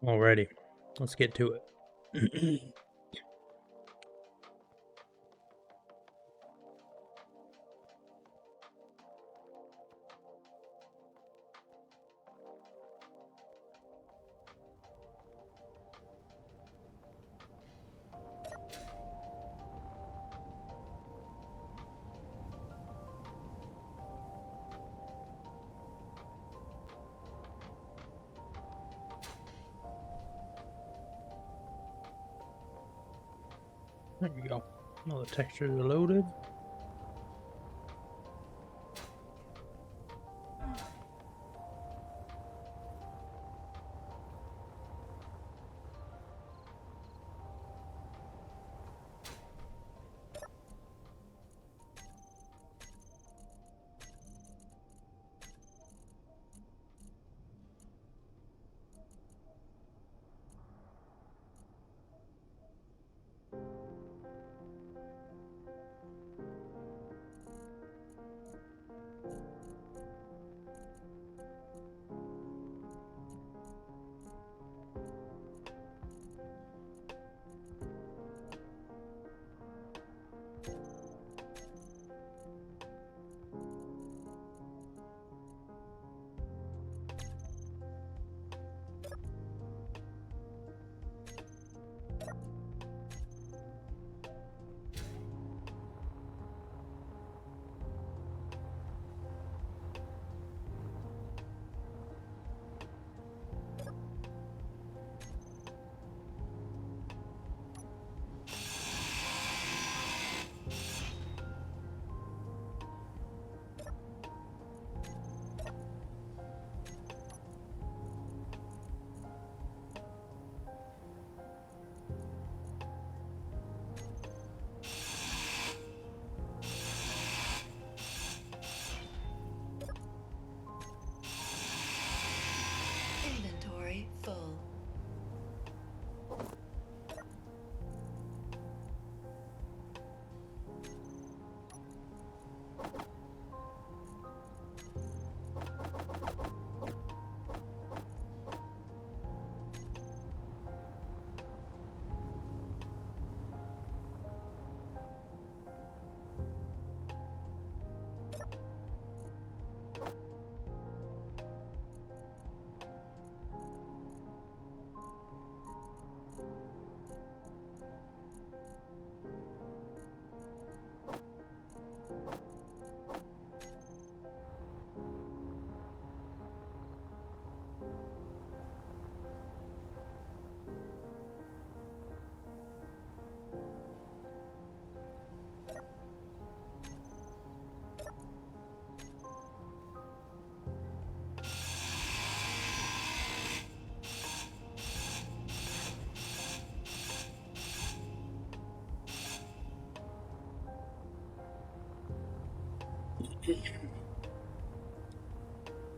Alrighty, let's get to it. There we go. All the textures are loaded. Inventory full.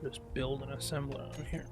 Just build and assemble it on here.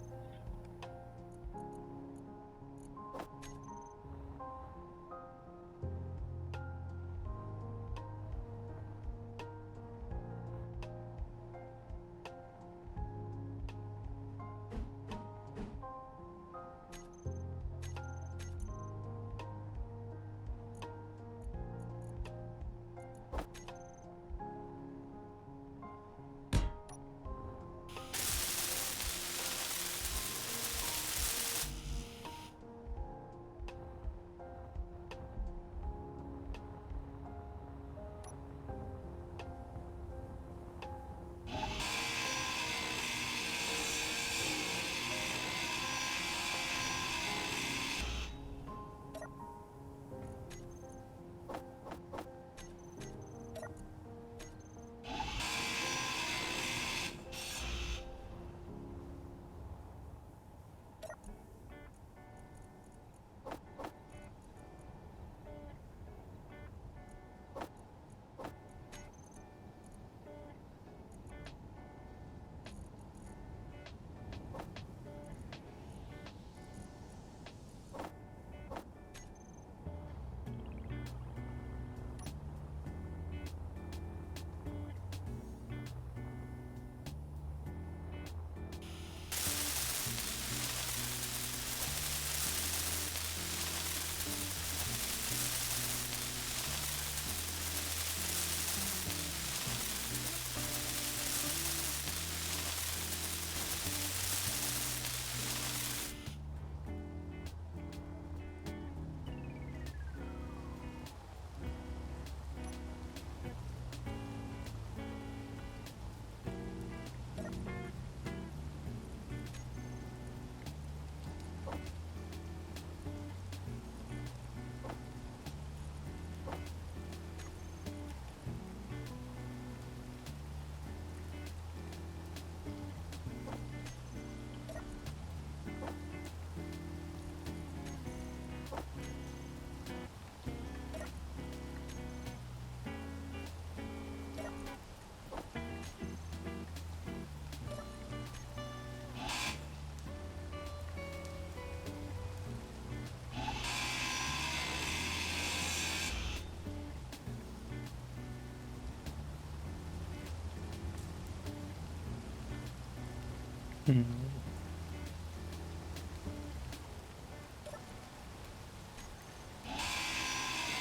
Hmm.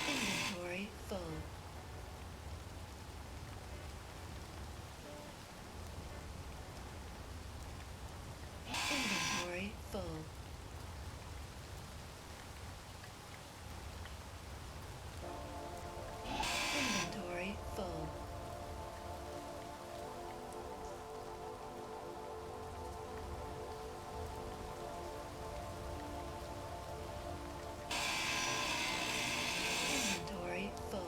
Inventory full. Inventory full. Inventory full. Inventory full.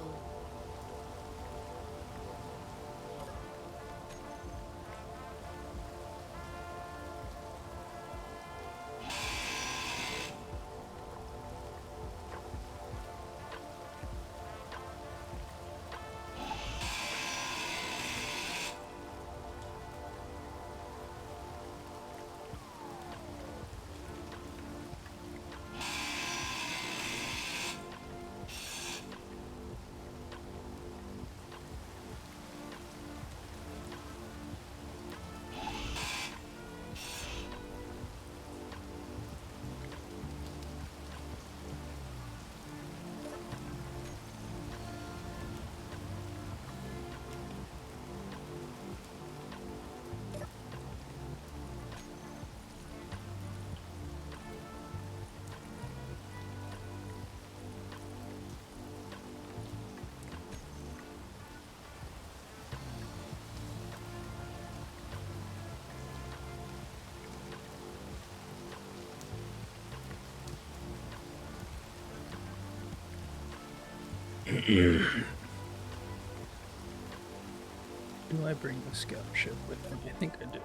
Do I bring the scout ship with me? I think I do.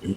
Well,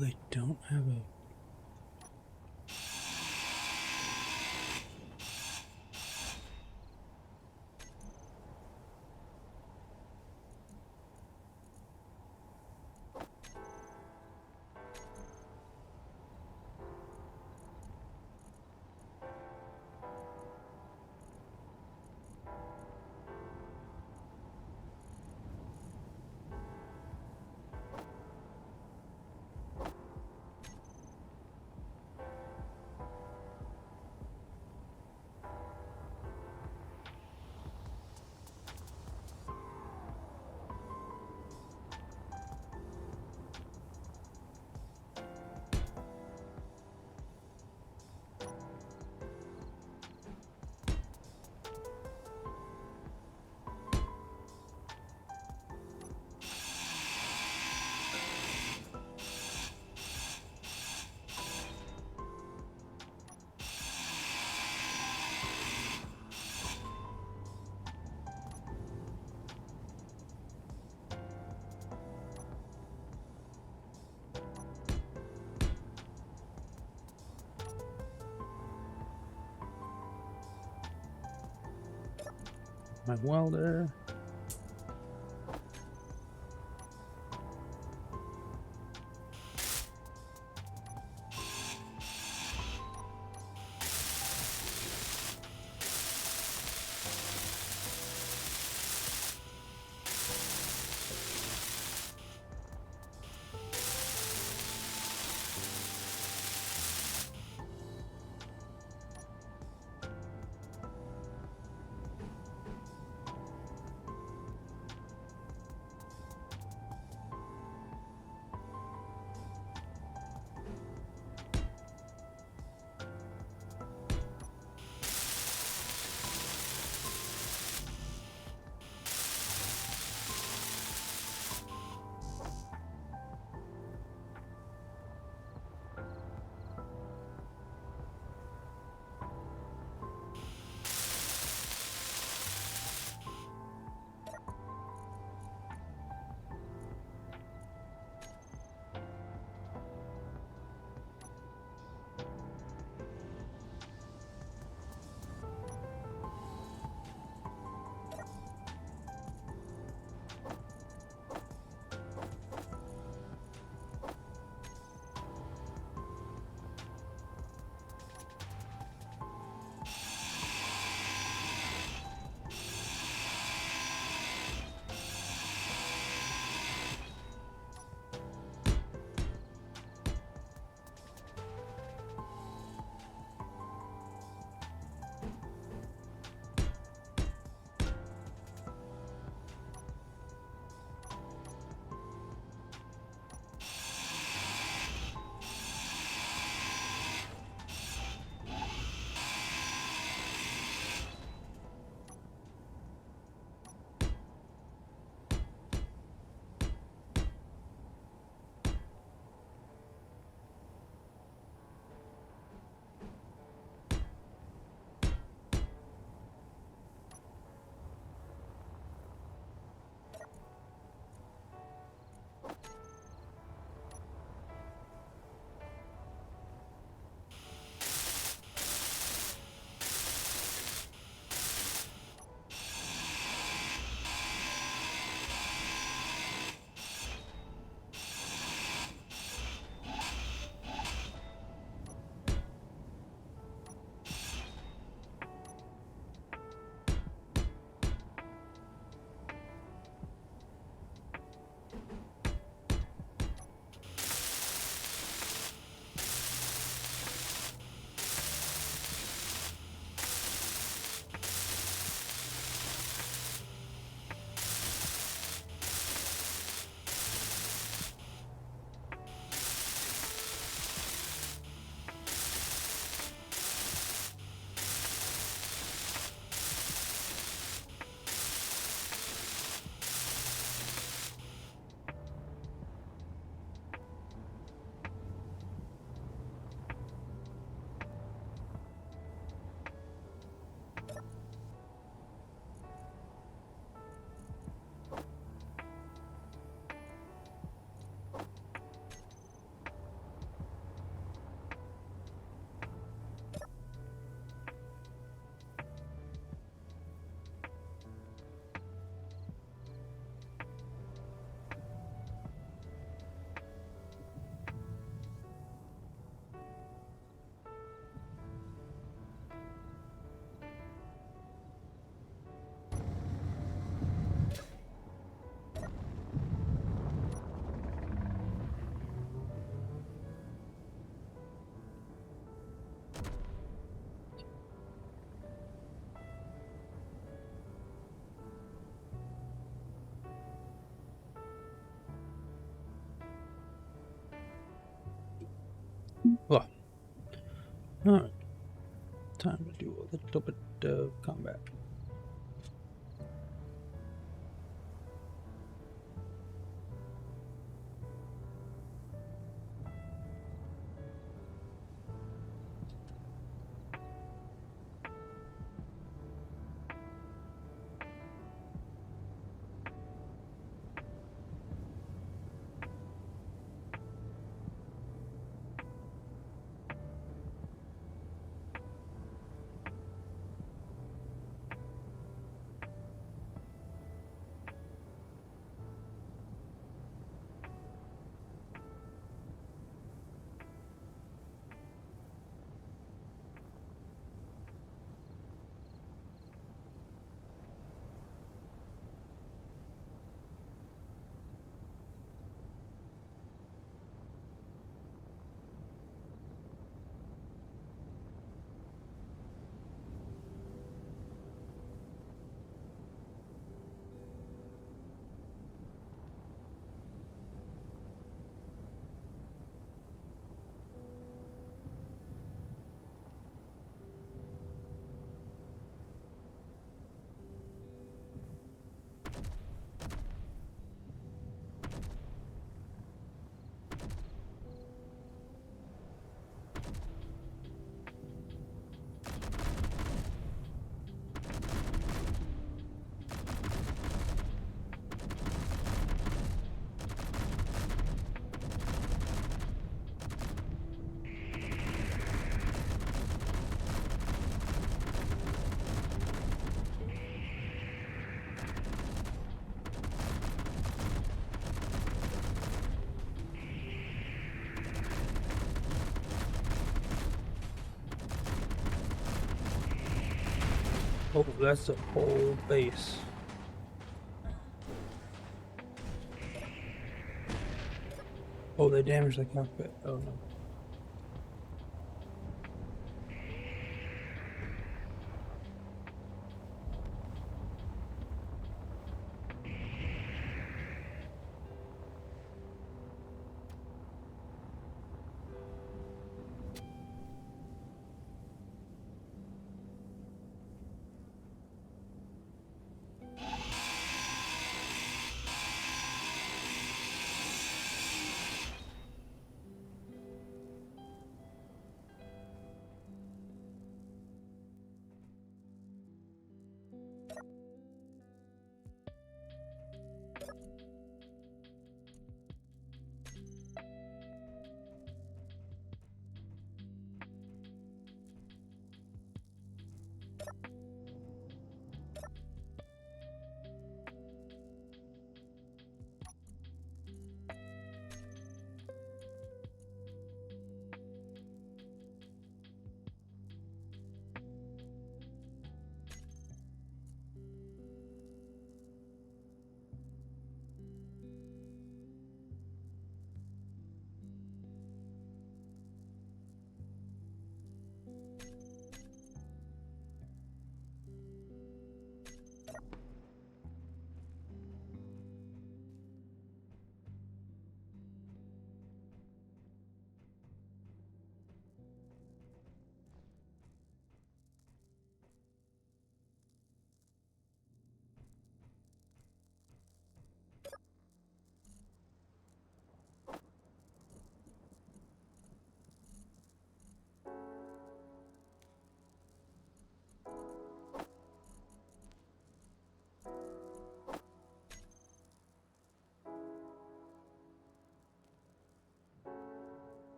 they don't have a... my welder. Oh, alright. Time to do a little bit of combat. Oh, that's the whole base. Oh, they damaged the cockpit. Oh no.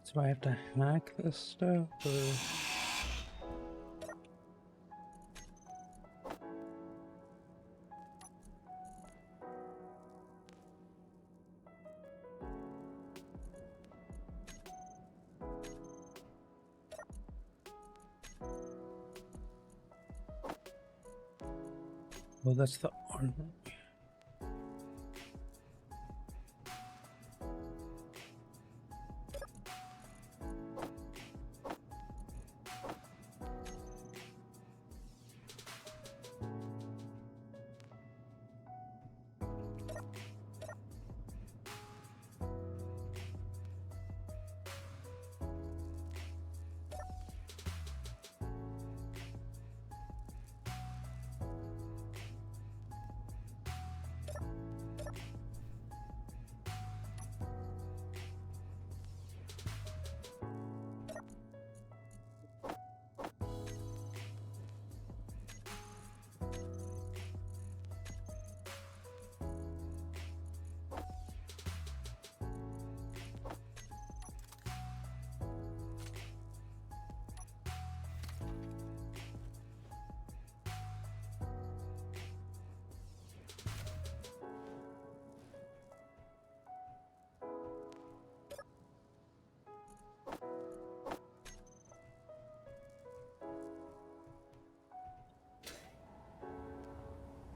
So I have to hack this stuff, or... Well, that's the armor.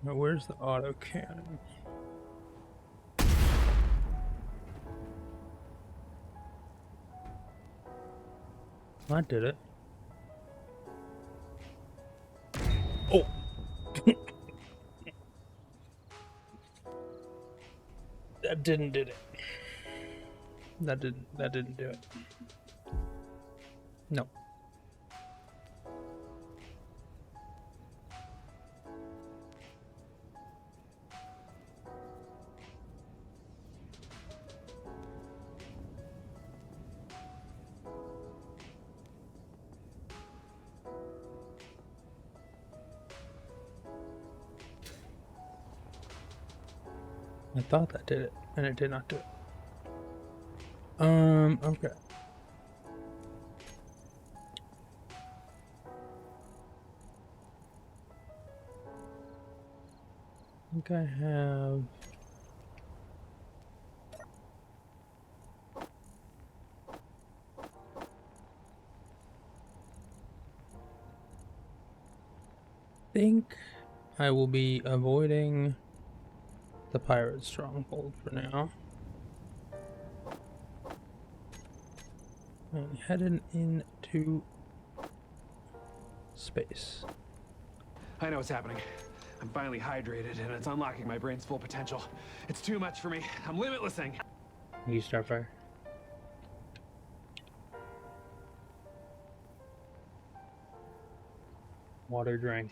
Now, where's the auto cannon? I did it. Oh! That didn't do it. That didn't do it. No. I thought that did it, and it did not do it. Okay. I think I have... I think I will be avoiding the pirate stronghold for now. And heading into space. I know what's happening. I'm finally hydrated, and it's unlocking my brain's full potential. It's too much for me. I'm limitlessing. You start fire. Water drink.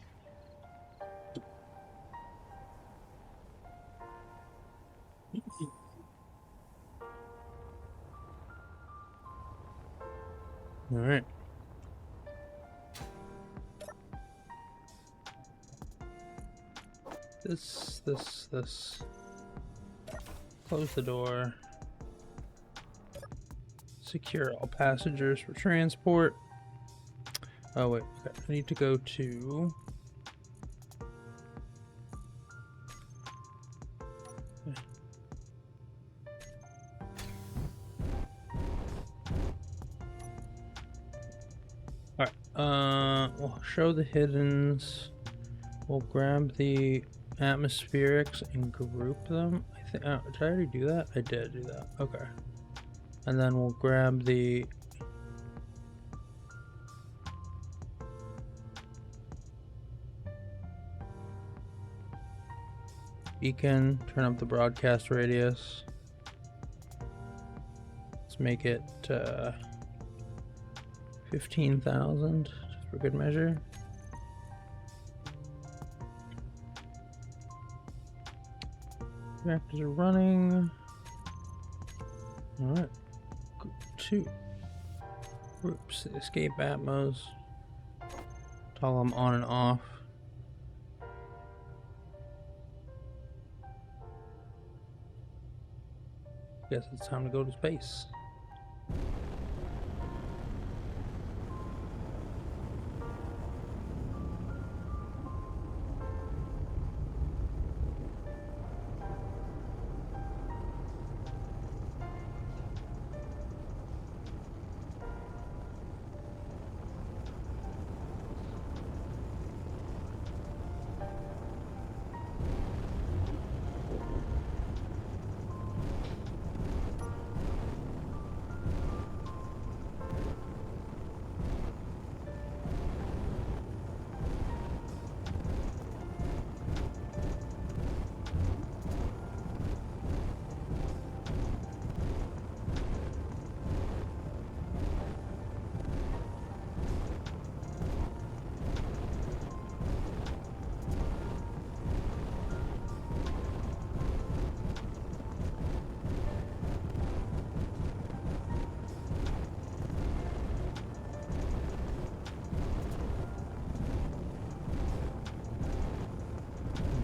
All right. This. Close the door. Secure all passengers for transport. Oh wait, okay. I need to go to... Alright, we'll show the hiddens. We'll grab the atmospherics and group them. I think, oh, did I already do that? I did do that, okay. And then we'll grab the... beacon, turn up the broadcast radius. Let's make it 15,000, just for good measure. Reactors are running. Alright. Group 2. Groups, escape atmos. Toggle them on and off. Guess it's time to go to space.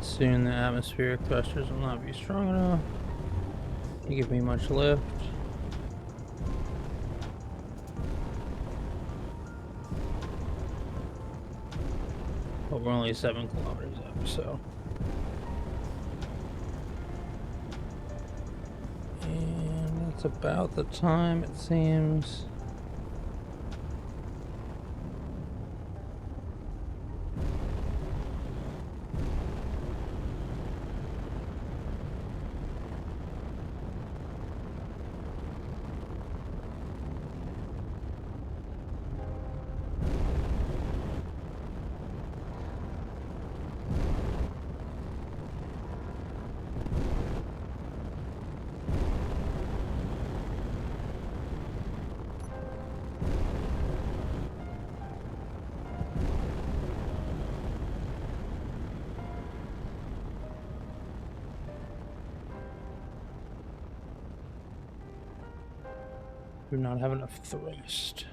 Soon the atmospheric thrusters will not be strong enough to give me much lift. But we're only 7 kilometers up, so. And that's about the time, it seems. Do not have enough thrust.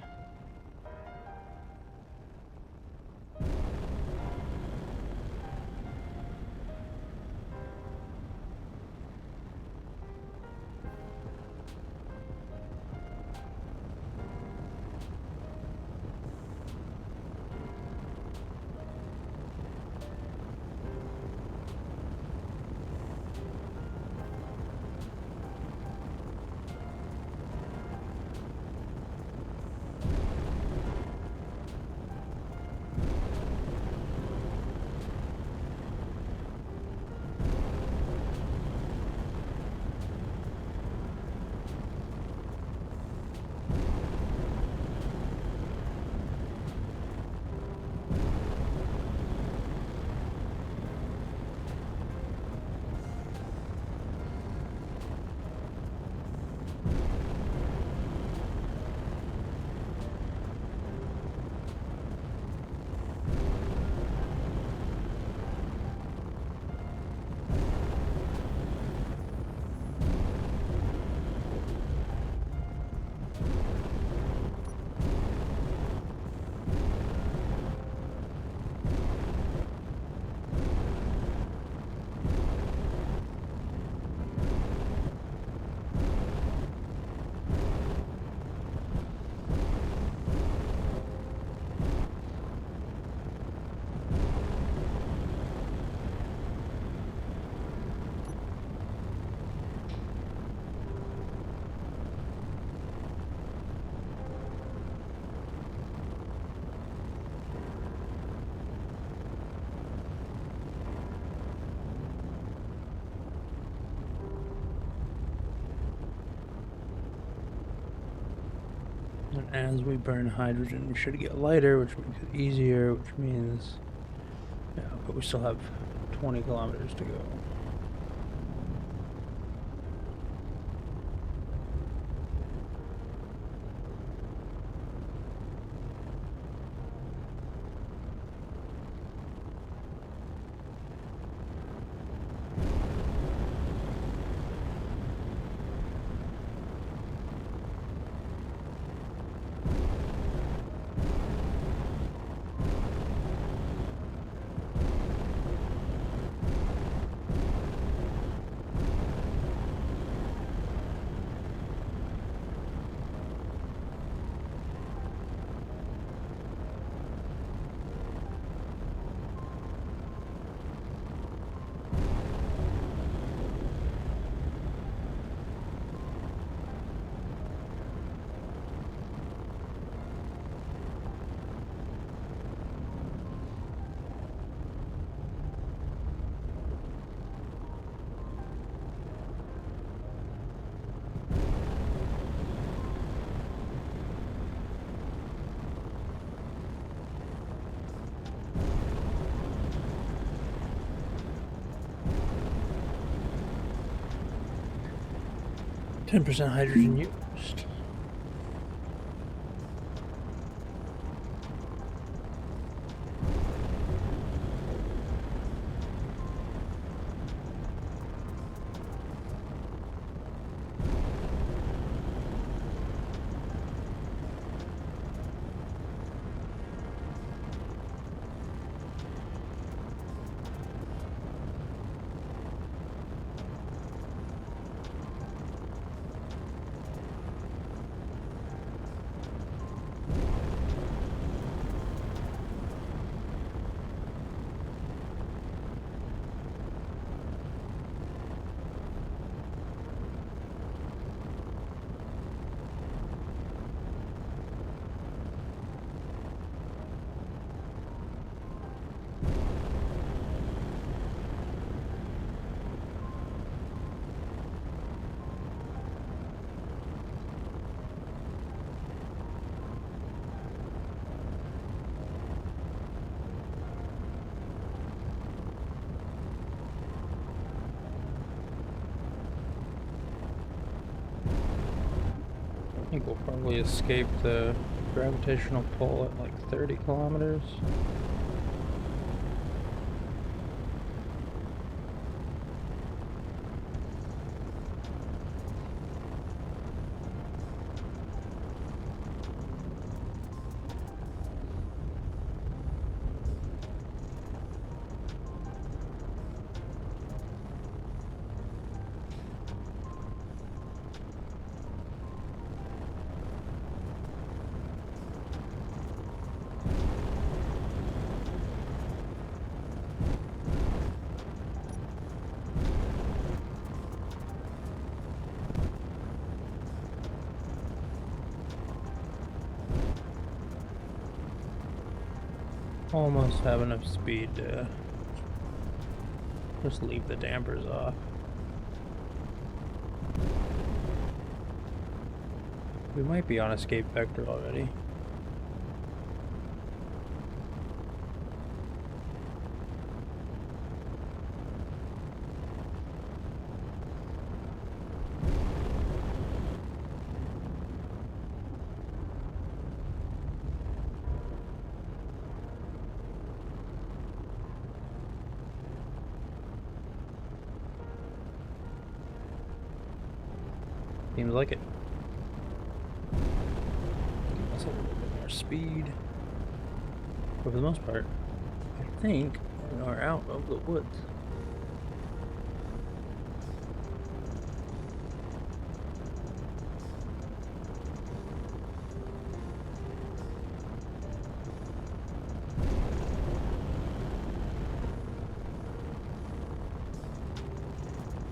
And as we burn hydrogen, we should get lighter, which makes it easier, which means, yeah, but we still have 20 kilometers to go. %, hydrogen used. I think we'll probably escape the gravitational pull at like 30 kilometers. Almost have enough speed to just leave the dampers off. We might be on escape vector already. Seems like it. Give us a little bit more speed. But for the most part, I think we are out of the woods.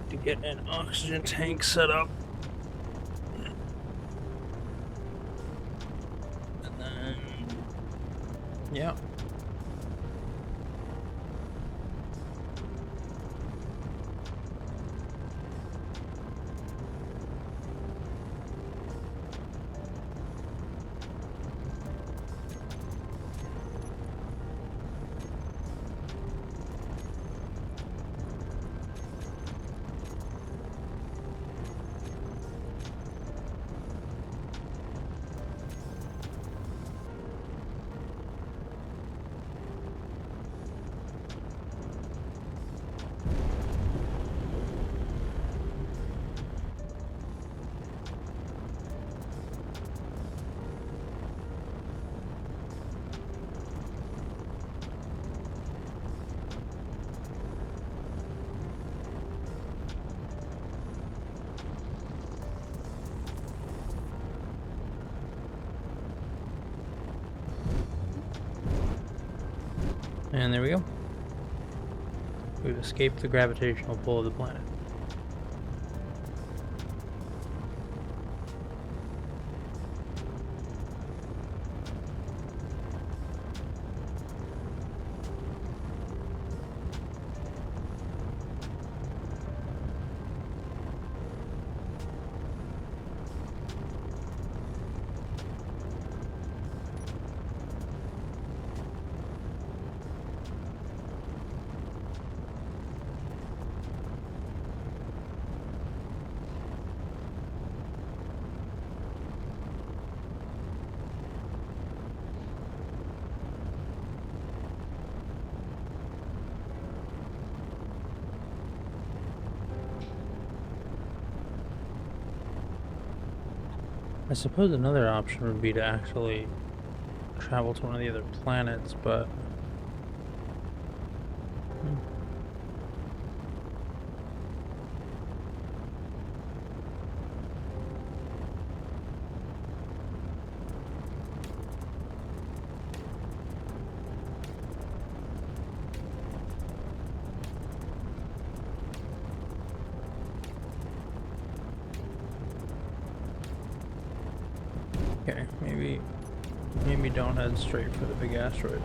To get an oxygen tank set up. Yeah. And there we go. We've escaped the gravitational pull of the planet. I suppose another option would be to actually travel to one of the other planets, but okay, maybe don't head straight for the big asteroid.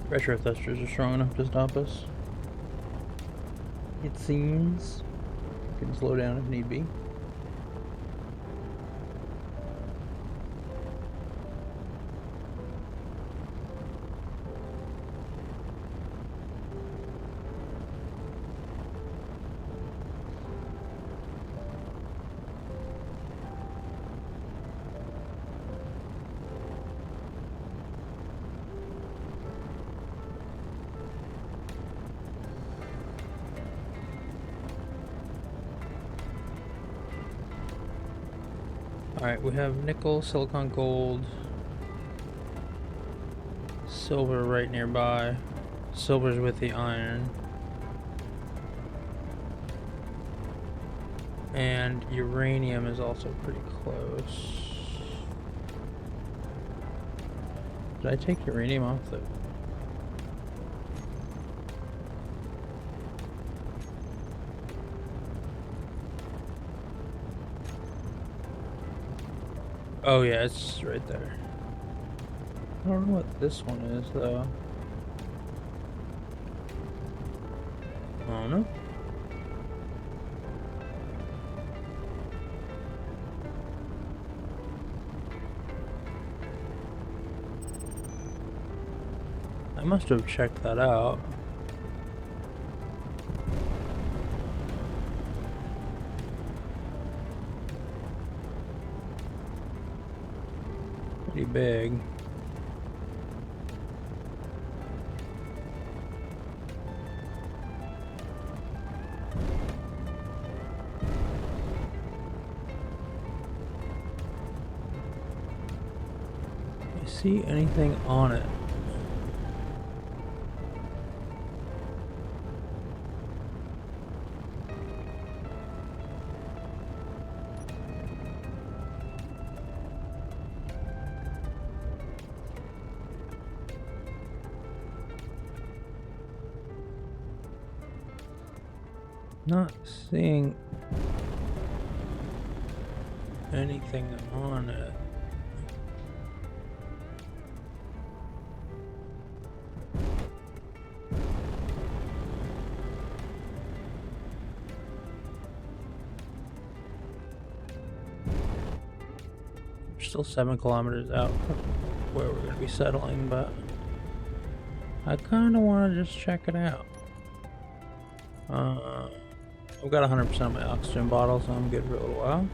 Pressure thrusters are strong enough to stop us. It seems. Can slow down if need be. Alright, we have nickel, silicon, gold, silver right nearby. Silver's with the iron. And uranium is also pretty close. Did I take uranium off the... Oh yeah, it's right there. I don't know what this one is though. I don't know. I must have checked that out. Pretty big. Do you see anything on it? Not seeing anything on it. We're still 7 kilometers out from where we're going to be settling, but I kind of want to just check it out. I've got 100% of my oxygen bottle, so I'm good for a little while.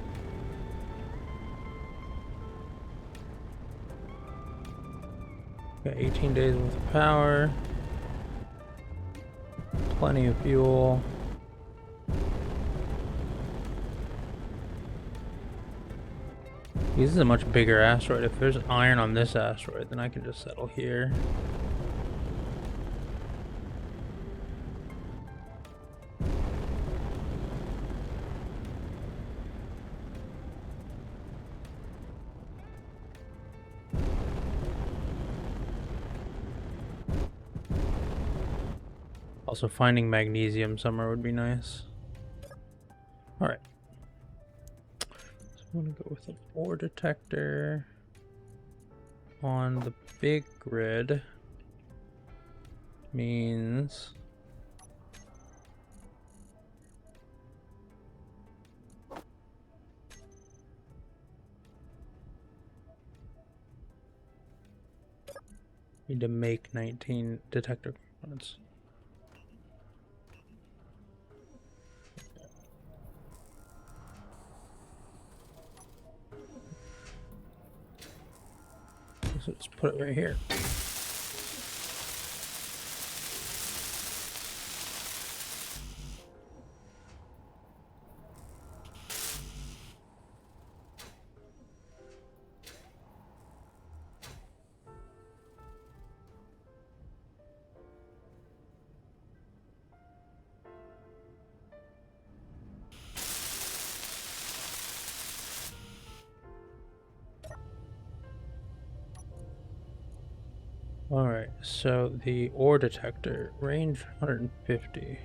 Got 18 days worth of power. Plenty of fuel. This is a much bigger asteroid. If there's iron on this asteroid, then I can just settle here. Also, finding magnesium somewhere would be nice. Alright. So I'm gonna go with an ore detector on the big grid. Means need to make 19 detector components. So just put it right here. Alright, so the ore detector, range 150.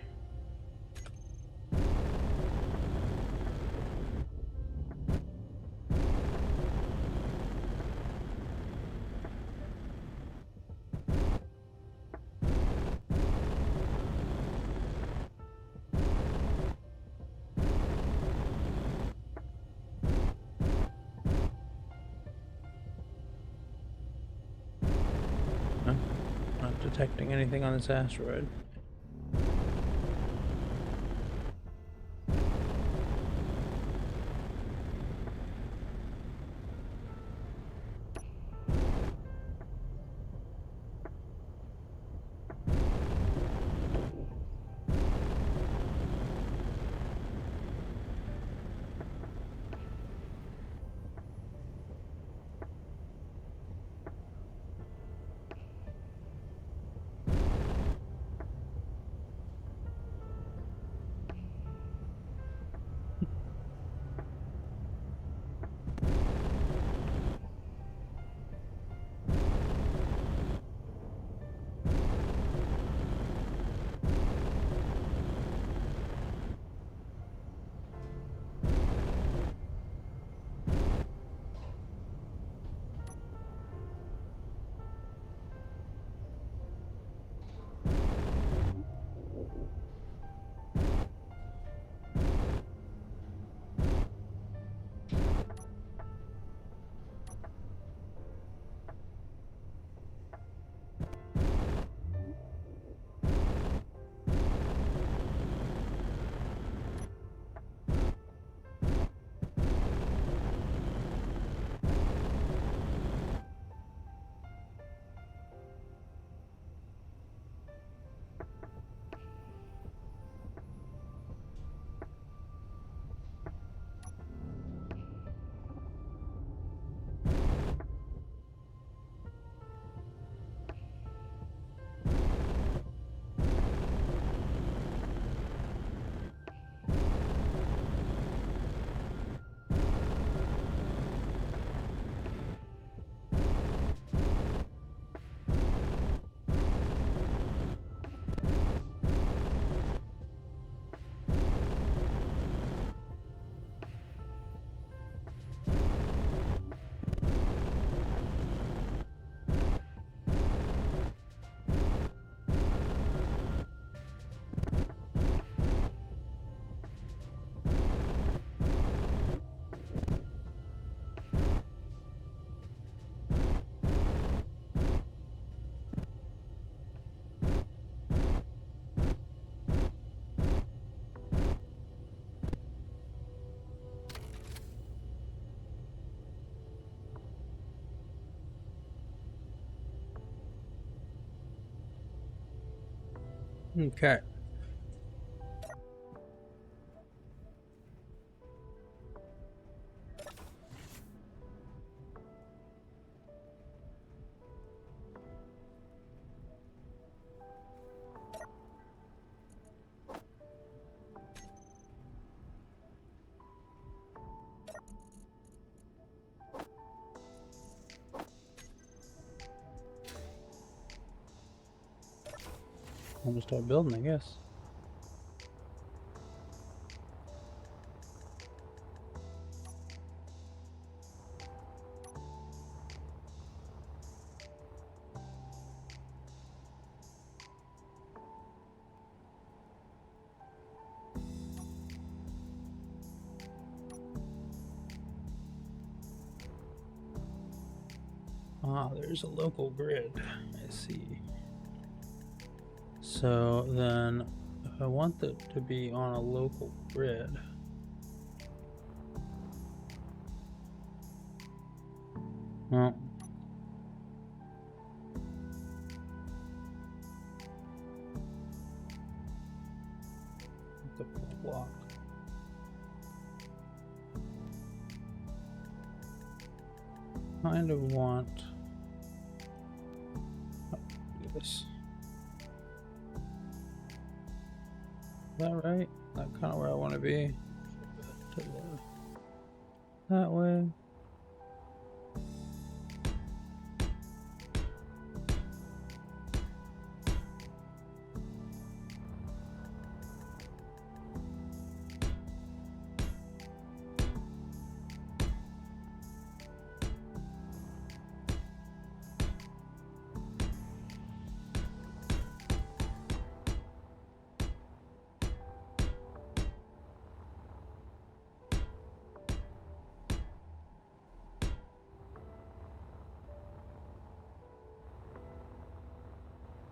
No, not detecting anything on this asteroid. Okay. I'll just start building, I guess. Ah, there's a local grid. I see. So then, if I want it to be on a local grid, well, the block. Kind of want this. Is that right? That kind of where I want to be. That way.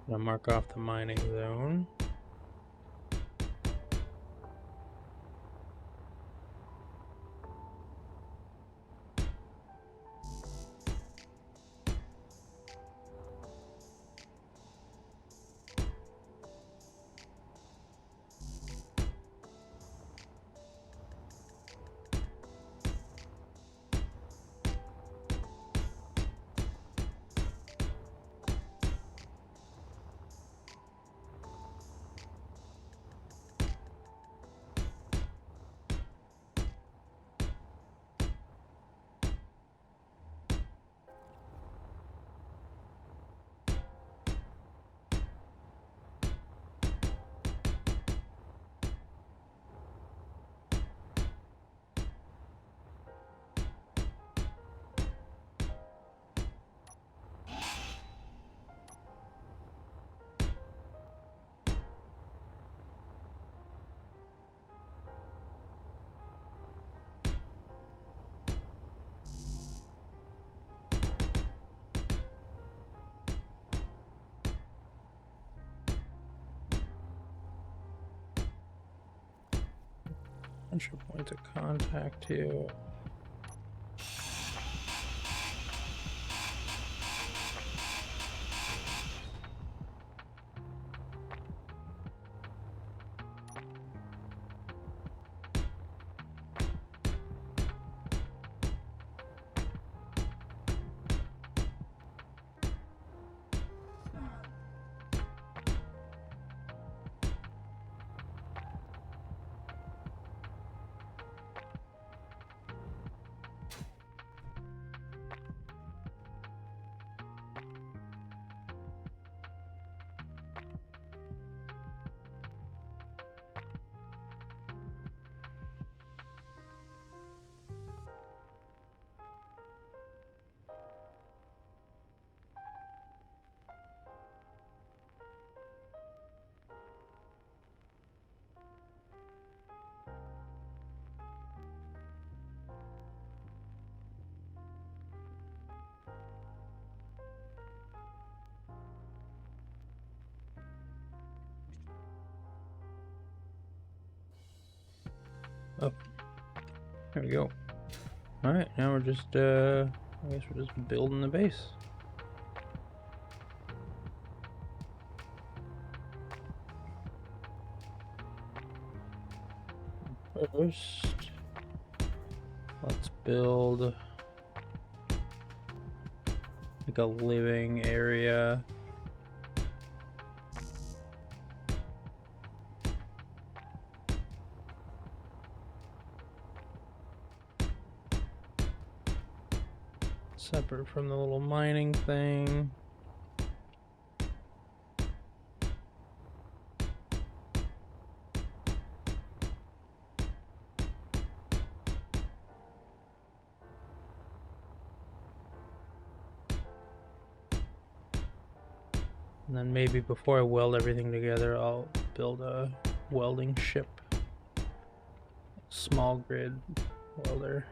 I'm gonna mark off the mining zone. Entry point to contact you. Oh, there we go. All right, now we're just, I guess we're just building the base. First, let's build like a living area. Separate from the little mining thing. And then maybe before I weld everything together, I'll build a welding ship. Small grid welder.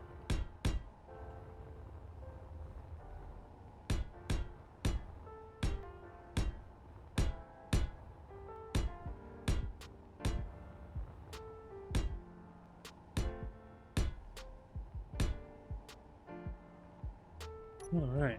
All right.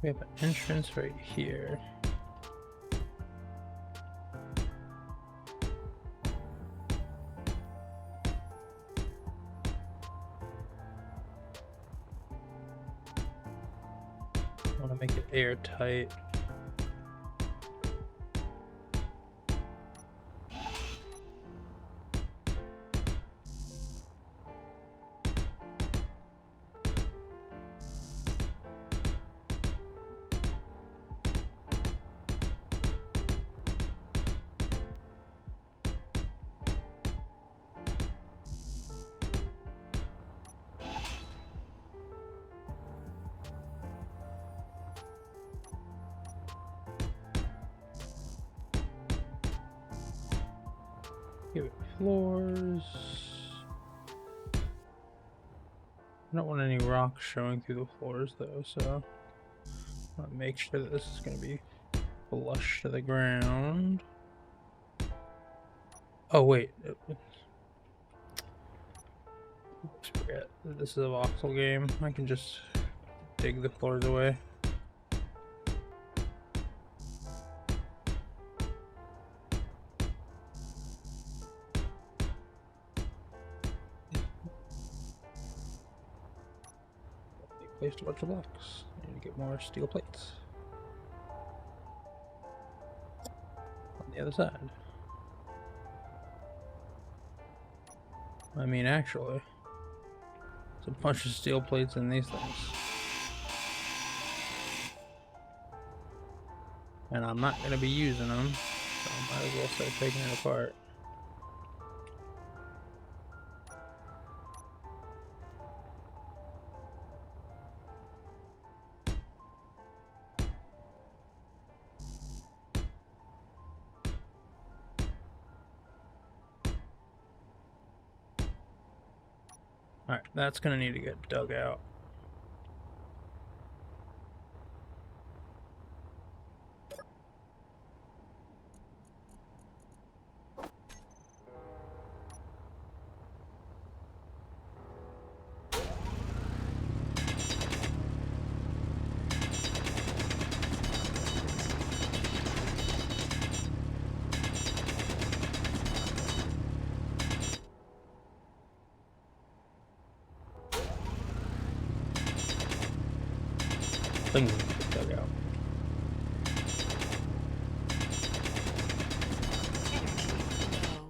We have an entrance right here. I want to make it airtight. Give it floors. I don't want any rocks showing through the floors though, so I want to make sure that this is going to be flush to the ground. Oh wait, forget that this is a voxel game. I can just dig the floors away. Placed a bunch of blocks. I need to get more steel plates. On the other side. I mean, actually, there's a bunch of steel plates in these things. And I'm not going to be using them, so I might as well start taking it apart. Alright, that's going to need to get dug out. Things need to get dug out. Energy low.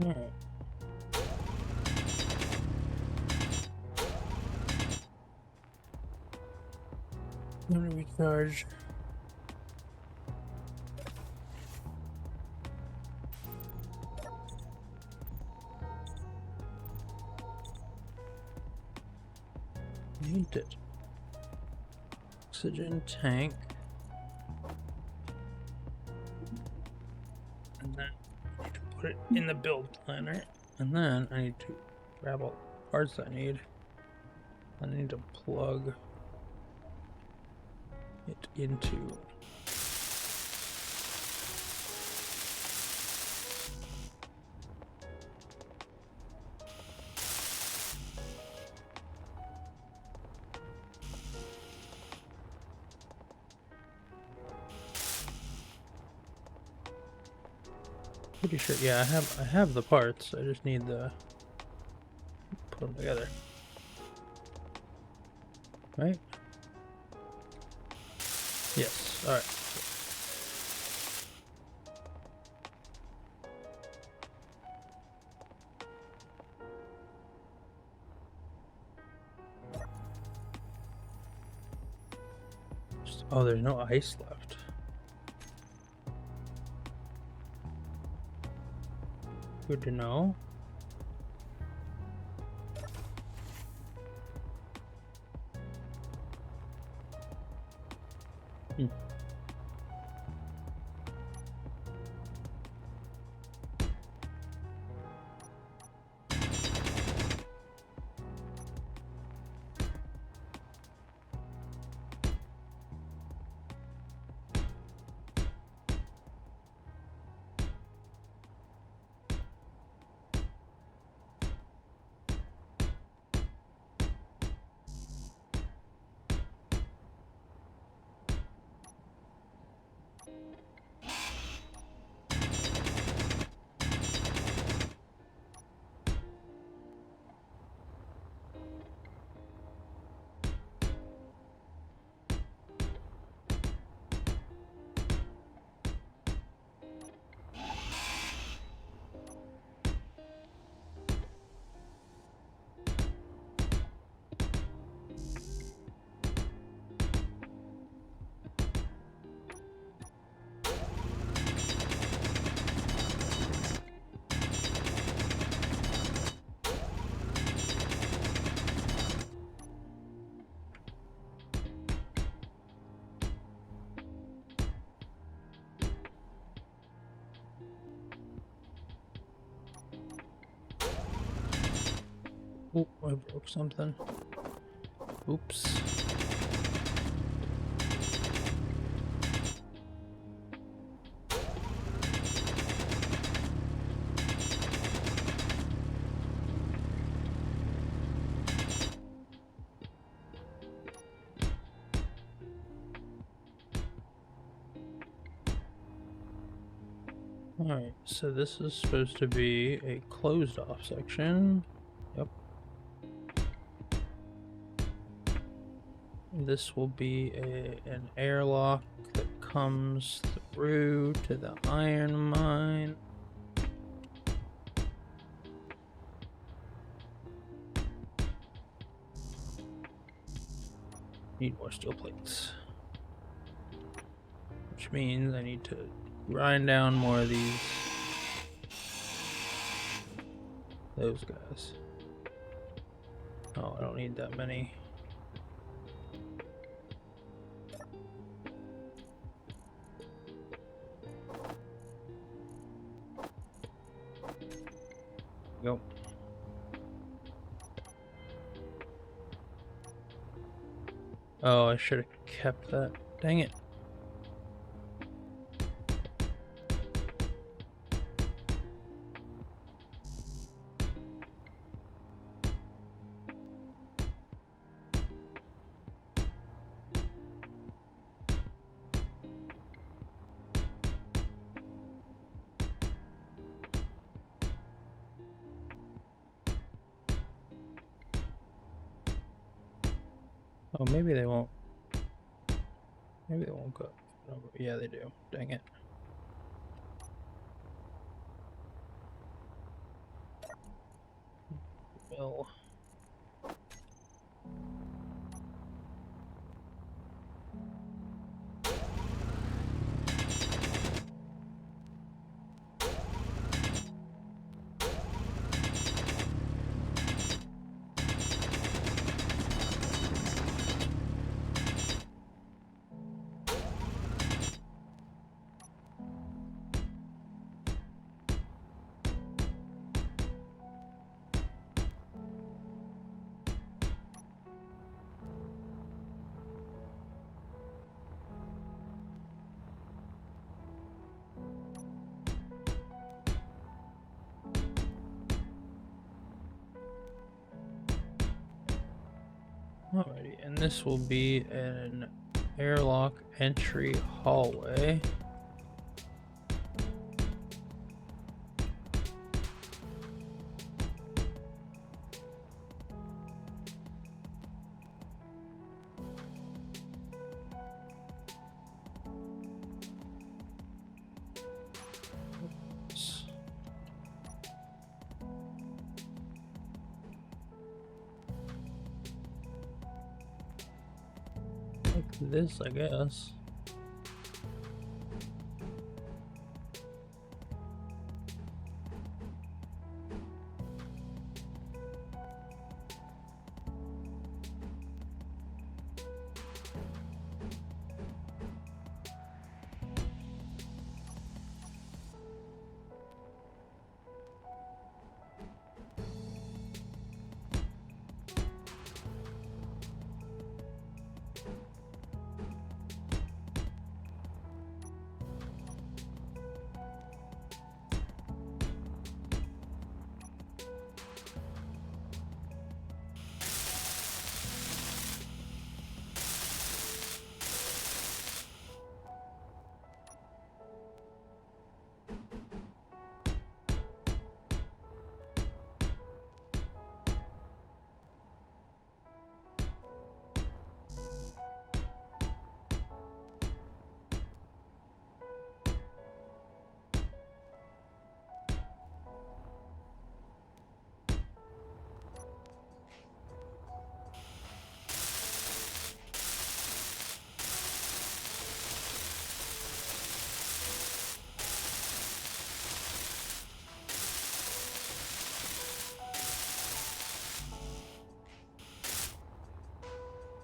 Alright. I'm gonna recharge. Need it. Oxygen tank. in the build planner. And then I need to grab all the parts I need. I need to plug it into pretty sure, yeah, I have the parts. I just need the put them together. Right? Yes. All right. Oh, there's no ice left. Good to know. Hmm. Oh, I broke something. Oops. Alright, so this is supposed to be a closed off section. Yep. This will be an airlock that comes through to the iron mine. Need more steel plates. Which means I need to grind down more of those guys. Oh, I don't need that many. Go. Oh, I should have kept that. Dang it. Oh, maybe they won't. Maybe they won't go. Yeah, they do. Dang it. Well. Alrighty, and this will be an airlock entry hallway. Like this, I guess.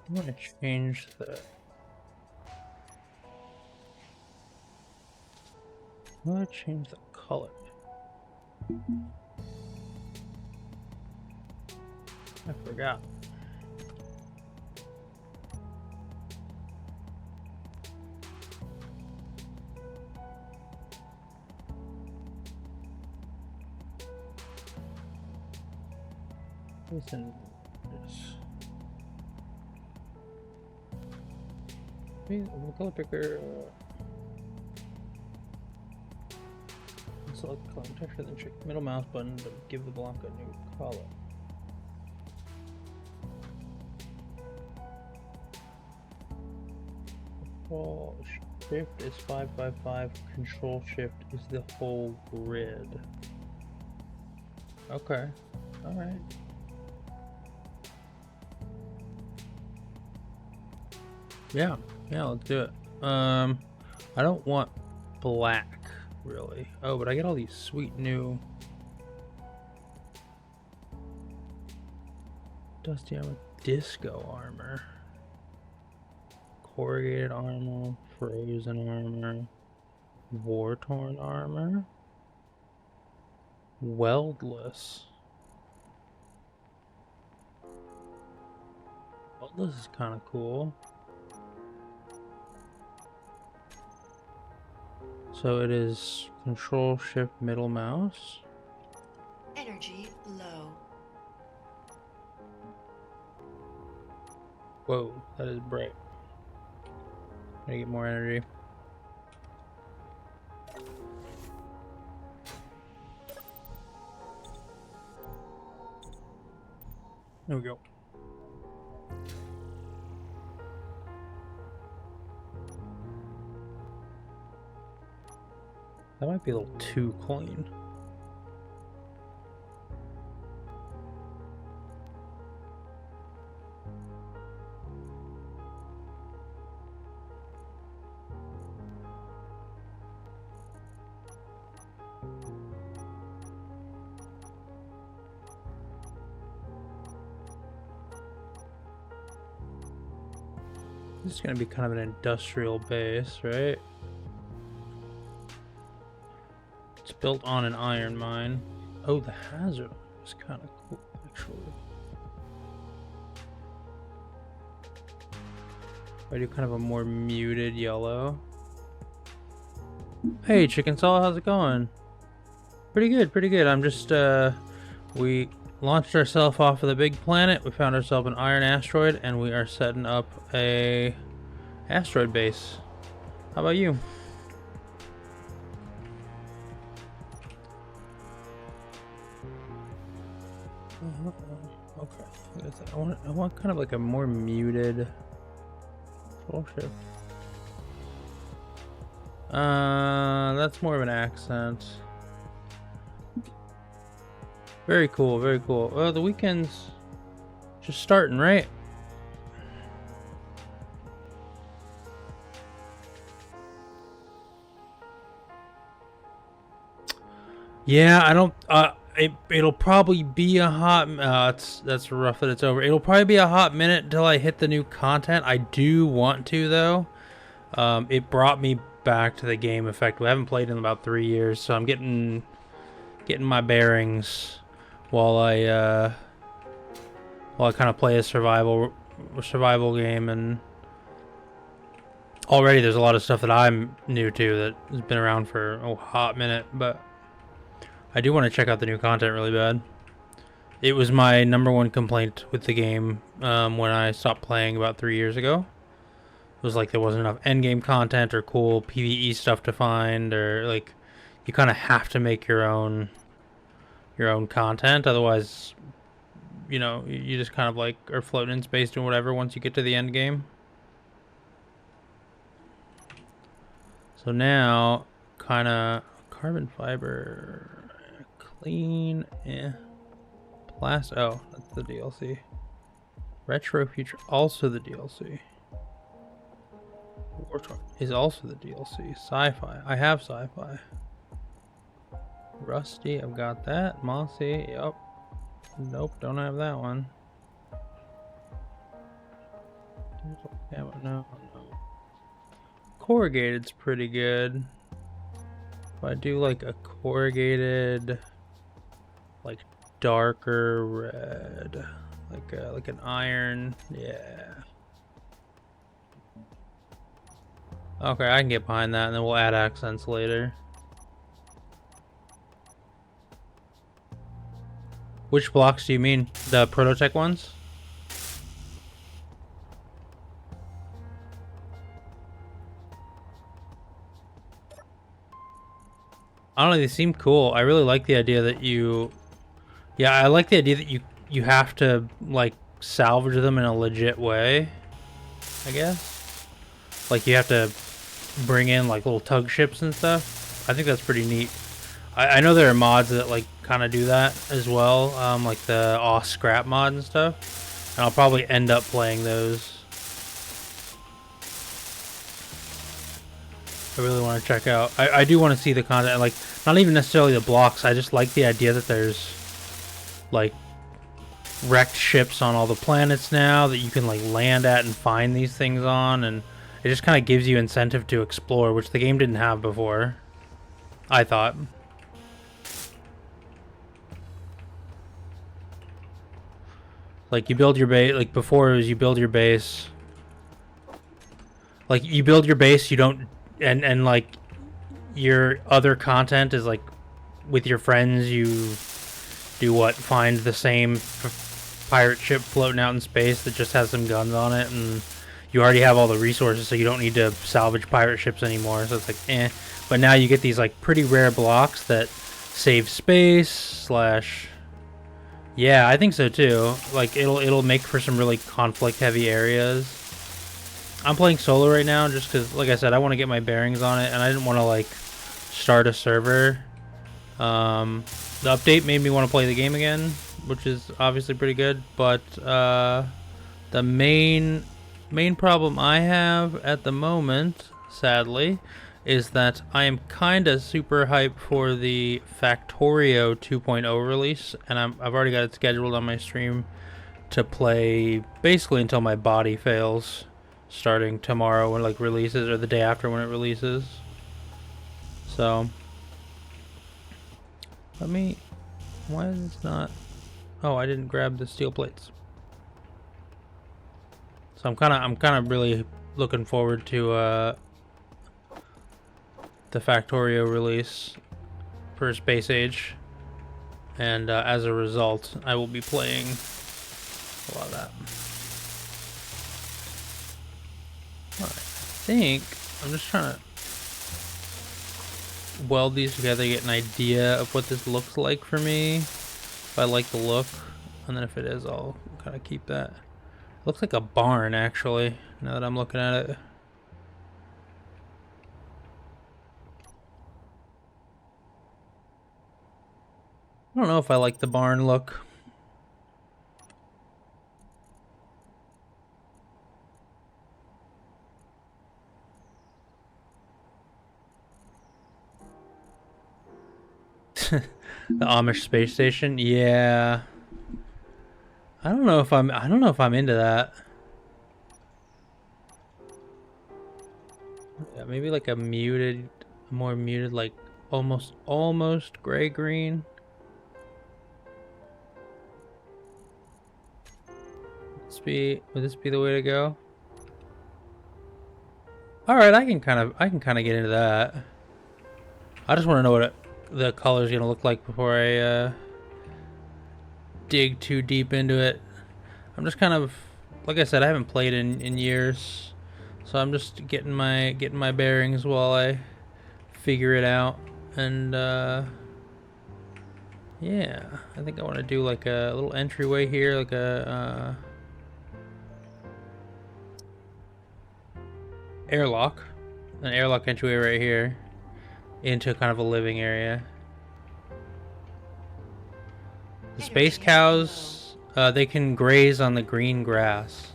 I'm gonna change the. I'm gonna change the color. I forgot. Listen, this. The color picker. Select color texture, then check the middle mouse button to give the block a new color. Control shift is 5 by 5. Control shift is the whole grid. Okay. All right. Yeah, let's do it. I don't want black, really. Oh, but I get all these sweet new dusty armor, disco armor, corrugated armor, frozen armor, war-torn armor, weldless. Weldless is kind of cool. So it is control shift middle mouse. Energy low. Whoa, that is bright. Gotta get more energy. There we go. That might be a little too clean. This is going to be kind of an industrial base, right? It's built on an iron mine. Oh, the hazard is kind of cool, actually. I do kind of a more muted yellow. Hey, Chicken Saw, how's it going? Pretty good, pretty good. I'm just, we launched ourselves off of the big planet. We found ourselves an iron asteroid, and we are setting up a asteroid base. How about you? Okay. I want kind of like a more muted. Oh shit. That's more of an accent. Very cool, very cool. Well, the weekend's just starting, right? Yeah, I don't. It'll probably be a hot. That's rough that it's over. It'll probably be a hot minute until I hit the new content. I do want to though. It brought me back to the game effectively. I haven't played in about 3 years, so I'm getting my bearings while I kind of play a survival game. And already there's a lot of stuff that I'm new to that has been around for a hot minute, but I do want to check out the new content really bad. It was my #1 complaint with the game when I stopped playing about 3 years ago. It was like there wasn't enough endgame content or cool PvE stuff to find, or like you kind of have to make your own content, otherwise, you know, you just kind of like are floating in space doing whatever once you get to the end game. So now, kind of carbon fiber, clean, plastic. Oh, that's the DLC. Retro Future, also the DLC. Wartorn is also the DLC. Sci-fi, I have sci-fi. Rusty, I've got that. Mossy, yep. Nope, don't have that one. No. Corrugated's pretty good. But I do like a corrugated, like darker red, like an iron. Yeah. Okay, I can get behind that, and then we'll add accents later. Which blocks do you mean? The Prototech ones? I don't know, they seem cool. I really like the idea that you... Yeah, I like the idea that you have to, like, salvage them in a legit way, I guess. Like, you have to bring in, like, little tug ships and stuff. I think that's pretty neat. I know there are mods that, like, kind of do that as well, like the Aw Scrap mod and stuff. And I'll probably end up playing those. I really want to check out. I do want to see the content, like, not even necessarily the blocks. I just like the idea that there's, like, wrecked ships on all the planets now that you can, like, land at and find these things on, and it just kind of gives you incentive to explore, which the game didn't have before, I thought. Like, you build your base, like, before it was you build your base. Like, you build your base, you don't, and like, your other content is, like, with your friends, you do what? Find the same pirate ship floating out in space that just has some guns on it, and you already have all the resources, so you don't need to salvage pirate ships anymore, so it's like, eh. But now you get these, like, pretty rare blocks that save space, / yeah, I think so too. Like, it'll make for some really conflict-heavy areas. I'm playing solo right now just because, like I said, I want to get my bearings on it, and I didn't want to, like, start a server. The update made me want to play the game again, which is obviously pretty good, but the main problem I have at the moment, sadly, is that I am kind of super hyped for the Factorio 2.0 release, and I've already got it scheduled on my stream to play basically until my body fails, starting tomorrow when it, like, releases, or the day after when it releases. So let me... Why is this not... Oh, I didn't grab the steel plates. So I'm kind of really looking forward to the Factorio release for Space Age. and as a result, I will be playing a lot of that. Alright, I think I'm just trying to weld these together, get an idea of what this looks like for me. If I like the look, and then if it is, I'll kind of keep that. It looks like a barn, actually, now that I'm looking at it. I don't know if I like the barn look. The Amish space station, yeah. I don't know if I'm into that. Yeah, maybe like a more muted, like almost gray green. Would this be the way to go? All right, I can kind of get into that. I just want to know what the color's gonna look like before I dig too deep into it. I'm just kind of, like I said, I haven't played in years, so I'm just getting my bearings while I figure it out. And yeah, I think I want to do like a little entryway here, like a airlock, an airlock entryway right here into kind of a living area. The space cows, they can graze on the green grass.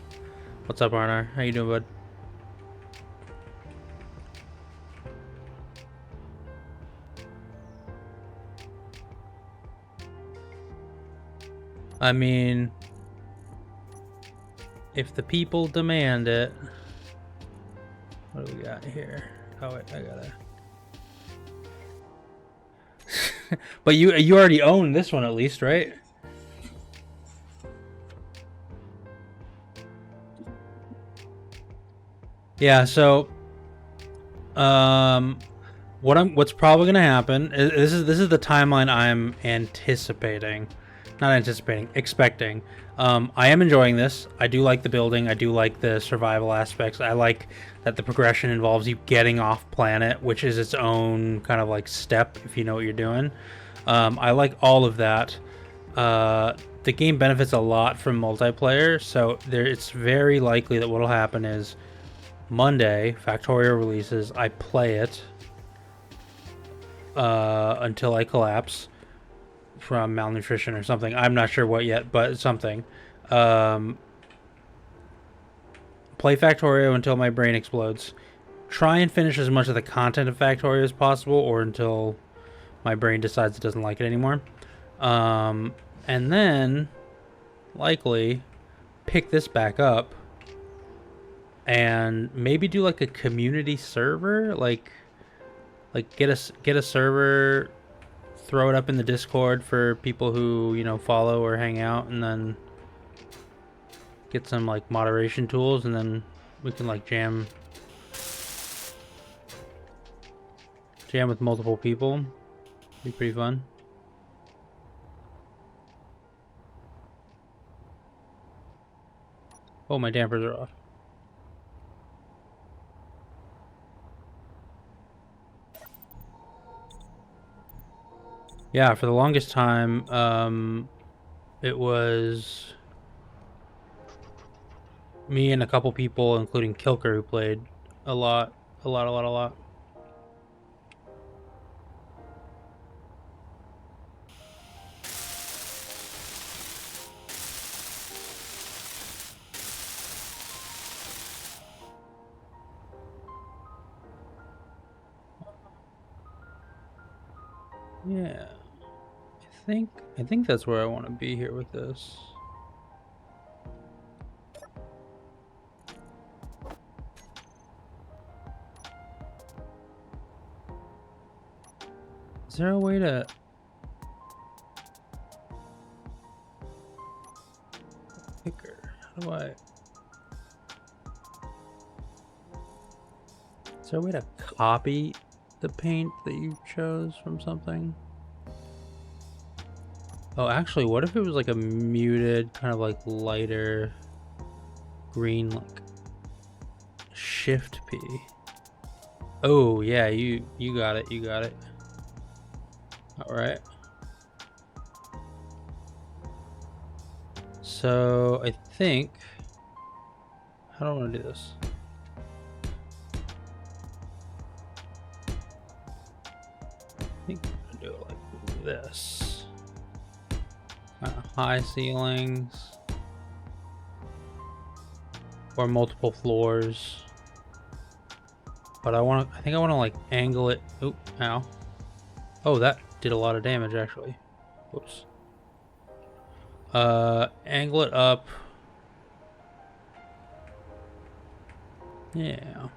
What's up, Arnar? How you doing, bud? I mean, if the people demand it. What do we got here? Oh wait, I gotta. But you already own this one at least, right? Yeah. So, what's probably gonna happen is this is the timeline I'm anticipating. Not anticipating, expecting. I am enjoying this. I do like the building. I do like the survival aspects. I like that the progression involves you getting off planet, which is its own kind of like step if you know what you're doing. I like all of that. The game benefits a lot from multiplayer, so it's very likely that what'll happen is Monday, Factorio releases, I play it until I collapse from malnutrition or something. I'm not sure what yet, but something. Play Factorio until my brain explodes. Try and finish as much of the content of Factorio as possible, or until my brain decides it doesn't like it anymore. And then, likely, pick this back up and maybe do like a community server, like get a server, throw it up in the Discord for people who, you know, follow or hang out, and then get some like moderation tools, and then we can like jam with multiple people. Be pretty fun. Oh, my dampers are off. Yeah, for the longest time, it was me and a couple people, including Kilker, who played a lot. Yeah, I think that's where I want to be here with this. Is there a way to picker? How do I? Is there a way to copy the paint that you chose from something? Oh, actually, what if it was like a muted, kind of like lighter green, like Shift P? Oh yeah, you got it, you got it. All right. So I think, how do I want to do this? I think I'm gonna do it like this. High ceilings or multiple floors. But I think I want to like angle it. Oh, ow. Oh, that did a lot of damage actually. Whoops. Angle it up. Yeah.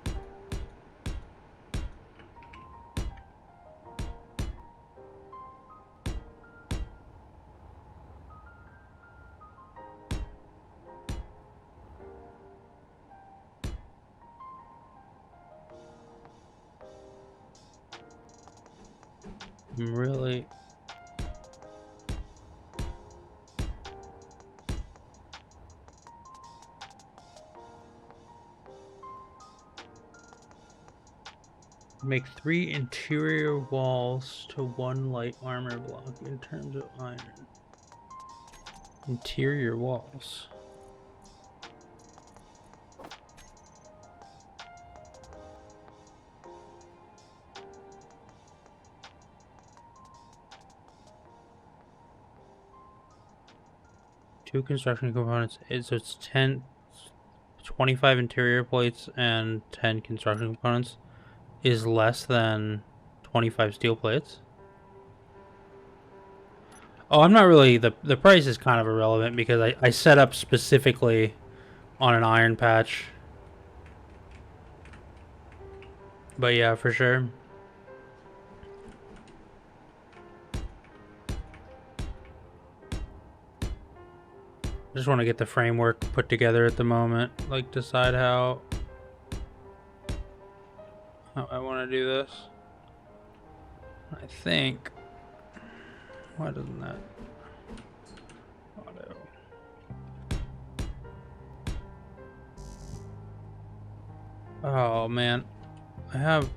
I'm really... Make 3 interior walls to 1 light armor block in terms of iron. Interior walls. Two construction components. So it's 25 interior plates and 10 construction components is less than 25 steel plates. Oh, I'm not really, the price is kind of irrelevant because I set up specifically on an iron patch. But yeah, for sure. I just want to get the framework put together at the moment. Like, decide how I want to do this. I think... Why doesn't that... Auto. Oh, man. I have...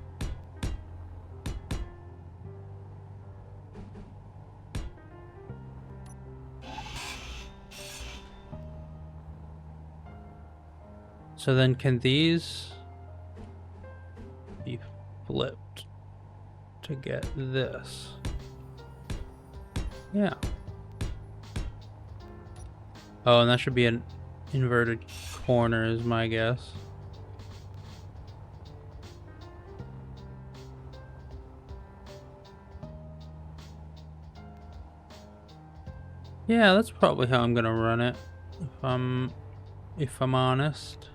So then can these be flipped to get this? Yeah. Oh, and that should be an inverted corner is my guess. Yeah, that's probably how I'm gonna run it, if I'm honest.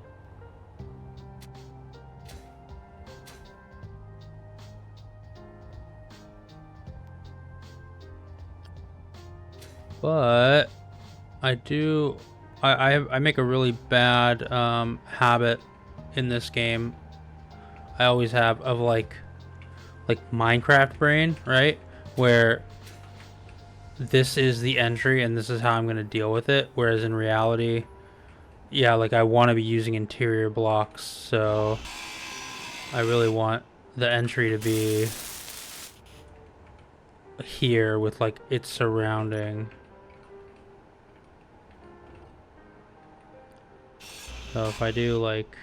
But I make a really bad habit in this game. I always have of like Minecraft brain, right? Where this is the entry and this is how I'm gonna deal with it. Whereas in reality, yeah, like I want to be using interior blocks, so I really want the entry to be here with like its surrounding. So if I do like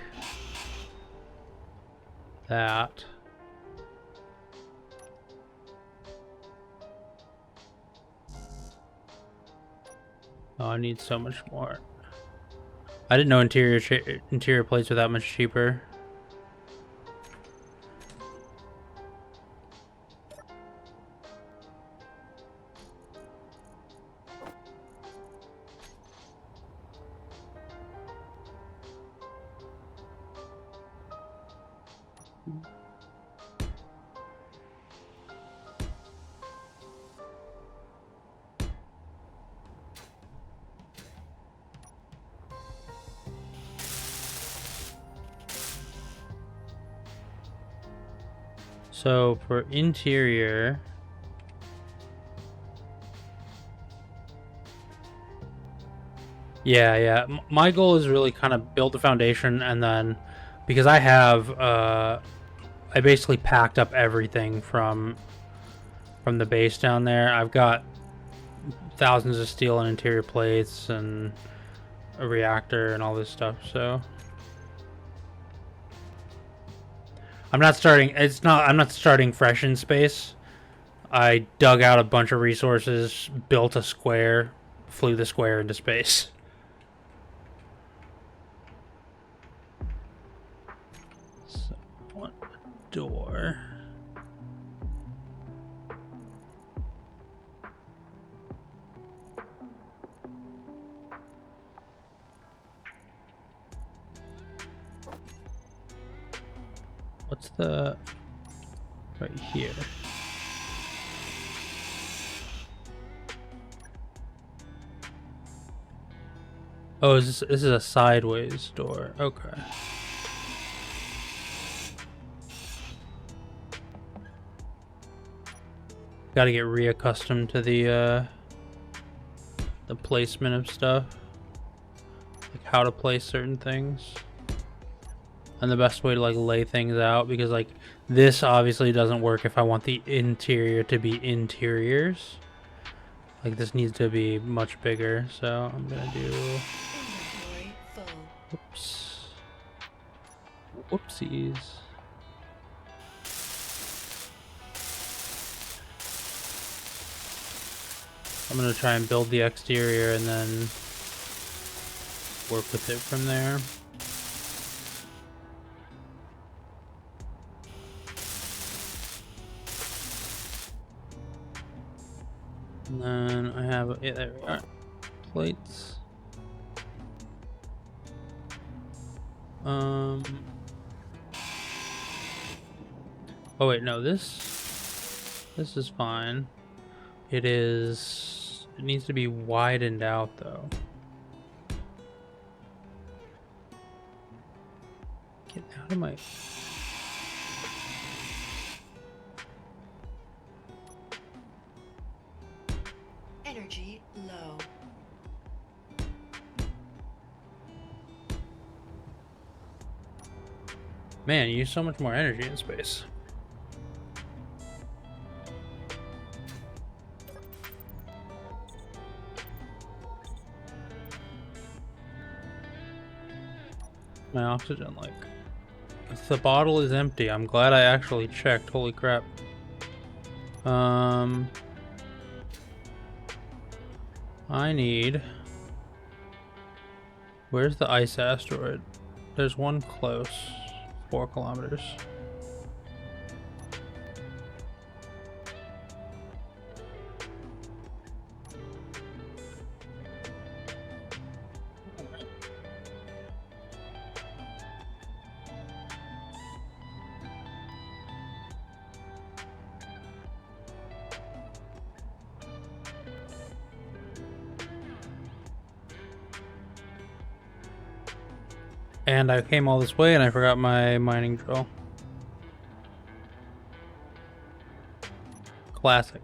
that. Oh, I need so much more. I didn't know interior plates were that much cheaper. So for interior, Yeah. My goal is really kind of build the foundation, and then because I have I basically packed up everything from the base down there. I've got thousands of steel and interior plates and a reactor and all this stuff, so I'm not starting fresh in space. I dug out a bunch of resources, built a square, flew the square into space. So, one door. What's the right here? Oh, this is a sideways door. Okay. Got to get reaccustomed to the placement of stuff, like how to place certain things, and the best way to like lay things out, because like this obviously doesn't work if I want the interior to be interiors. Like this needs to be much bigger, so I'm gonna do. Inventory full. Whoops. Whoopsies. I'm gonna try and build the exterior and then work with it from there. And then I have, yeah, there we are. Plates. Oh wait, no, this is fine. It needs to be widened out though. Get out of my... Energy low. Man, you use so much more energy in space. My oxygen, like, if the bottle is empty, I'm glad I actually checked. Holy crap. I need... Where's the ice asteroid? There's one close. 4 kilometers. And I came all this way and I forgot my mining drill. Classic.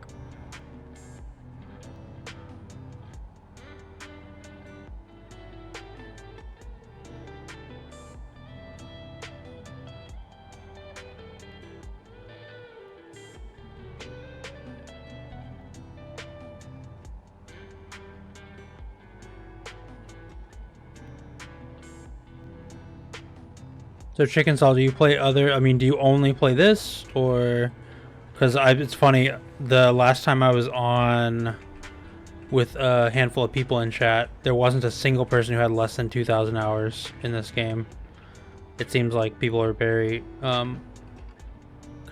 So Chicken Saw, do you play other, I mean, do you only play this, or, because it's funny, the last time I was on with a handful of people in chat, there wasn't a single person who had less than 2,000 hours in this game. It seems like people are very, kind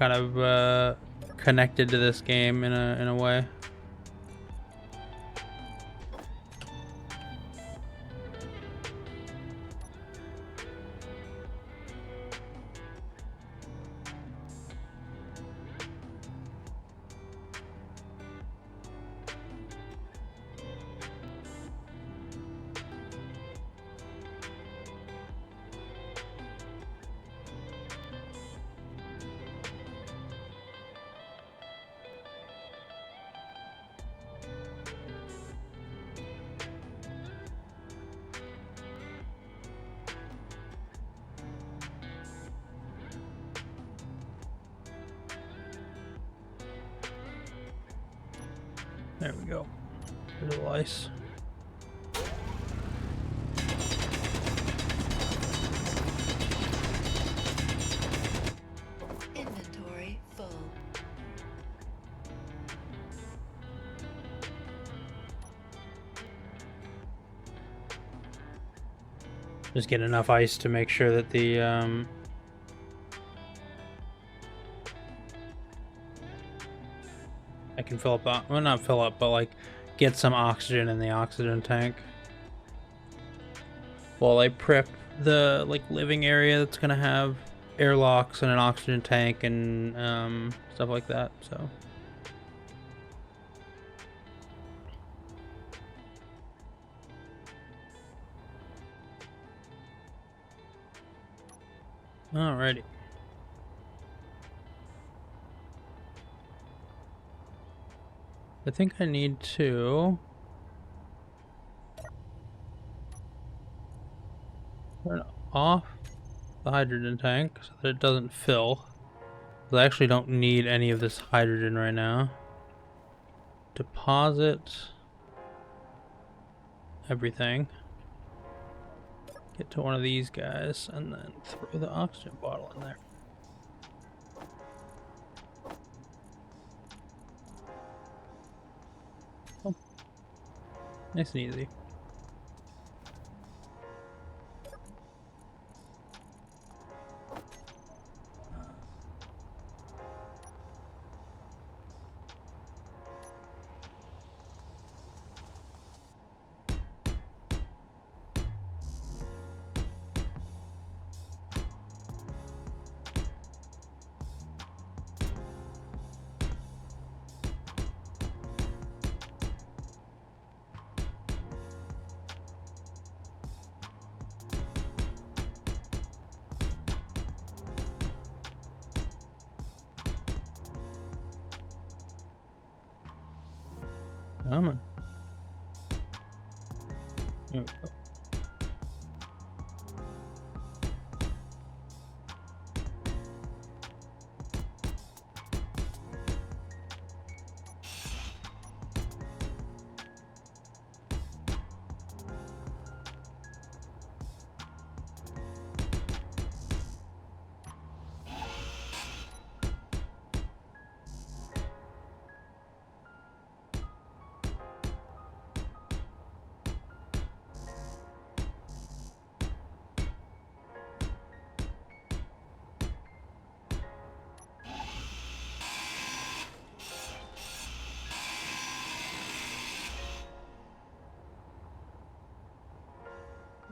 of, connected to this game in a way. There we go. There's the lice. Inventory full. Just get enough ice to make sure that the I can fill up, well, not fill up, but like get some oxygen in the oxygen tank while I prep the like living area that's gonna have airlocks and an oxygen tank and stuff like that. So alrighty. I think I need to turn off the hydrogen tank so that it doesn't fill. I actually don't need any of this hydrogen right now. Deposit everything. Get to one of these guys and then throw the oxygen bottle in there. Oh, nice and easy. Come on. There we go.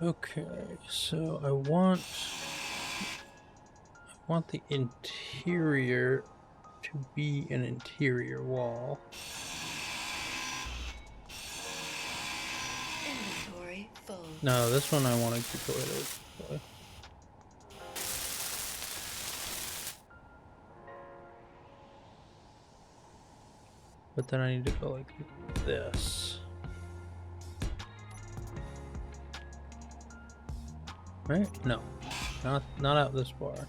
Okay, so I want the interior to be an interior wall. Inventory full. No, this one I want to keep rid of. But then I need to go like this. Right? No. Not out this far.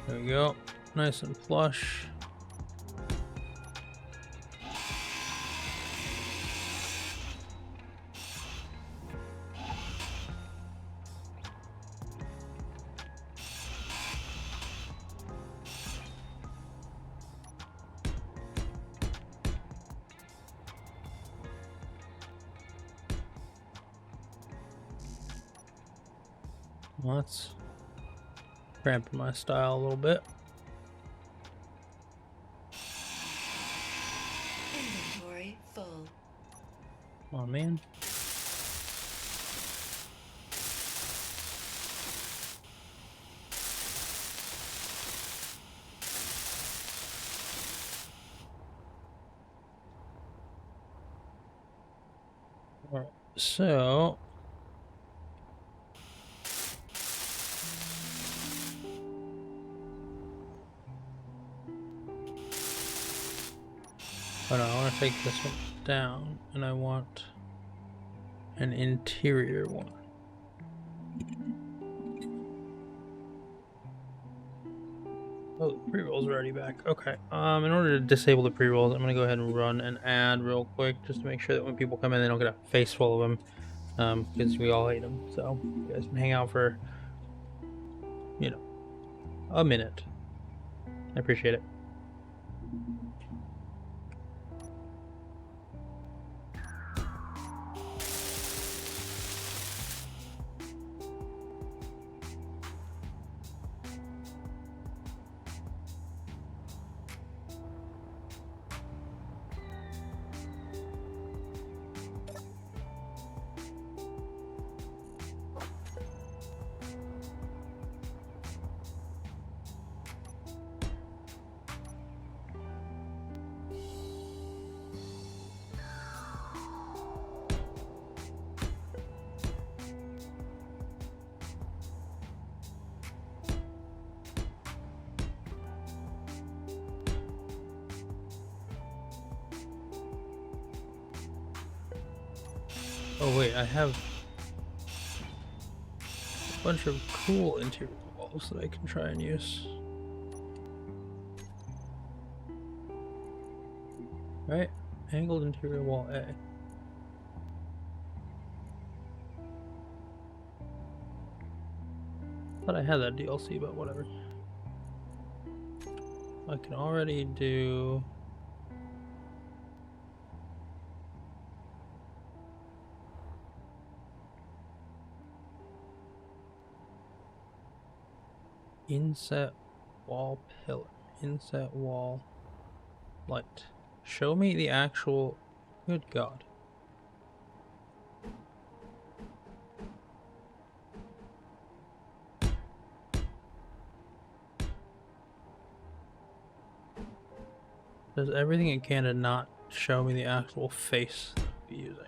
There we go. Nice and flush. Well, that's cramping my style a little bit. Inventory full. Come on, man. All right, so oh no, I want to take this one down, and I want an interior one. Oh, the pre-rolls are already back. Okay. In order to disable the pre-rolls, I'm gonna go ahead and run an ad real quick just to make sure that when people come in, they don't get a face full of them. Because we all hate them. So you guys can hang out for, you know, a minute. I appreciate it. Oh wait, I have a bunch of cool interior walls that I can try and use. Right? Angled interior wall A. Thought I had that DLC, but whatever. I can already do... Inset wall pillar. Inset wall light. Show me the actual... Good God. Does everything in Canada not show me the actual face that I'll be using?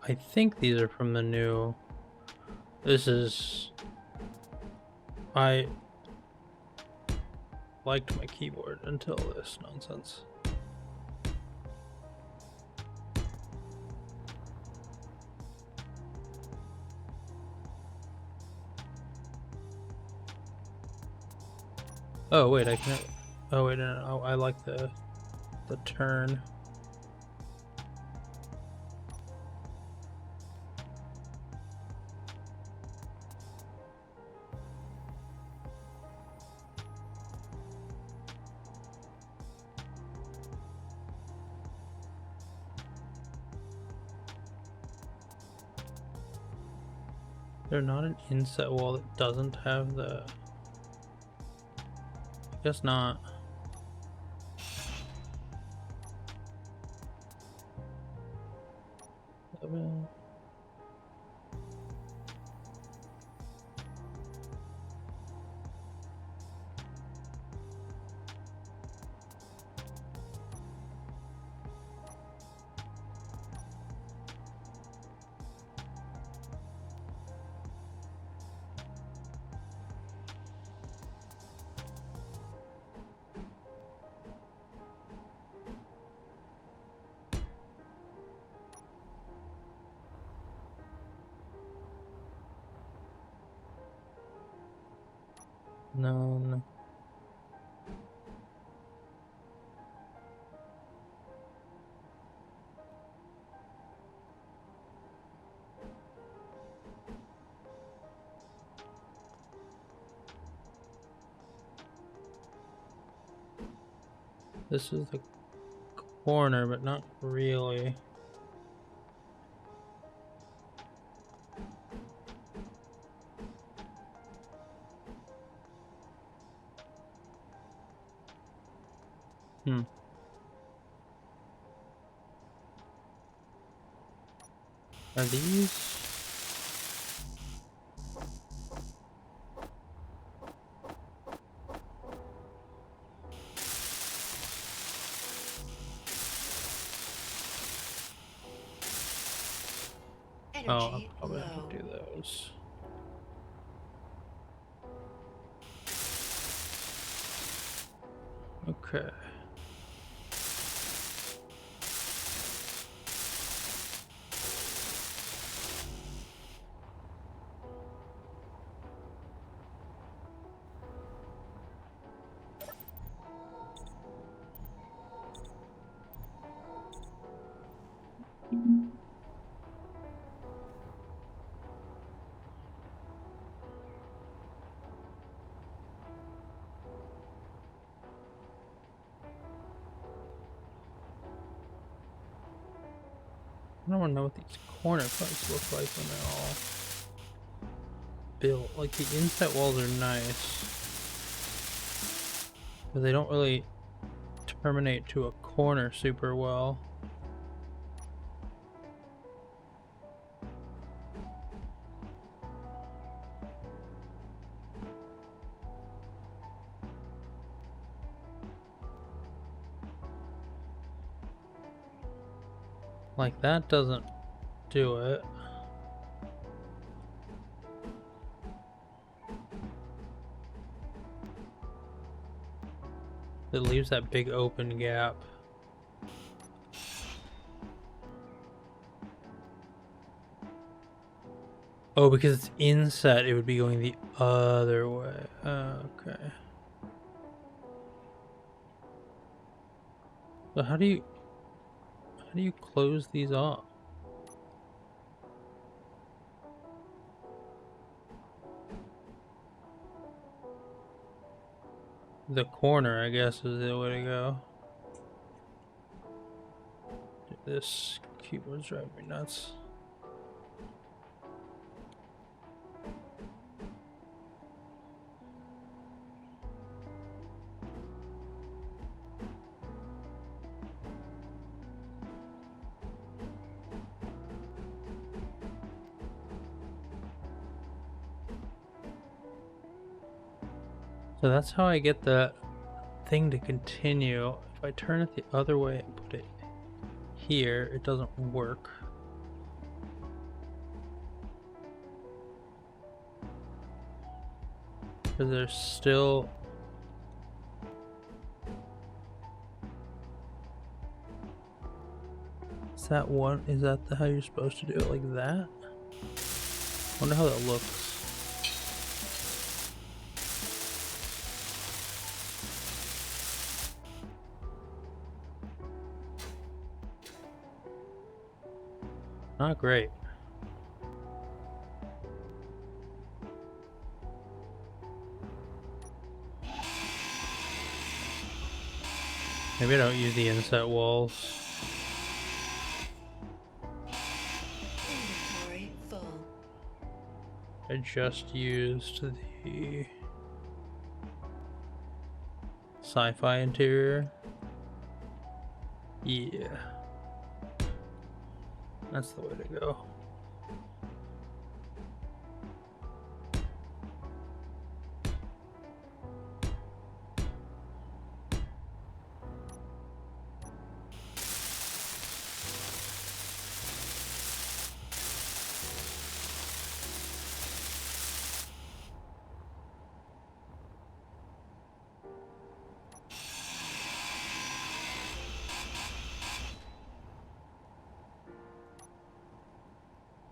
I think these are from the new... This is... I liked my keyboard until this nonsense. Oh wait, I can... Oh wait, no, I like the turn. They're not an inset wall that doesn't have the... I guess not. No. This is the corner, but not really. Are these? I'm Energy probably low. have to do those. Okay. I don't want to know what these corner parts look like when they're all built. Like, the inset walls are nice, but they don't really terminate to a corner super well. Like, that doesn't do it. It leaves that big open gap. Oh, because it's inset, it would be going the other way. Okay. So how do you close these off? The corner, I guess, is the way to go. This keyboard's driving me nuts. So that's how I get the thing to continue. If I turn it the other way and put it here, it doesn't work. Because there's still... Is that one? Is that how you're supposed to do it? Like that? Wonder how that looks. Not great. Maybe I don't use the inset walls. Inventory full. I just used the sci-fi interior. Yeah. That's the way to go.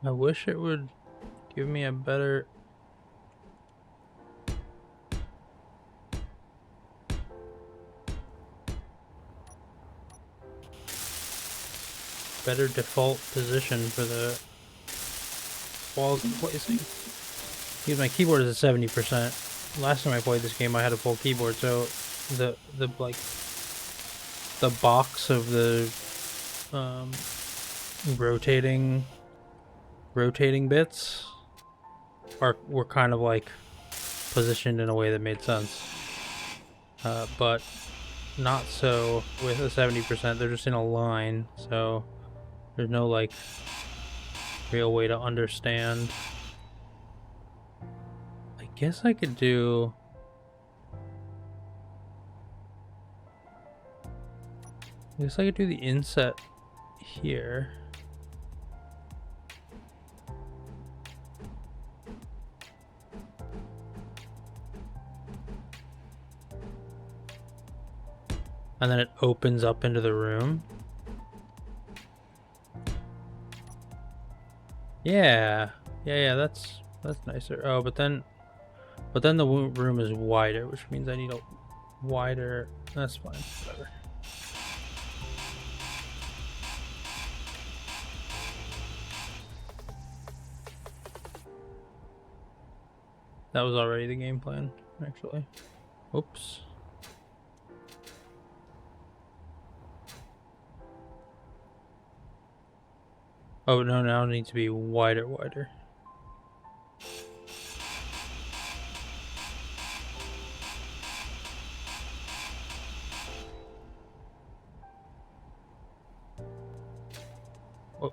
I wish it would give me a better... better default position for the walls I'm placing. Because my keyboard is at 70%. Last time I played this game I had a full keyboard, so the like the box of the rotating bits were kind of like positioned in a way that made sense. But not so with a 70%. They're just in a line, so there's no like real way to understand. I guess I could do... I guess I could do the inset here. And then it opens up into the room. Yeah, that's nicer. Oh, but then the room is wider, which means I need a wider. That's fine. Whatever. That was already the game plan, actually. Oops. Oh no, now it needs to be wider. Oh.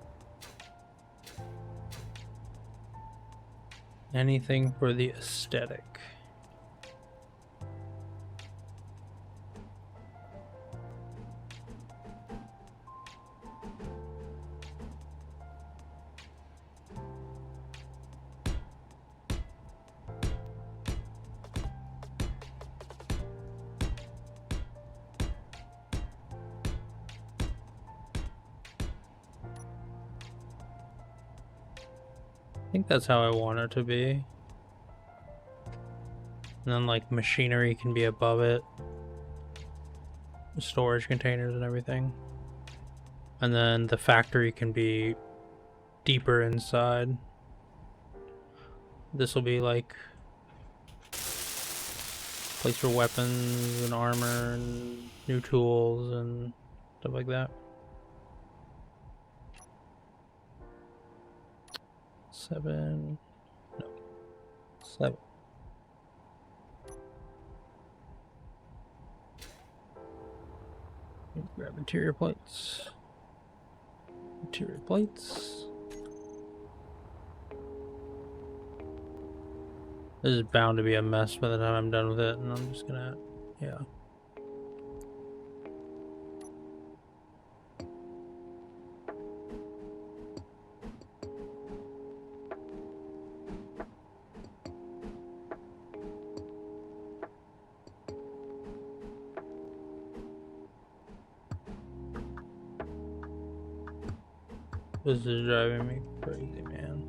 Anything for the aesthetic. I think that's how I want it to be. And then like machinery can be above it. Storage containers and everything. And then the factory can be deeper inside. This will be like place for weapons and armor and new tools and stuff like that. 7. No. 7. Grab interior plates. Interior plates. This is bound to be a mess by the time I'm done with it, and I'm just gonna, yeah. This is driving me crazy, man.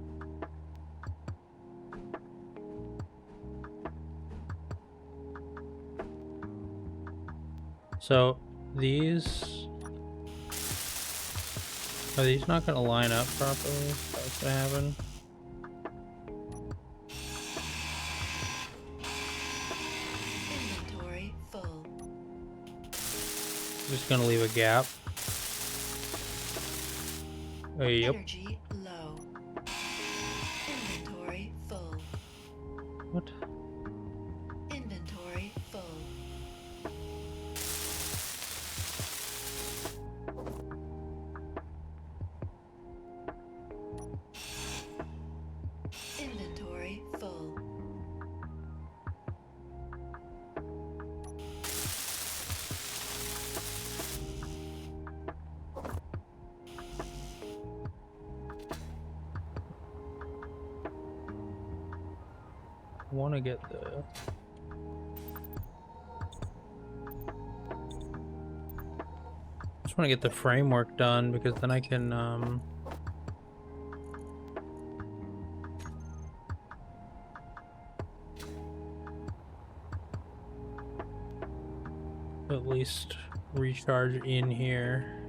So these are these not gonna line up properly? That's gonna happen. Inventory full. Just gonna leave a gap. Yep. Energy low. Inventory full. What? Inventory full. Inventory full. I want to get the just want to get the framework done because then I can at least recharge in here.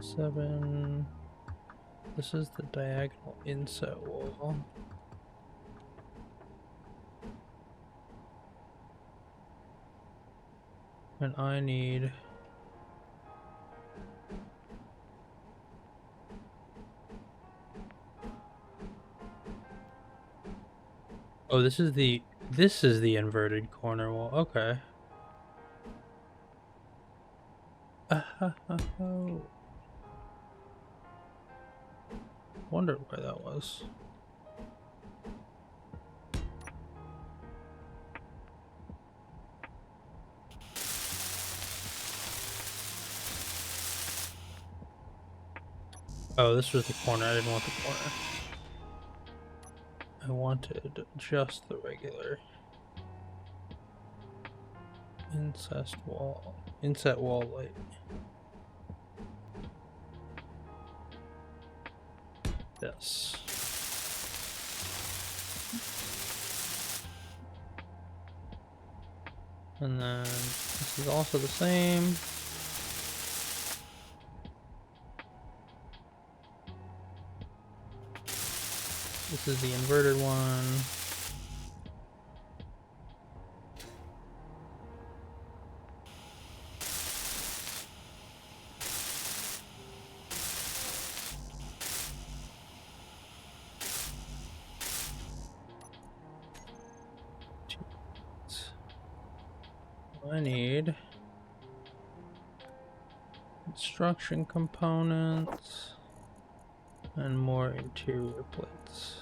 7. This is the diagonal inset wall. And I need oh, this is the inverted corner wall. Okay. Oh. Wondered where that was. Oh, this was the corner. I didn't want the corner. I wanted just the regular. Inset wall light. This. And then this is also the same. This is the inverted one. I need construction components and more interior plates.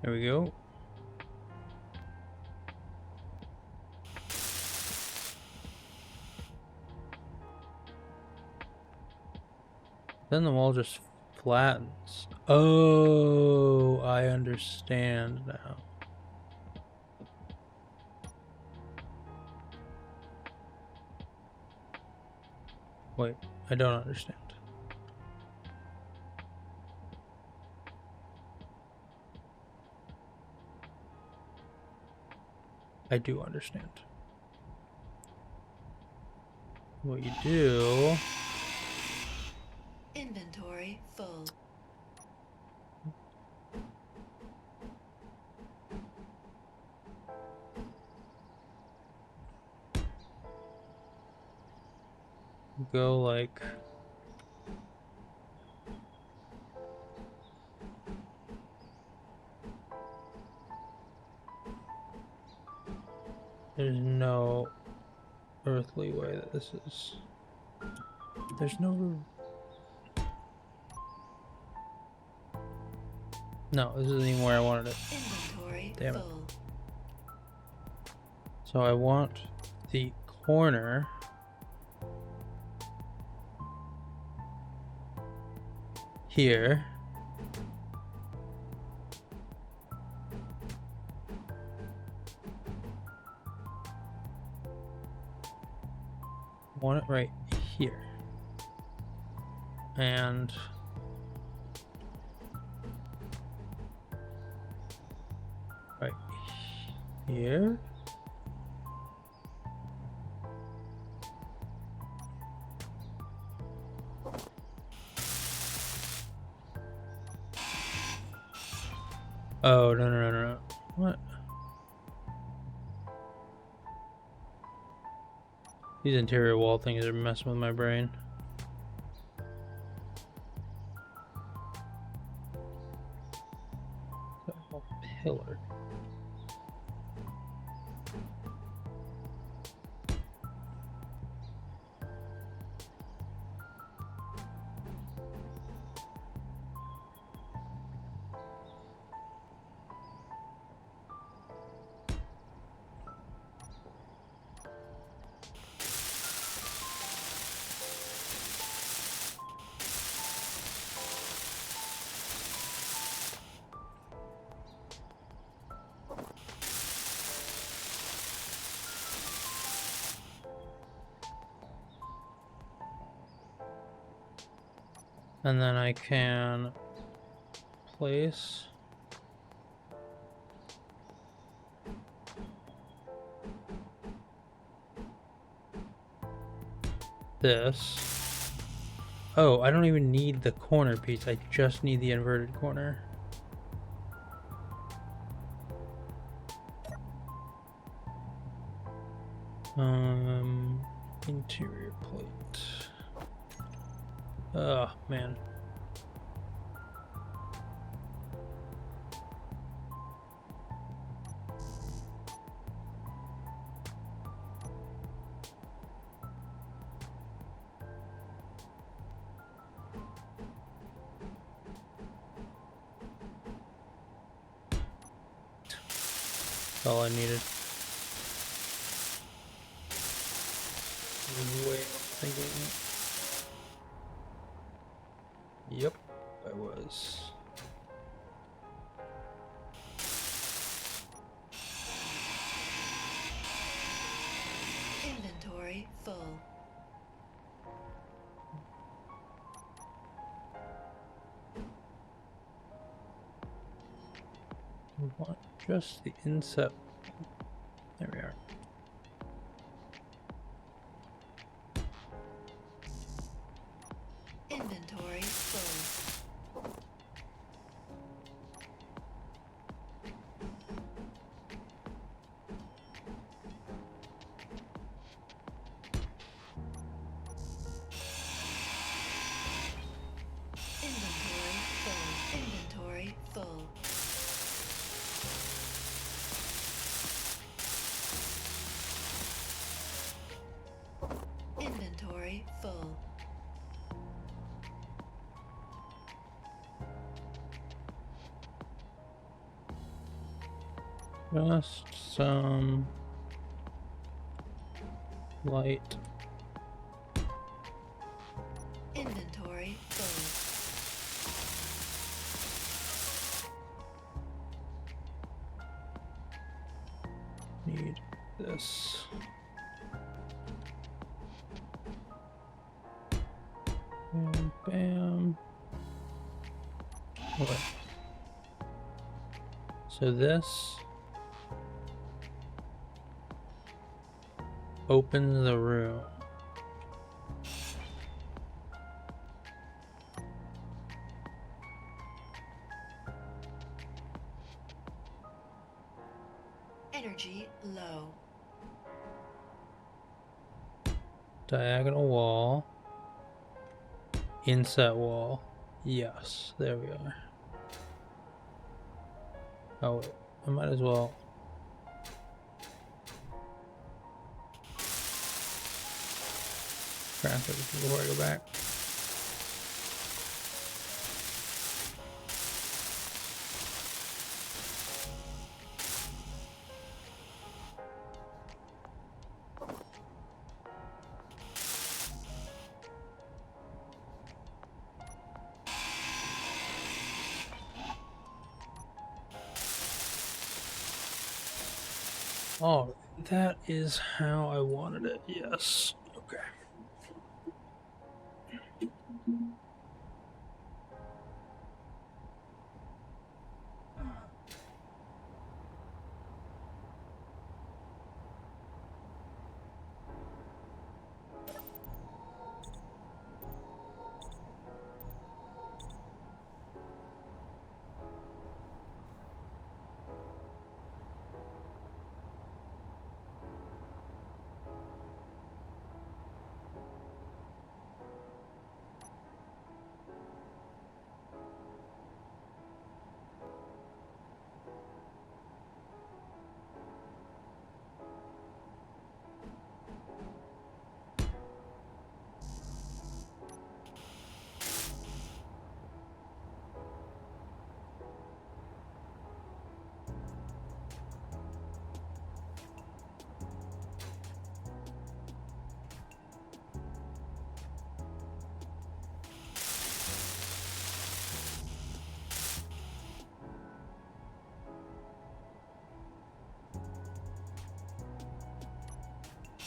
There we go. Then the wall just flattens. Oh, I understand now. Wait, I don't understand. I do understand. What you do... Inventory full. Go like... There's no earthly way that this is... There's no... No, this isn't even where I wanted it. Inventory Damn it. full. So I want the corner here. I want it right here. And right here. Oh, no. What? These interior wall things are messing with my brain. A pillar. And then I can place this. Oh, I don't even need the corner piece. I just need the inverted corner. Interior plate. Oh, man. That's all I needed. Way thinking. Yep, I was. Inventory full. We want just the inset. There we are. Inventory full. Inventory full. Inventory full. Inventory full. Just some light. Inventory full. Need this. Bam, bam. Okay. So this opens the room. Energy low. Diagonal wall. Inset wall. Yes, there we are. Oh wait, I might as well. Craft everything before I go back. Oh, that is how I wanted it. Yes. Okay.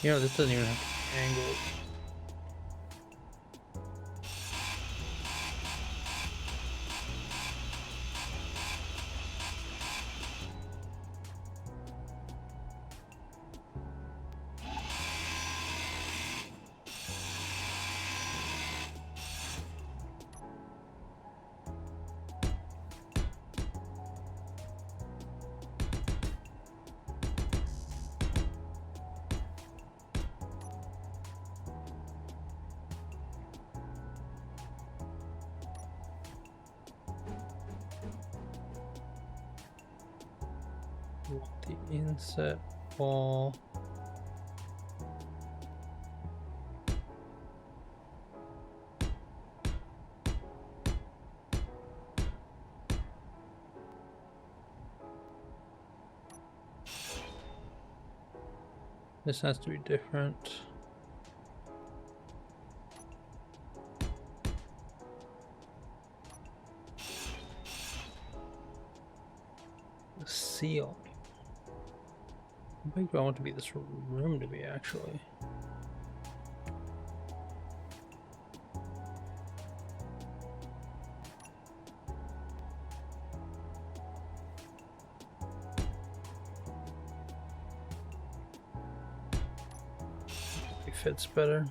You know, this doesn't even have to be angled. The inset wall. This has to be different. ceiling. How big do I want to be this room to be, actually? It fits better.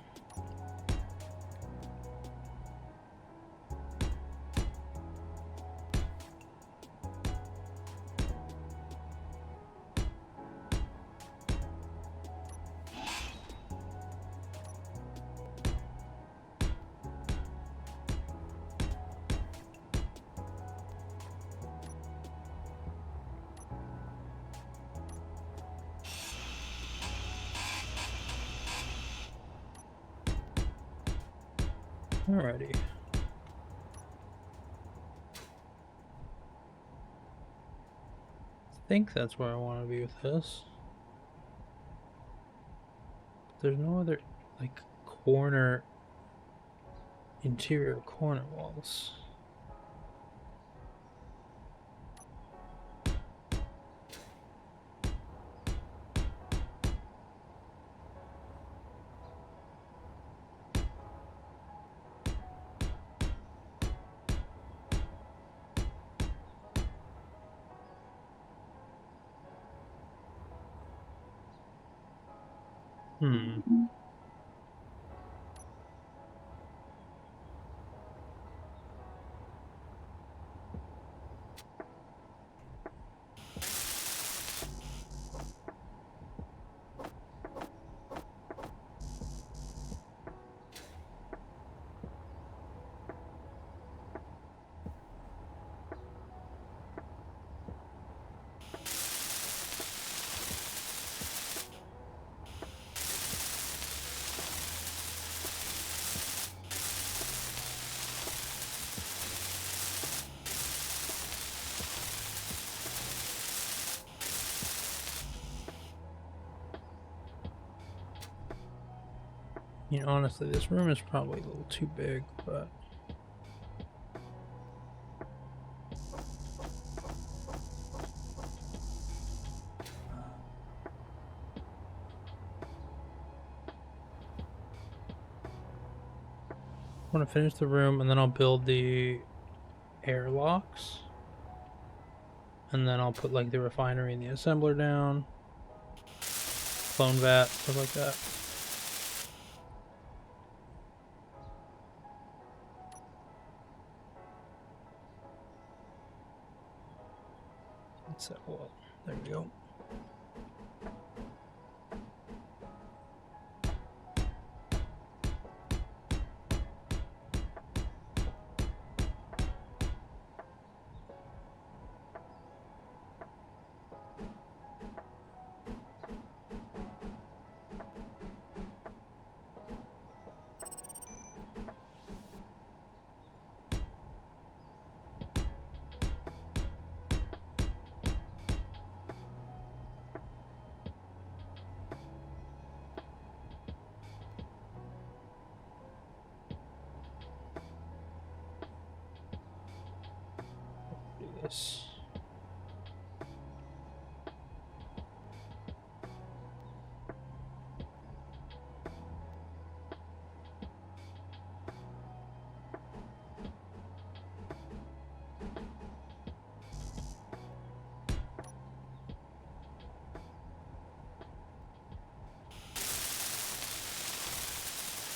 Alrighty. I think that's where I want to be with this. But there's no other, like, interior corner walls. You know, honestly, this room is probably a little too big, but I want to finish the room and then I'll build the airlocks. And then I'll put like the refinery and the assembler down. Clone vat, stuff like that. That's that wall. There we go. Do this.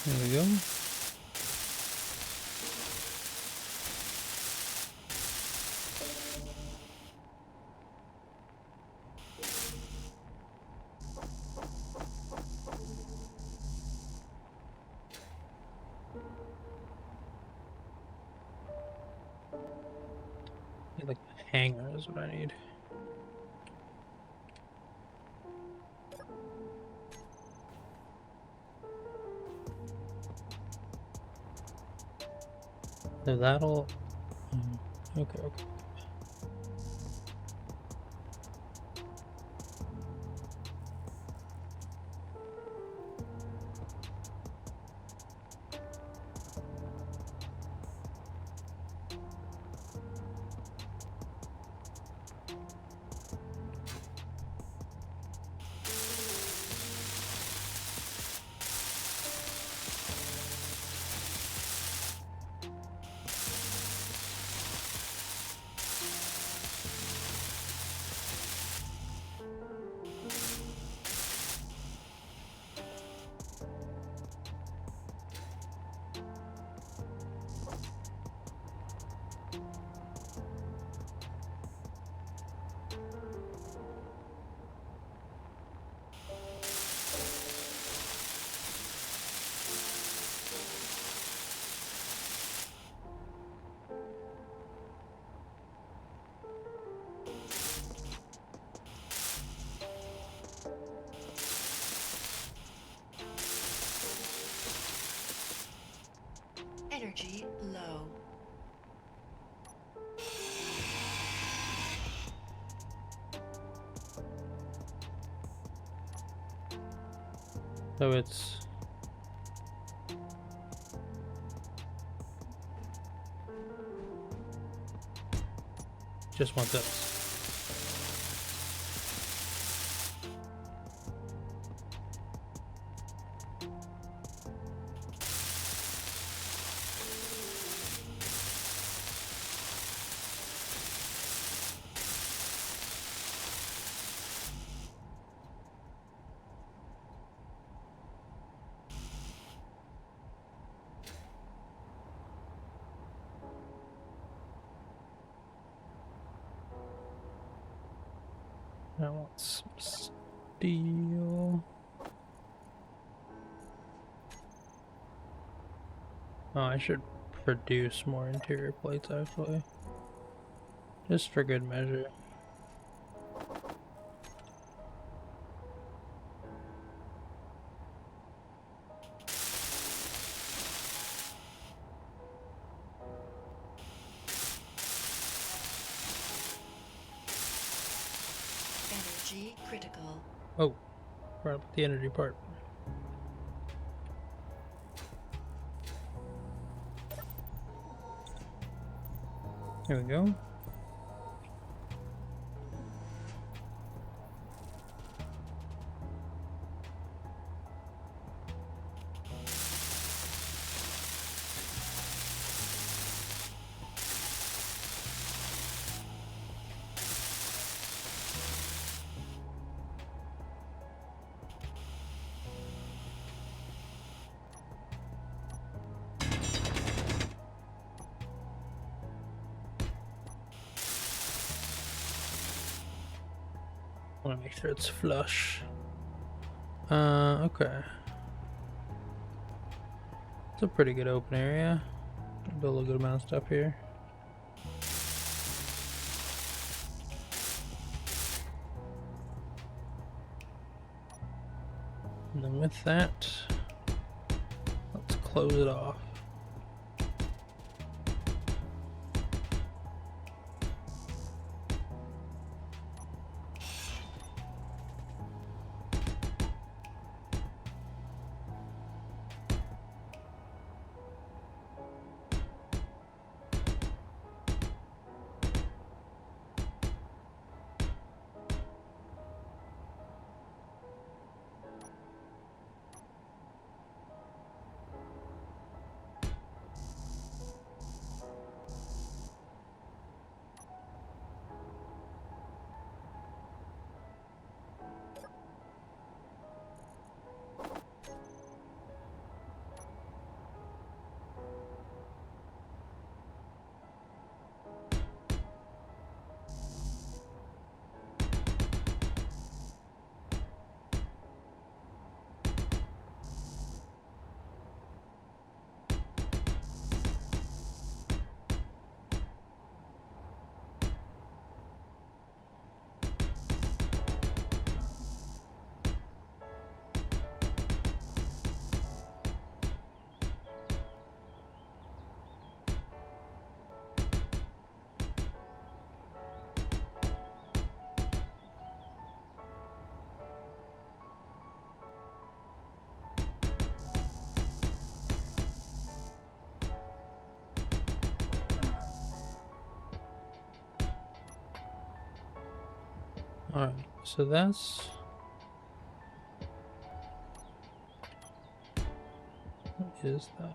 There we go. Like a hanger is what I need. So that'll. Okay, okay. So it's just want this. I want some steel. Oh, I should produce more interior plates actually. Just for good measure. Energy critical. Oh, brought up the energy part. There we go. I want to make sure it's flush. Okay. It's a pretty good open area. Build a good amount of stuff here. And then with that, let's close it off. Alright, so that's... What is that?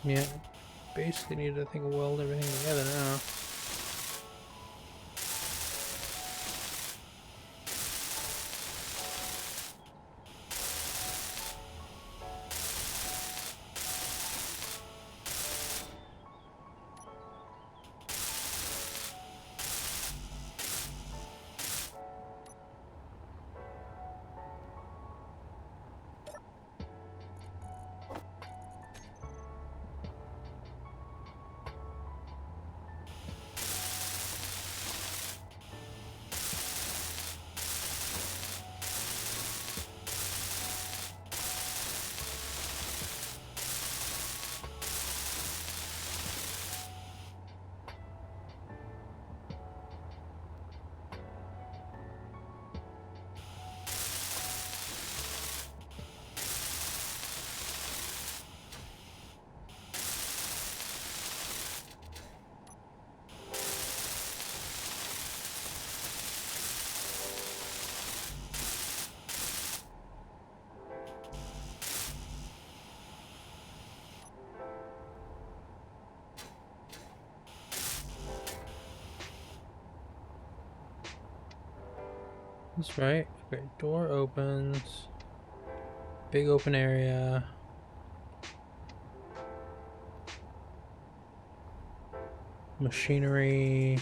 Yeah, basically need to, I think, weld everything together now. That's right. Okay, door opens. Big open area. Machinery.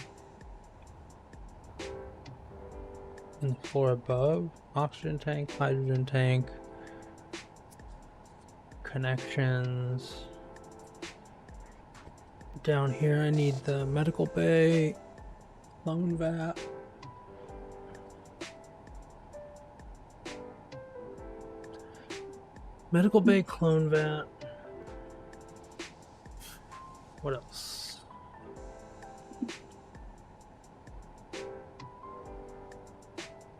And the floor above. Oxygen tank, hydrogen tank. Connections. Down here I need the medical bay. Lung vat. Medical bay, clone vat. What else?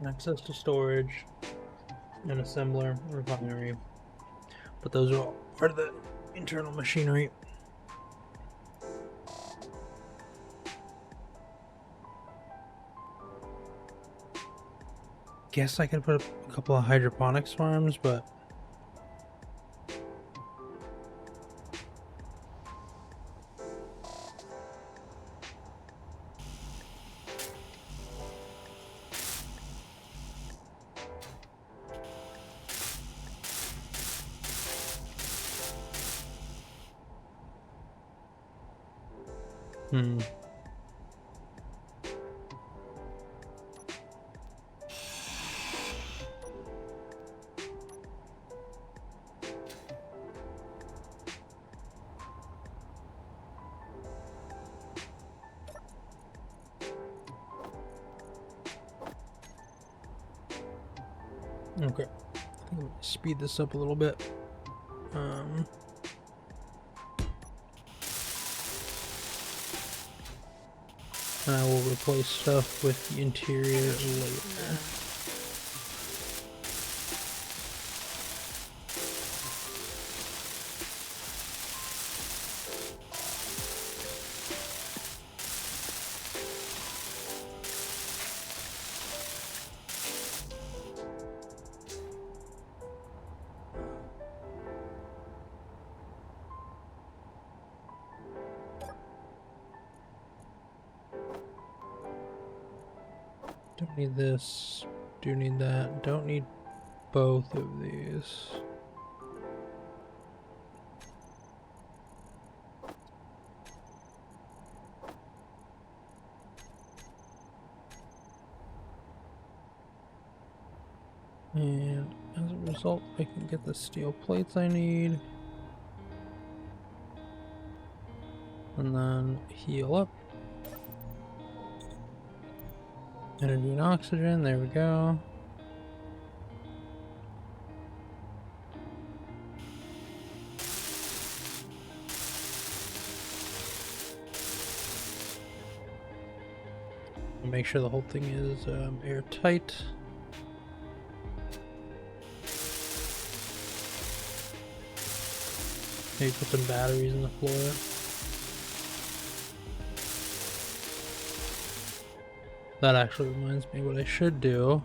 Access to storage, an assembler, refinery. But those are all part of the internal machinery. Guess I could put a couple of hydroponics farms, but okay. I think I'm gonna speed this up a little bit. And I will replace stuff with the interior later. Don't need this, do need that, don't need both of these. And as a result, I can get the steel plates I need. And then heal up. Energy and oxygen, there we go. Make sure the whole thing is airtight. Maybe put some batteries in the floor. That actually reminds me what I should do,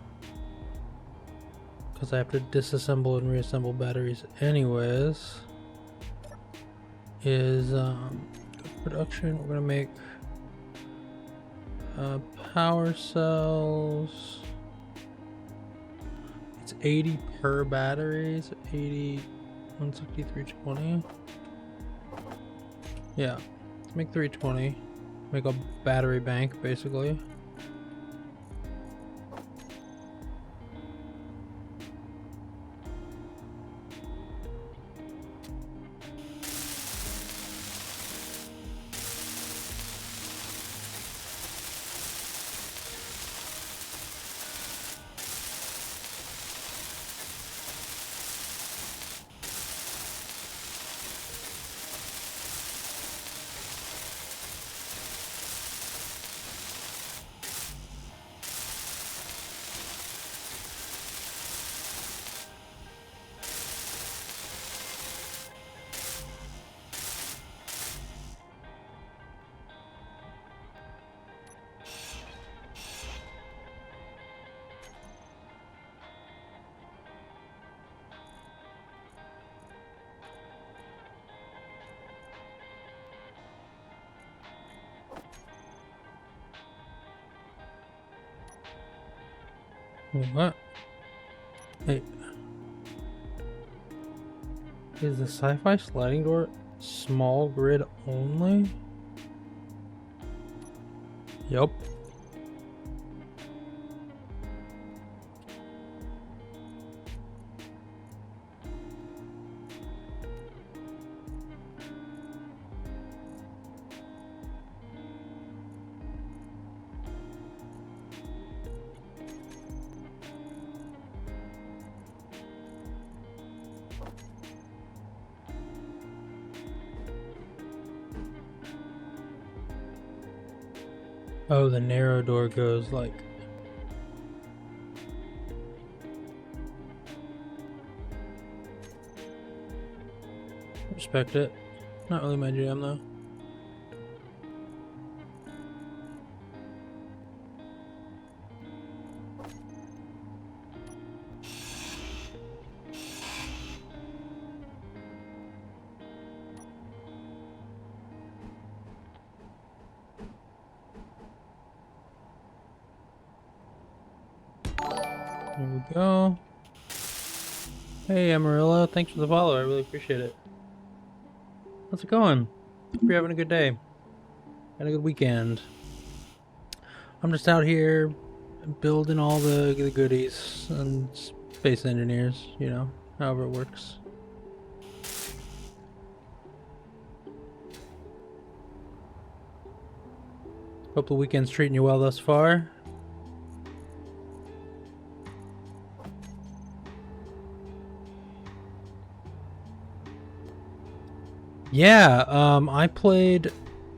because I have to disassemble and reassemble batteries anyways, is production. We're gonna make power cells. It's 80 per batteries. 80, 163, 20. Yeah, let's make 320. Make a battery bank, basically. What? Hey. Is the sci-fi sliding door small grid only? Yup. Oh, the narrow door goes like... Respect it. Not really my jam though. There we go. Hey Amarillo, thanks for the follow, I really appreciate it. How's it going? Hope you're having a good day. Had a good weekend. I'm just out here building all the goodies and space engineers, you know, however it works. Hope the weekend's treating you well thus far. Yeah, I played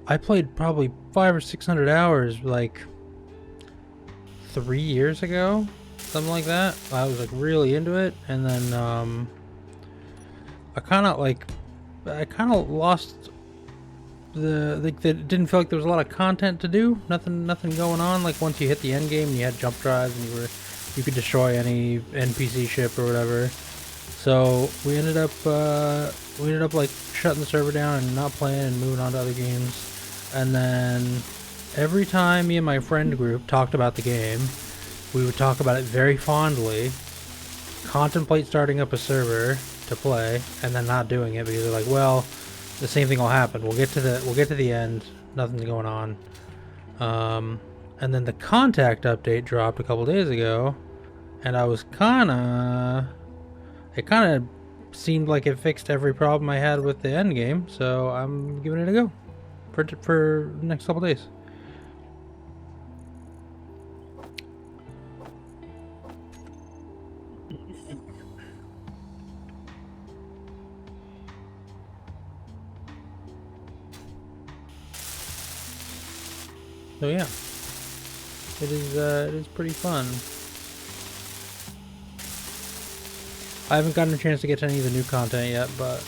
probably 500 or 600 hours like 3 years ago, something like that. I was like really into it, and then I kind of lost like that. Didn't feel like there was a lot of content to do. Nothing going on. Like once you hit the end game, and you had jump drives, and you could destroy any NPC ship or whatever. So we ended up like shutting the server down and not playing and moving on to other games. And then every time me and my friend group talked about the game, we would talk about it very fondly, contemplate starting up a server to play, and then not doing it because they're like, well, the same thing will happen. We'll get to the end, nothing's going on. And then the contact update dropped a couple days ago, and it kind of seemed like it fixed every problem I had with the end game, so I'm giving it a go for the next couple days. So yeah, it is pretty fun. I haven't gotten a chance to get to any of the new content yet, but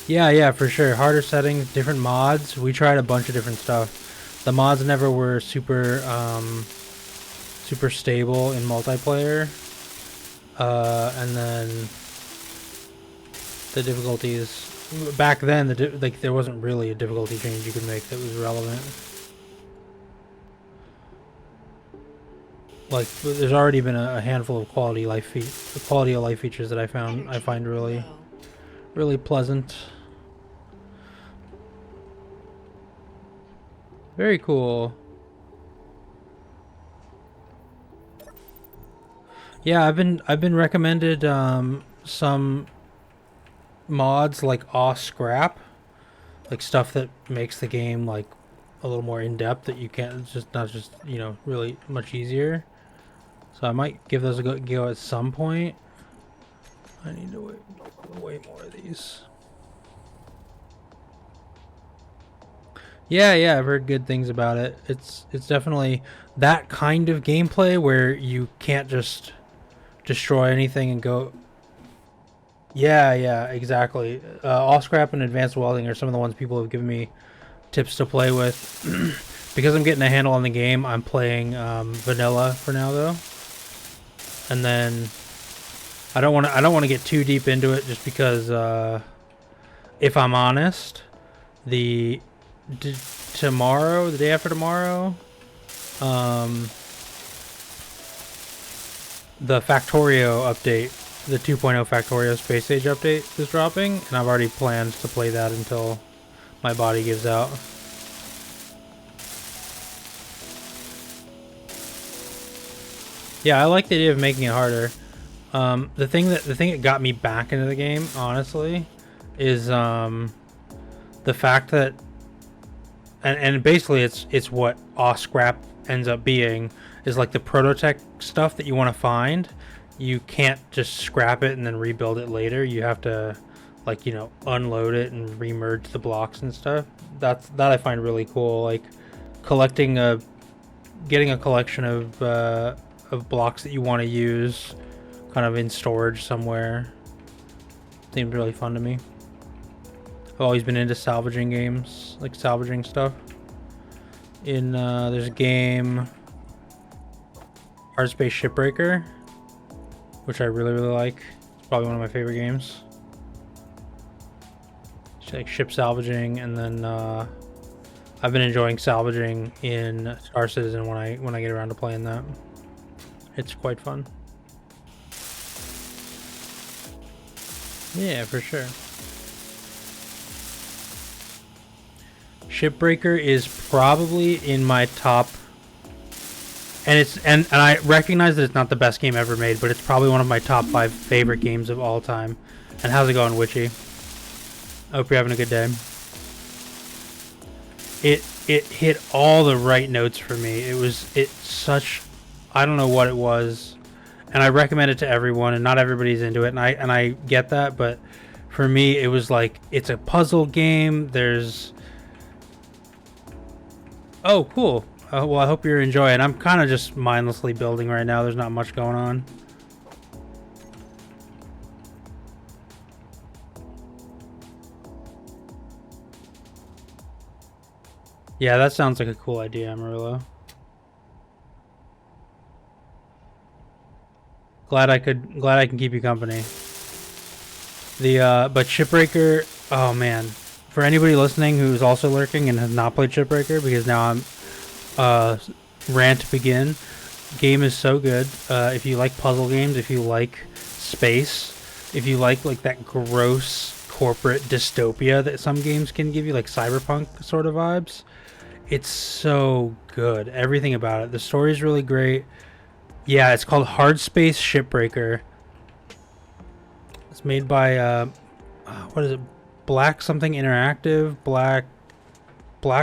yeah, for sure. Harder settings, different mods. We tried a bunch of different stuff. The mods never were super stable in multiplayer, and then the difficulties back then, like there wasn't really a difficulty change you could make that was relevant. Like there's already been a handful of quality of life features that I find really pleasant. Very cool. Yeah, I've been recommended some mods like Aw Scrap, like stuff that makes the game like a little more in depth that you can't not just you know really much easier. So I might give those a go at some point. I need to way more of these. Yeah, I've heard good things about it. It's definitely that kind of gameplay where you can't just destroy anything and go. Yeah, exactly. All Scrap and Advanced Welding are some of the ones people have given me tips to play with. Because I'm getting a handle on the game, I'm playing vanilla for now though. And then I don't want to get too deep into it just because if I'm honest, the day after tomorrow, the Factorio update, the 2.0 Factorio Space Age update is dropping, and I've already planned to play that until my body gives out. Yeah, I like the idea of making it harder. The thing that got me back into the game, honestly, is the fact that and basically it's what Aw Scrap ends up being is like the prototech stuff that you want to find. You can't just scrap it and then rebuild it later. You have to like, you know, unload it and remerge the blocks and stuff. That I find really cool. Like getting a collection of blocks that you want to use kind of in storage somewhere seems really fun to me. I've always been into salvaging games, like salvaging stuff. There's a game, Hard Space Shipbreaker, which I really like. It's probably one of my favorite games. It's like ship salvaging, and then I've been enjoying salvaging in Star Citizen when I get around to playing that. It's quite fun. Yeah, for sure. Shipbreaker is probably in my top, and I recognize that it's not the best game ever made, but it's probably one of my top 5 favorite games of all time. And how's it going, Witchy? I hope you're having a good day. It hit all the right notes for me. I don't know what it was, and I recommend it to everyone, and not everybody's into it, and I get that, but for me it was like, it's a puzzle game. Oh, cool. Well, I hope you're enjoying. I'm kind of just mindlessly building right now. There's not much going on. Yeah, that sounds like a cool idea, Amarillo. Glad I can keep you company. But Shipbreaker, oh man. For anybody listening who's also lurking and has not played Shipbreaker, because now I'm rant begin. Game is so good. If you like puzzle games, if you like space, if you like that gross corporate dystopia that some games can give you, like cyberpunk sort of vibes, it's so good. Everything about it. The story's really great. Yeah, it's called Hard Space Shipbreaker. It's made by what is it? Black something Interactive, Black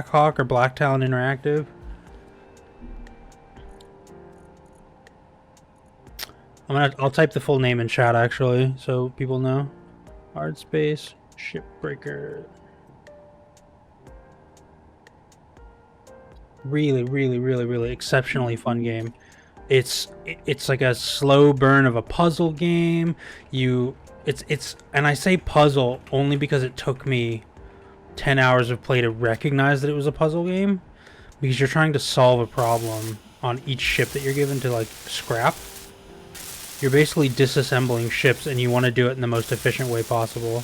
Hawk or Black Talon Interactive. I'll type the full name in chat actually, so people know. Hard Space Shipbreaker. Really exceptionally fun game. It's like a slow burn of a puzzle game. And I say puzzle only because it took me 10 hours of play to recognize that it was a puzzle game, because you're trying to solve a problem on each ship that you're given to like scrap. You're basically disassembling ships, and you want to do it in the most efficient way possible.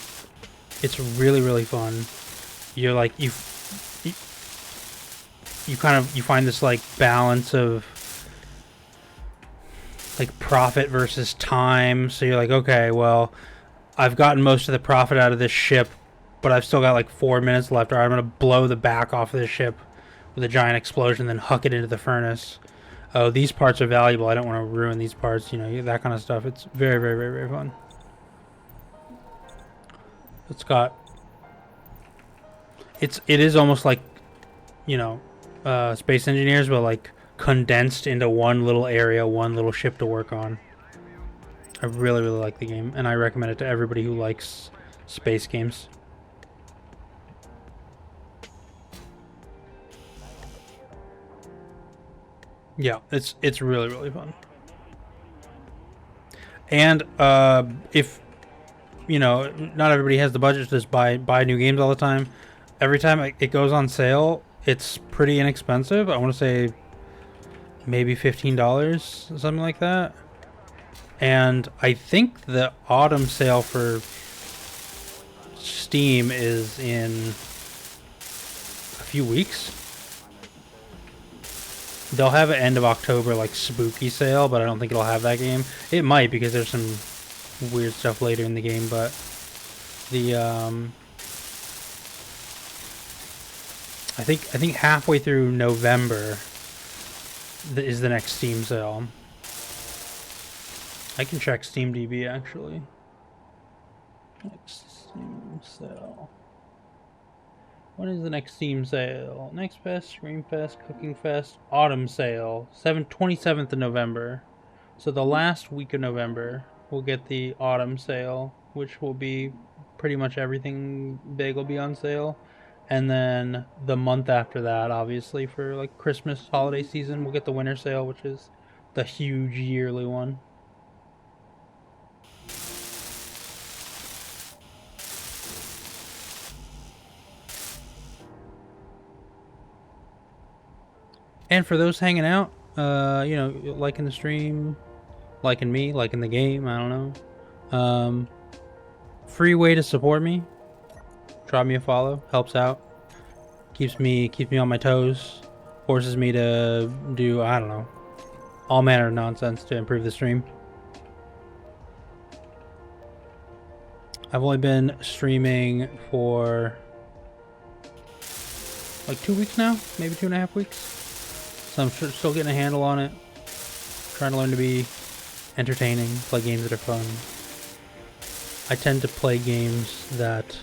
It's really, really fun. You're like you find this like balance of like profit versus time. So you're like, okay, well, I've gotten most of the profit out of this ship, but I've still got like 4 minutes left. Or I'm gonna blow the back off of this ship with a giant explosion, then huck it into the furnace. Oh, these parts are valuable. I don't want to ruin these parts. You know, that kind of stuff. It's very, very, very, very fun. It's got. It is almost like, you know, Space Engineers, but like condensed into one little area, one little ship to work on. I really, really like the game, and I recommend it to everybody who likes space games. Yeah, it's really, really fun. And if you know, not everybody has the budget to just buy new games all the time. Every time it goes on sale, it's pretty inexpensive. I want to say maybe $15, something like that. And I think the autumn sale for Steam is in a few weeks. They'll have an end of October like spooky sale, but I don't think it'll have that game. It might, because there's some weird stuff later in the game, but the I think halfway through November is the next Steam sale. I can check SteamDB actually. Next Steam sale. When is the next Steam sale? Next Fest, Scream Fest, Cooking Fest, Autumn sale, 27th of November. So the last week of November, we'll get the Autumn sale, which will be pretty much everything big will be on sale. And then the month after that, obviously, for like Christmas holiday season, we'll get the winter sale, which is the huge yearly one. And for those hanging out, you know, liking the stream, liking me, liking the game, I don't know. Free way to support me. Drop me a follow, helps out. Keeps me on my toes. Forces me to do, I don't know, all manner of nonsense to improve the stream. I've only been streaming for like 2 weeks now, maybe 2.5 weeks. So I'm still getting a handle on it. Trying to learn to be entertaining, play games that are fun. I tend to play games that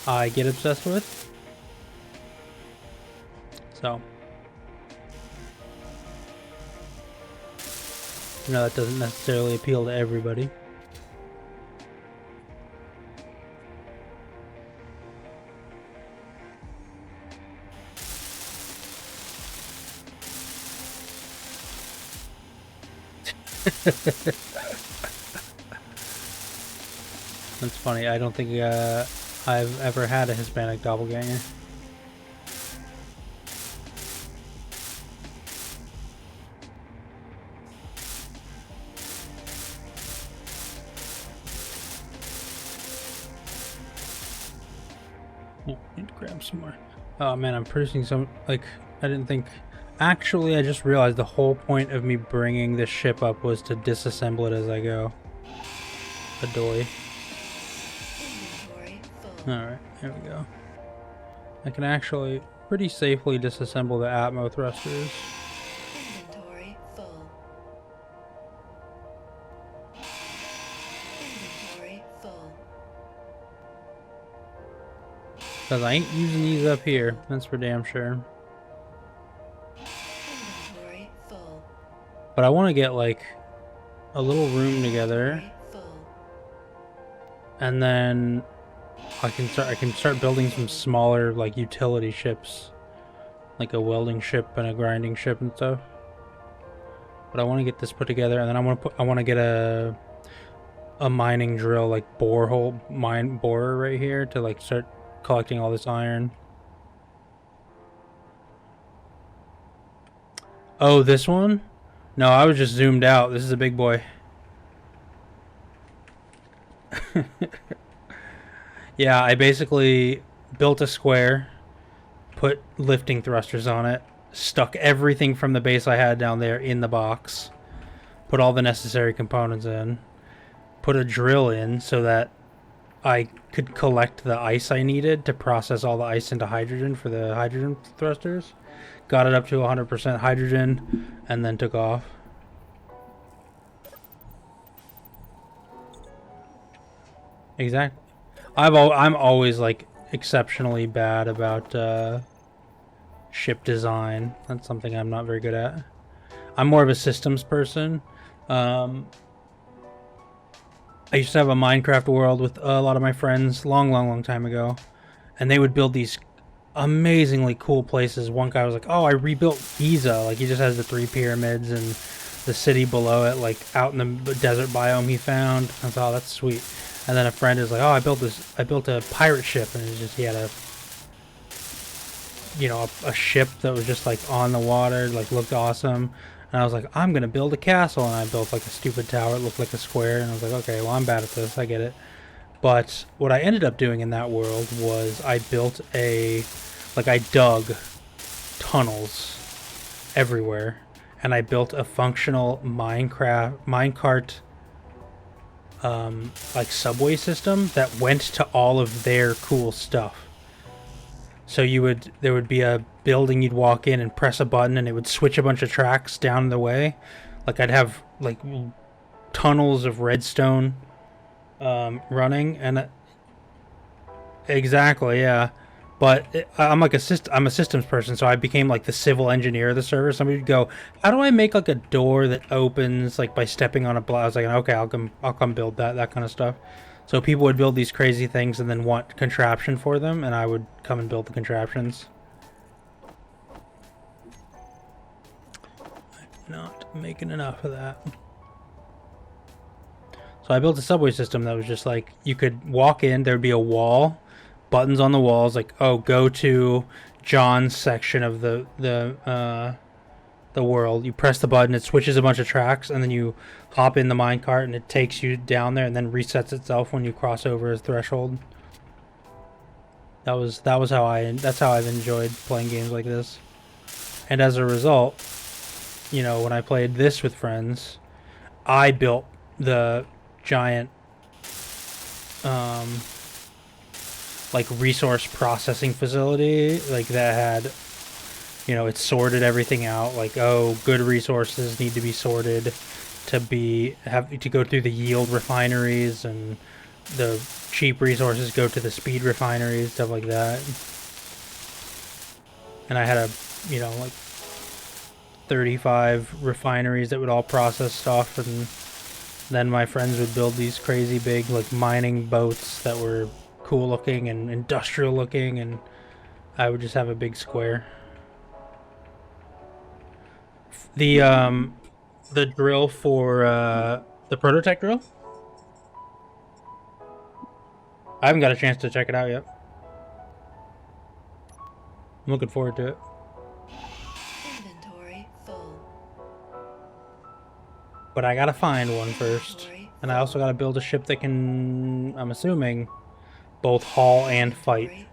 I get obsessed with. So, you know, that doesn't necessarily appeal to everybody. That's funny. I don't think I've ever had a Hispanic doppelganger. Oh, need to grab some more. Oh man, I'm producing some, like, I didn't think. Actually, I just realized the whole point of me bringing this ship up was to disassemble it as I go. Adoy. Alright, here we go. I can actually pretty safely disassemble the Atmo thrusters. Inventory full. Inventory full. Because I ain't using these up here, that's for damn sure. Inventory full. But I want to get like a little room together, Full. and then I can start building some smaller like utility ships, like a welding ship and a grinding ship and stuff. But I want to get this put together, and then I want to get a mining drill, like mine borer right here to like start collecting all this iron. Oh, this one? No, I was just zoomed out. This is a big boy. Yeah, I basically built a square, put lifting thrusters on it, stuck everything from the base I had down there in the box, put all the necessary components in, put a drill in so that I could collect the ice I needed to process all the ice into hydrogen for the hydrogen thrusters. Got it up to 100% hydrogen, and then took off. Exactly. I'm always like exceptionally bad about ship design. That's something I'm not very good at. I'm more of a systems person. Um, I used to have a Minecraft world with a lot of my friends long time ago, and they would build these amazingly cool places. One guy was like, "Oh, I rebuilt Giza. Like he just has the 3 pyramids and the city below it, like out in the desert biome he found." I thought, "Oh, that's sweet." And then a friend is like, "Oh, I built a pirate ship, and it's just he had a, a ship that was just like on the water, like looked awesome." And I was like, "I'm gonna build a castle," and I built like a stupid tower. It looked like a square, and I was like, "Okay, well, I'm bad at this. I get it." But what I ended up doing in that world was I built I dug tunnels everywhere, and I built a functional minecart like subway system that went to all of their cool stuff. So there would be a building, you'd walk in and press a button and it would switch a bunch of tracks down the way. Like I'd have like tunnels of redstone running, and exactly, yeah. But I'm a systems person, so I became like the civil engineer of the server. Somebody would go, "How do I make like a door that opens like by stepping on a block?" I was like, "Okay, I'll come build that kind of stuff." So people would build these crazy things and then want contraption for them, and I would come and build the contraptions. Not making enough of that. So I built a subway system that was just like you could walk in, there'd be a wall, buttons on the walls, like, oh, go to John's section of the world. You press the button, it switches a bunch of tracks, and then you hop in the minecart, and it takes you down there, and then resets itself when you cross over a threshold. That's how I've enjoyed playing games like this. And as a result, when I played this with friends, I built the giant like resource processing facility, like that had, it sorted everything out, like, oh, good resources need to be sorted have to go through the yield refineries, and the cheap resources go to the speed refineries, stuff like that. And I had like 35 refineries that would all process stuff, and then my friends would build these crazy big like mining boats that were cool looking and industrial looking, and I would just have a big square. The drill for the prototype drill, I haven't got a chance to check it out yet. I'm looking forward to it. Inventory full. But I gotta find one first. And I also gotta build a ship that can, I'm assuming, both haul and fight.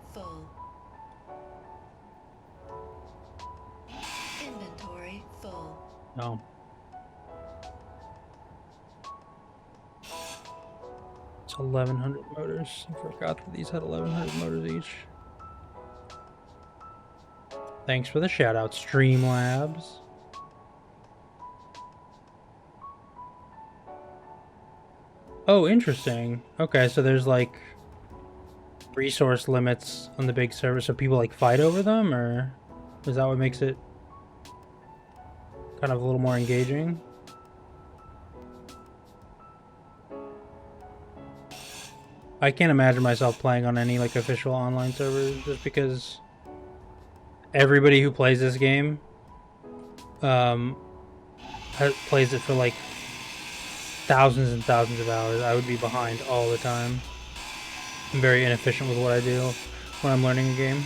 Inventory full. No. It's 1,100 motors. I forgot that these had 1,100 motors each. Thanks for the shout out, Streamlabs. Oh, interesting. Okay, so there's like resource limits on the big server, so people like fight over them, or is that what makes it kind of a little more engaging? I can't imagine myself playing on any like official online servers, just because everybody who plays this game plays it for like thousands and thousands of hours. I would be behind all the time. I'm very inefficient with what I do when I'm learning a game.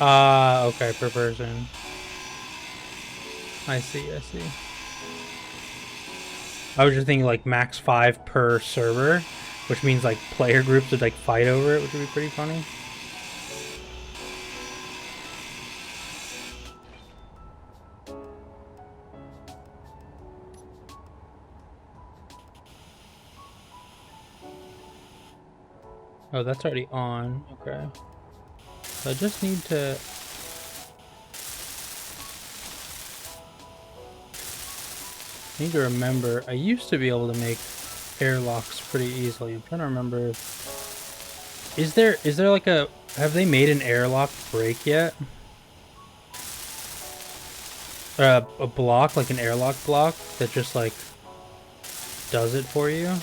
Ah, okay, per person. I see. I was just thinking like max 5 per server, which means like player groups would like fight over it, which would be pretty funny. Oh, that's already on. Okay. So I just need to... remember, I used to be able to make airlocks pretty easily. I'm trying to remember. Is there like a... Have they made an airlock break yet? A block, like an airlock block, that just like does it for you?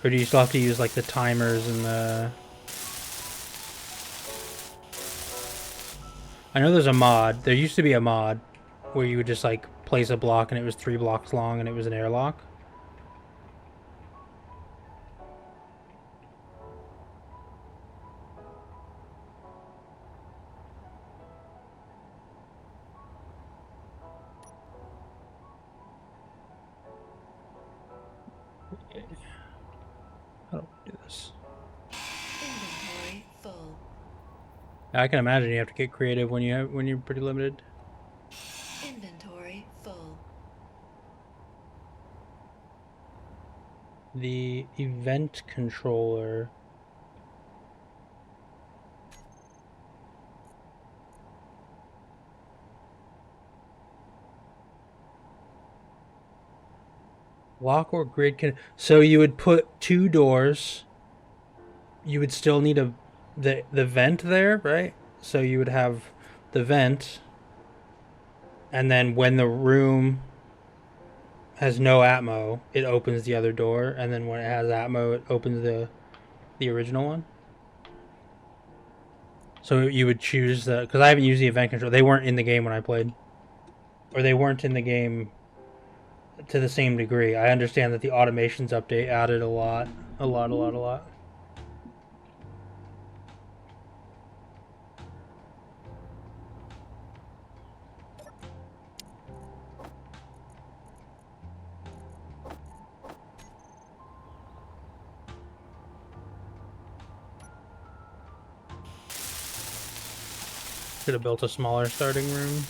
Or do you still have to use like the timers and the... I know there's a mod. There used to be a mod where you would just like place a block and it was 3 blocks long and it was an airlock. How do I do this? Inventory full. I can imagine you have to get creative when you're pretty limited. Inventory full. The event controller. Lock or grid can... So you would put 2 doors. You would still need the vent there, right? So you would have the vent, and then when the room has no atmo, it opens the other door, and then when it has atmo, it opens the original one. So you would choose the... Because I haven't used the event control. They weren't in the game when I played. Or they weren't in the game to the same degree. I understand that the automations update added a lot. A lot. Should have built a smaller starting room.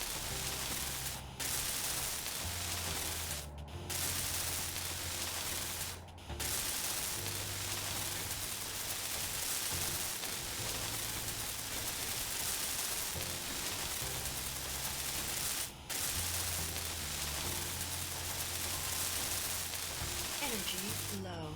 Energy low.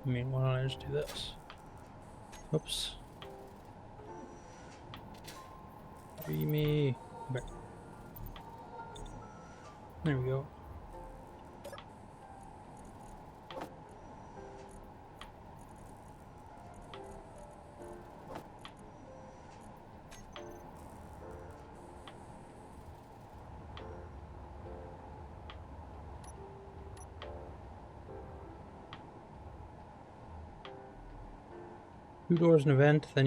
I mean, why don't I just do this? Oops. Free me. Okay. There we go. Two doors an event. Then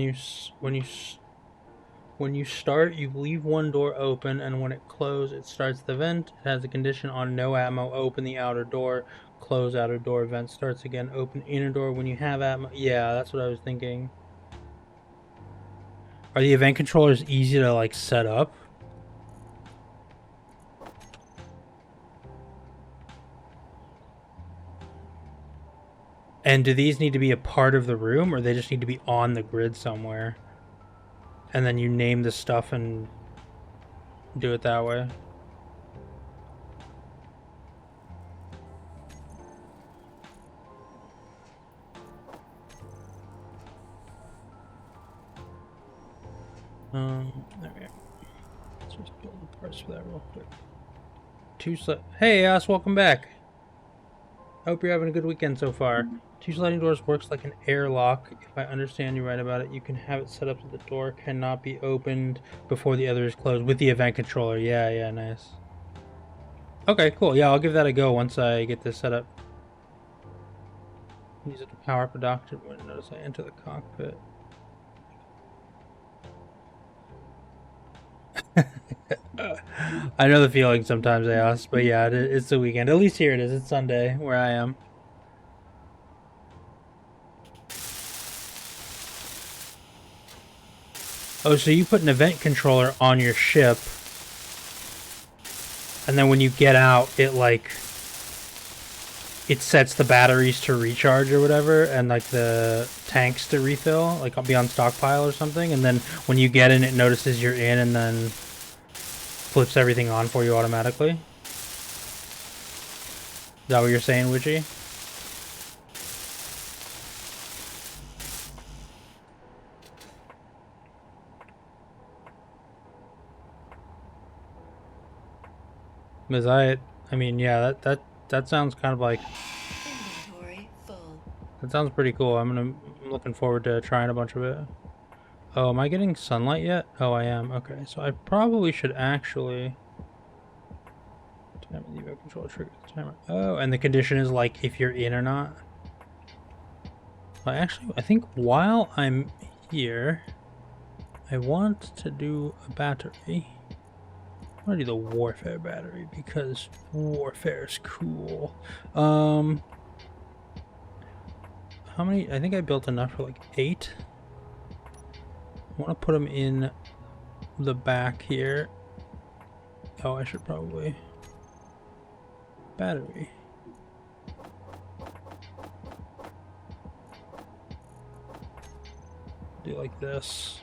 when you start, you leave one door open, and when it closes, it starts the vent. It has a condition on no atmo. Open the outer door. Close outer door. Vent starts again. Open inner door when you have atmo. Yeah, that's what I was thinking. Are the event controllers easy to like set up? And do these need to be a part of the room, or they just need to be on the grid somewhere? And then you name the stuff and do it that way? There we go. Let's just build the parts for that real quick. Hey, Ass, welcome back. Hope you're having a good weekend so far. Two sliding doors works like an airlock. If I understand you right about it, you can have it set up so the door cannot be opened before the other is closed with the event controller. Yeah, yeah, nice. Okay, cool. Yeah, I'll give that a go once I get this set up. Use it to power up a doctor. Notice I enter the cockpit. I know the feeling sometimes, Aos, but yeah, it's the weekend. At least here it is. It's Sunday where I am. Oh, so you put an event controller on your ship, and then when you get out, it sets the batteries to recharge or whatever, and like the tanks to refill, like be on stockpile or something, and then when you get in, it notices you're in and then flips everything on for you automatically. Is that what you're saying, Witchy? Because I mean, yeah, that sounds kind of like... Inventory full. That sounds pretty cool. I'm looking forward to trying a bunch of it. Oh, am I getting sunlight yet? Oh, I am. Okay, so I probably should actually... Timer the event control trigger the timer. Oh, and the condition is like if you're in or not. I think while I'm here, I want to do a battery. I want to do the warfare battery because warfare is cool. How many? I think I built enough for like 8. I want to put them in the back here. Oh, I should probably... Battery. Do like this.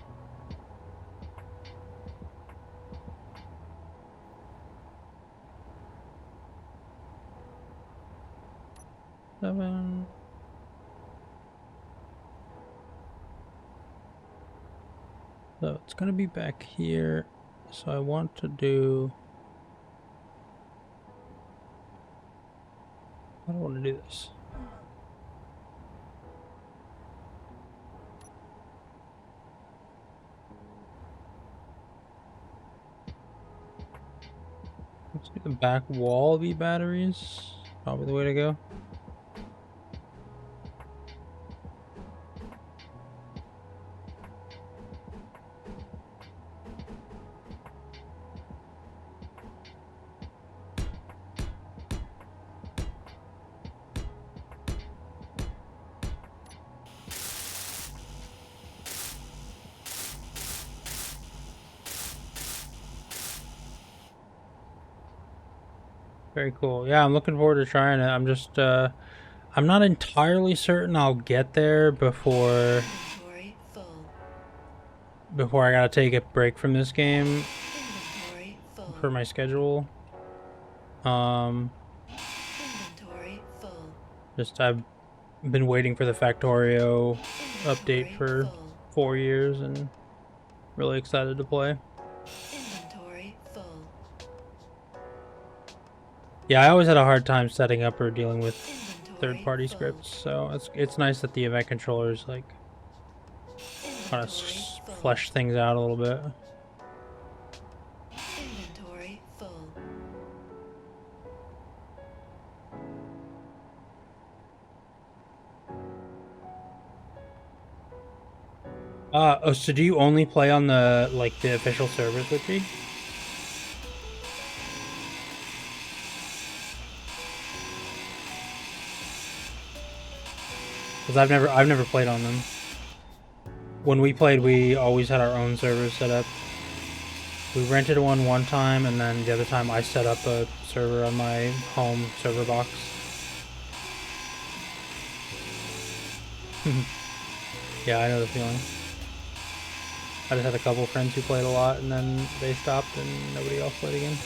Seven. So it's gonna be back here. So I want to do... I don't want to do this. Let's do the back wall be batteries. Probably the way to go. Very cool. Yeah, I'm looking forward to trying it. I'm just, I'm not entirely certain I'll get there before I gotta take a break from this game for my schedule. Just I've been waiting for the Factorio update for 4 years and really excited to play. Yeah, I always had a hard time setting up or dealing with third-party scripts, so it's nice that the event controllers like kind of flesh things out a little bit. Inventory full. Oh, so do you only play on the the official servers with me? Because I've never played on them. When we played, we always had our own servers set up. We rented one time, and then the other time I set up a server on my home server box. Yeah, I know the feeling. I just had a couple friends who played a lot, and then they stopped, and nobody else played again.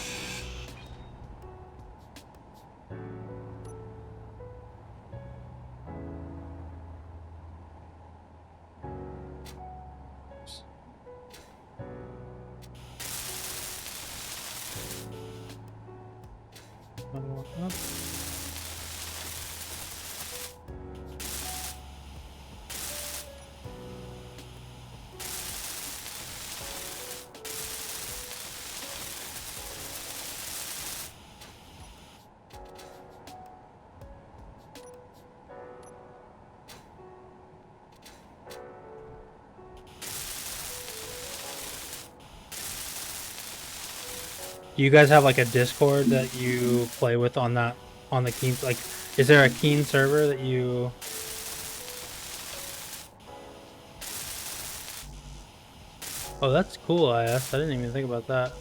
Do you guys have like a Discord that you play with on the Keen? Like, is there a Keen server that you? Oh, that's cool, IS. I didn't even think about that.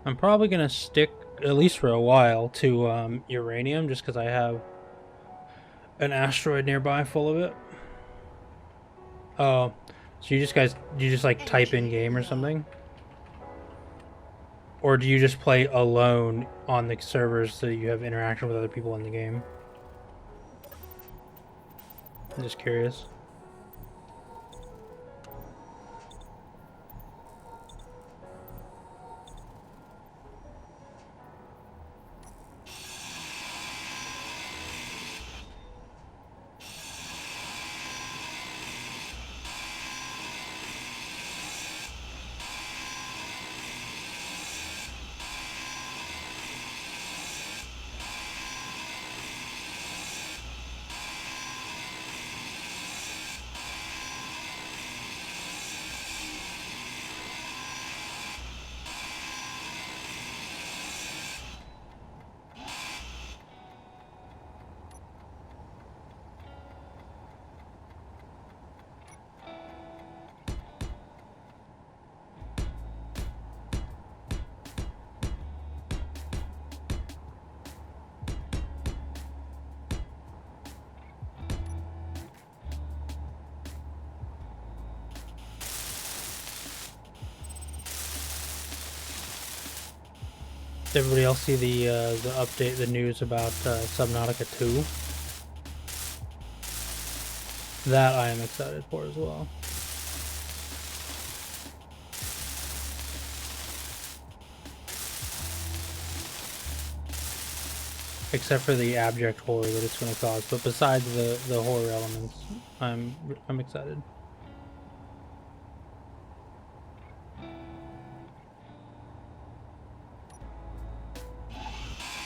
I'm probably gonna stick, at least for a while, to uranium, just because I have an asteroid nearby full of it. Oh, so you just like type in game or something? Or do you just play alone on the servers so you have interaction with other people in the game? I'm just curious. Did everybody else see the update, the news about Subnautica 2? That I am excited for as well. Except for the abject horror that it's going to cause, but besides the horror elements, I'm excited.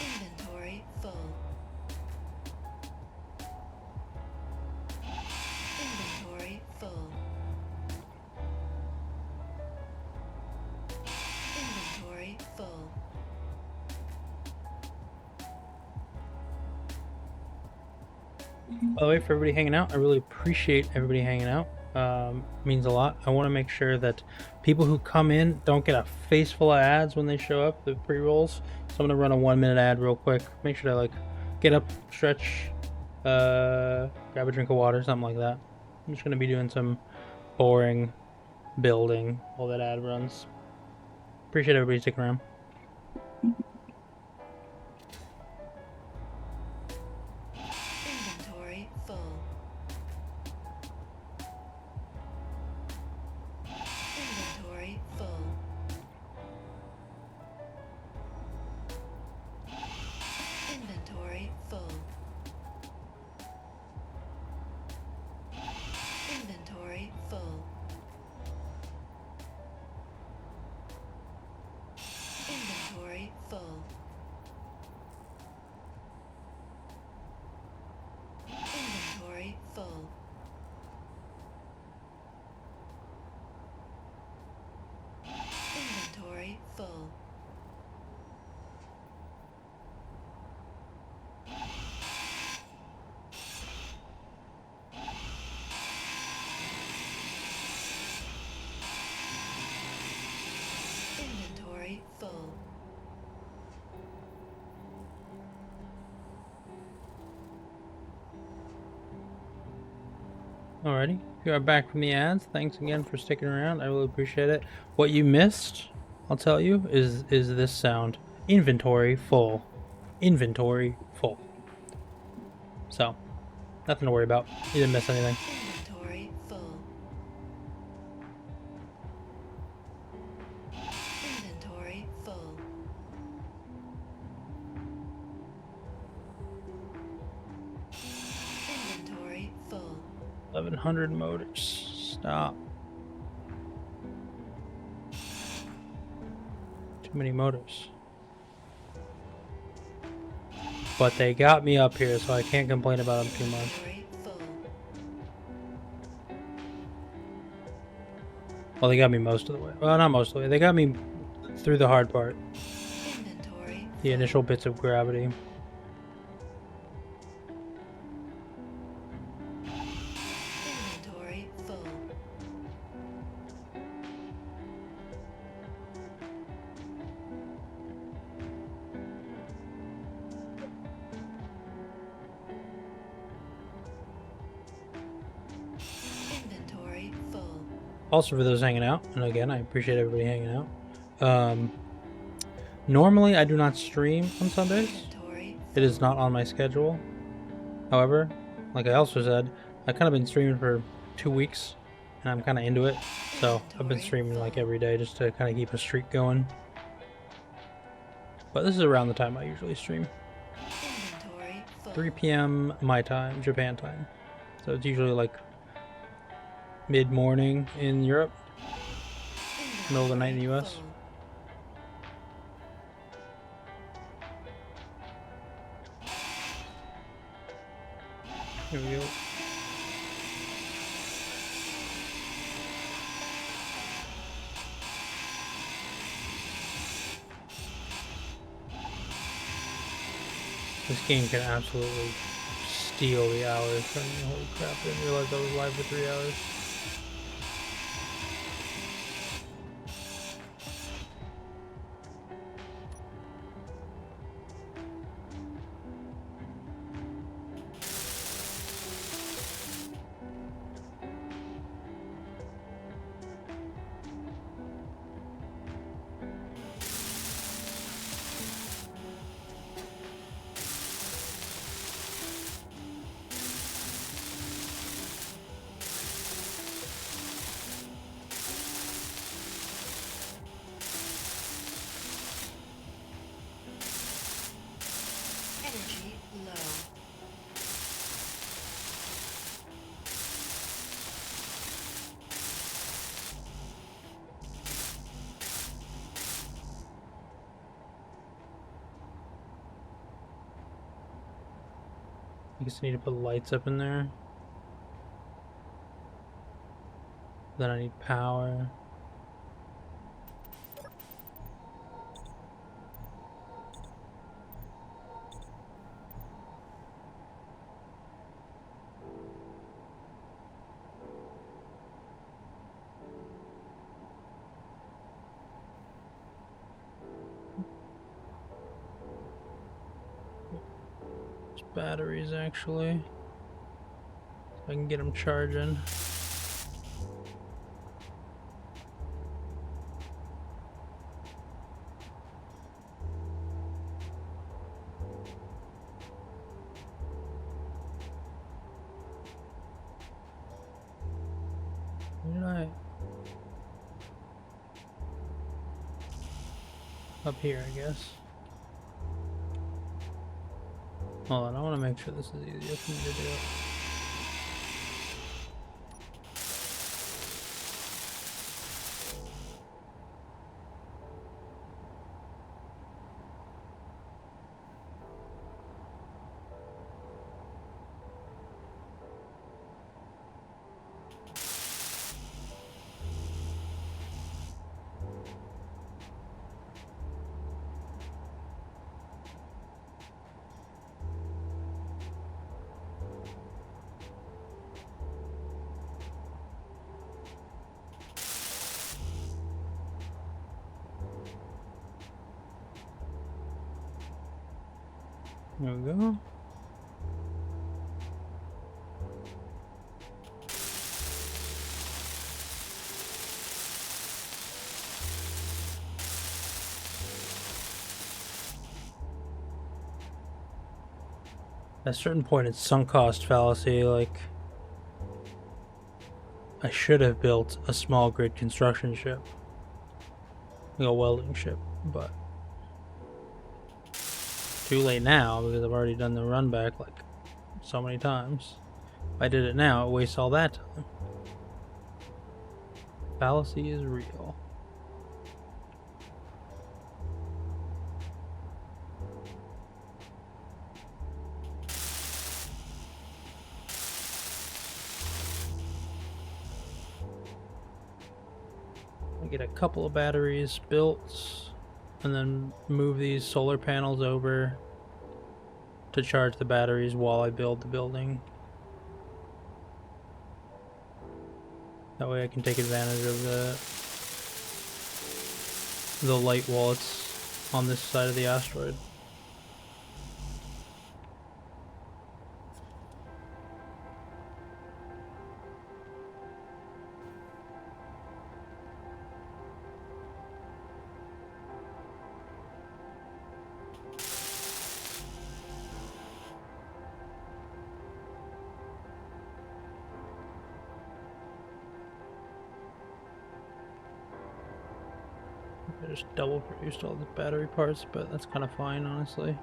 Inventory full. Inventory full. Inventory full. By the way, for everybody hanging out, I really appreciate everybody hanging out. Means a lot. I want to make sure that people who come in don't get a face full of ads when they show up, the pre-rolls. So I'm gonna run a 1-minute ad real quick. Make sure to like get up, stretch, grab a drink of water, something like that. I'm just gonna be doing some boring building while that ad runs. Appreciate everybody sticking around. Inventory full. Inventory full. Inventory full. Inventory full. Inventory full. Inventory full. Inventory full. Inventory full. Alrighty, you are back from the ads. Thanks again for sticking around. I really appreciate it. What you missed, I'll tell you, is this sound. Inventory full. Inventory full. So, nothing to worry about. You didn't miss anything. Inventory full. Inventory full. Inventory full. 1100 motors. Stop. Too many motors. But they got me up here, so I can't complain about them too much. Inventory full. Well, they got me most of the way. Well, not most of the way. They got me through the hard part. Inventory. The initial bits of gravity. Inventory full. Inventory full. Also, for those hanging out, and again, I appreciate everybody hanging out. Normally, I do not stream on Sundays. Inventory. It is not on my schedule. However, like I also said, I've kind of been streaming for 2 weeks, and I'm kind of into it. So I've been streaming like every day just to kind of keep a streak going. But this is around the time I usually stream. Inventory full. 3 p.m. my time, Japan time. So it's usually like mid-morning in Europe, middle of the night in the US. Full. Here we go. This game can absolutely steal the hours from me. Holy crap, I didn't realize I was live for 3 hours. Energy low. I guess I need to put lights up in there. Then I need power. Batteries actually, so I can get them charging. Where did I? Up here, I guess. Hold on, I want to make sure this is easier for me to do. There we go. At a certain point, it's sunk cost fallacy. Like, I should have built a small grid construction ship, like a welding ship, but too late now because I've already done the run back like so many times. If I did it now, it wastes all that time. Fallacy is real. I get a couple of batteries built, and then move these solar panels over to charge the batteries while I build the building. That way I can take advantage of the light while it's on this side of the asteroid. I just double produced all the battery parts, but that's kind of fine, honestly.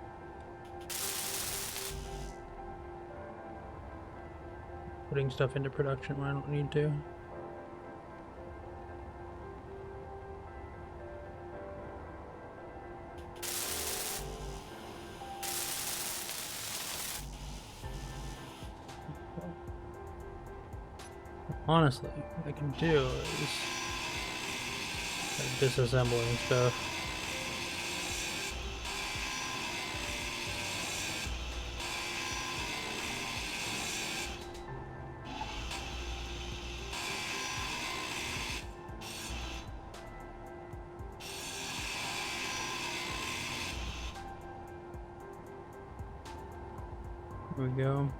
Putting stuff into production when I don't need to. Honestly, what I can do is disassembling stuff. There we go.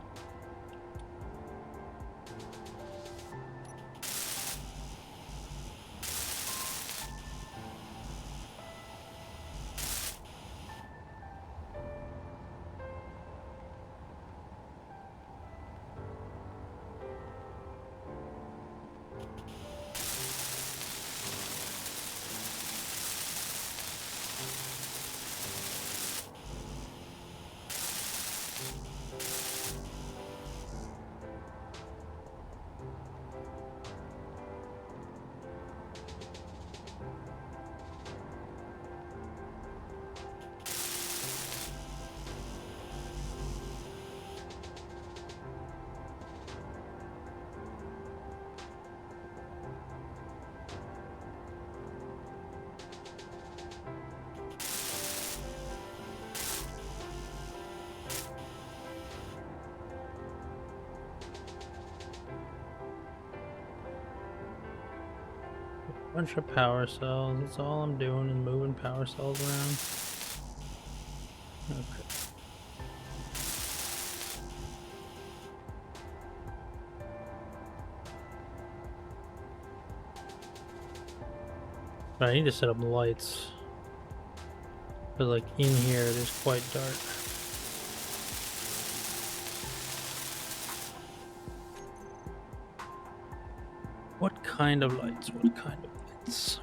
Bunch of power cells. That's all I'm doing is moving power cells around. Okay. But I need to set up lights. Because like in here it is quite dark. What kind of lights? What kind of lights?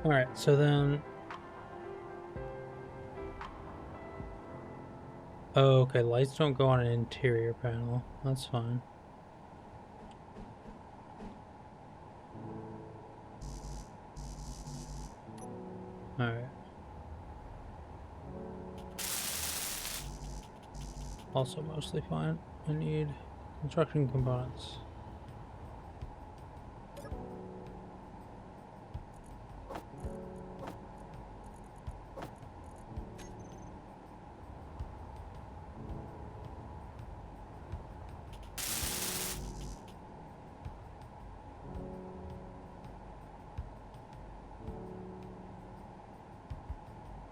Alright, so then... Oh, okay, lights don't go on an interior panel. That's fine. Alright. Also mostly fine. I need construction components.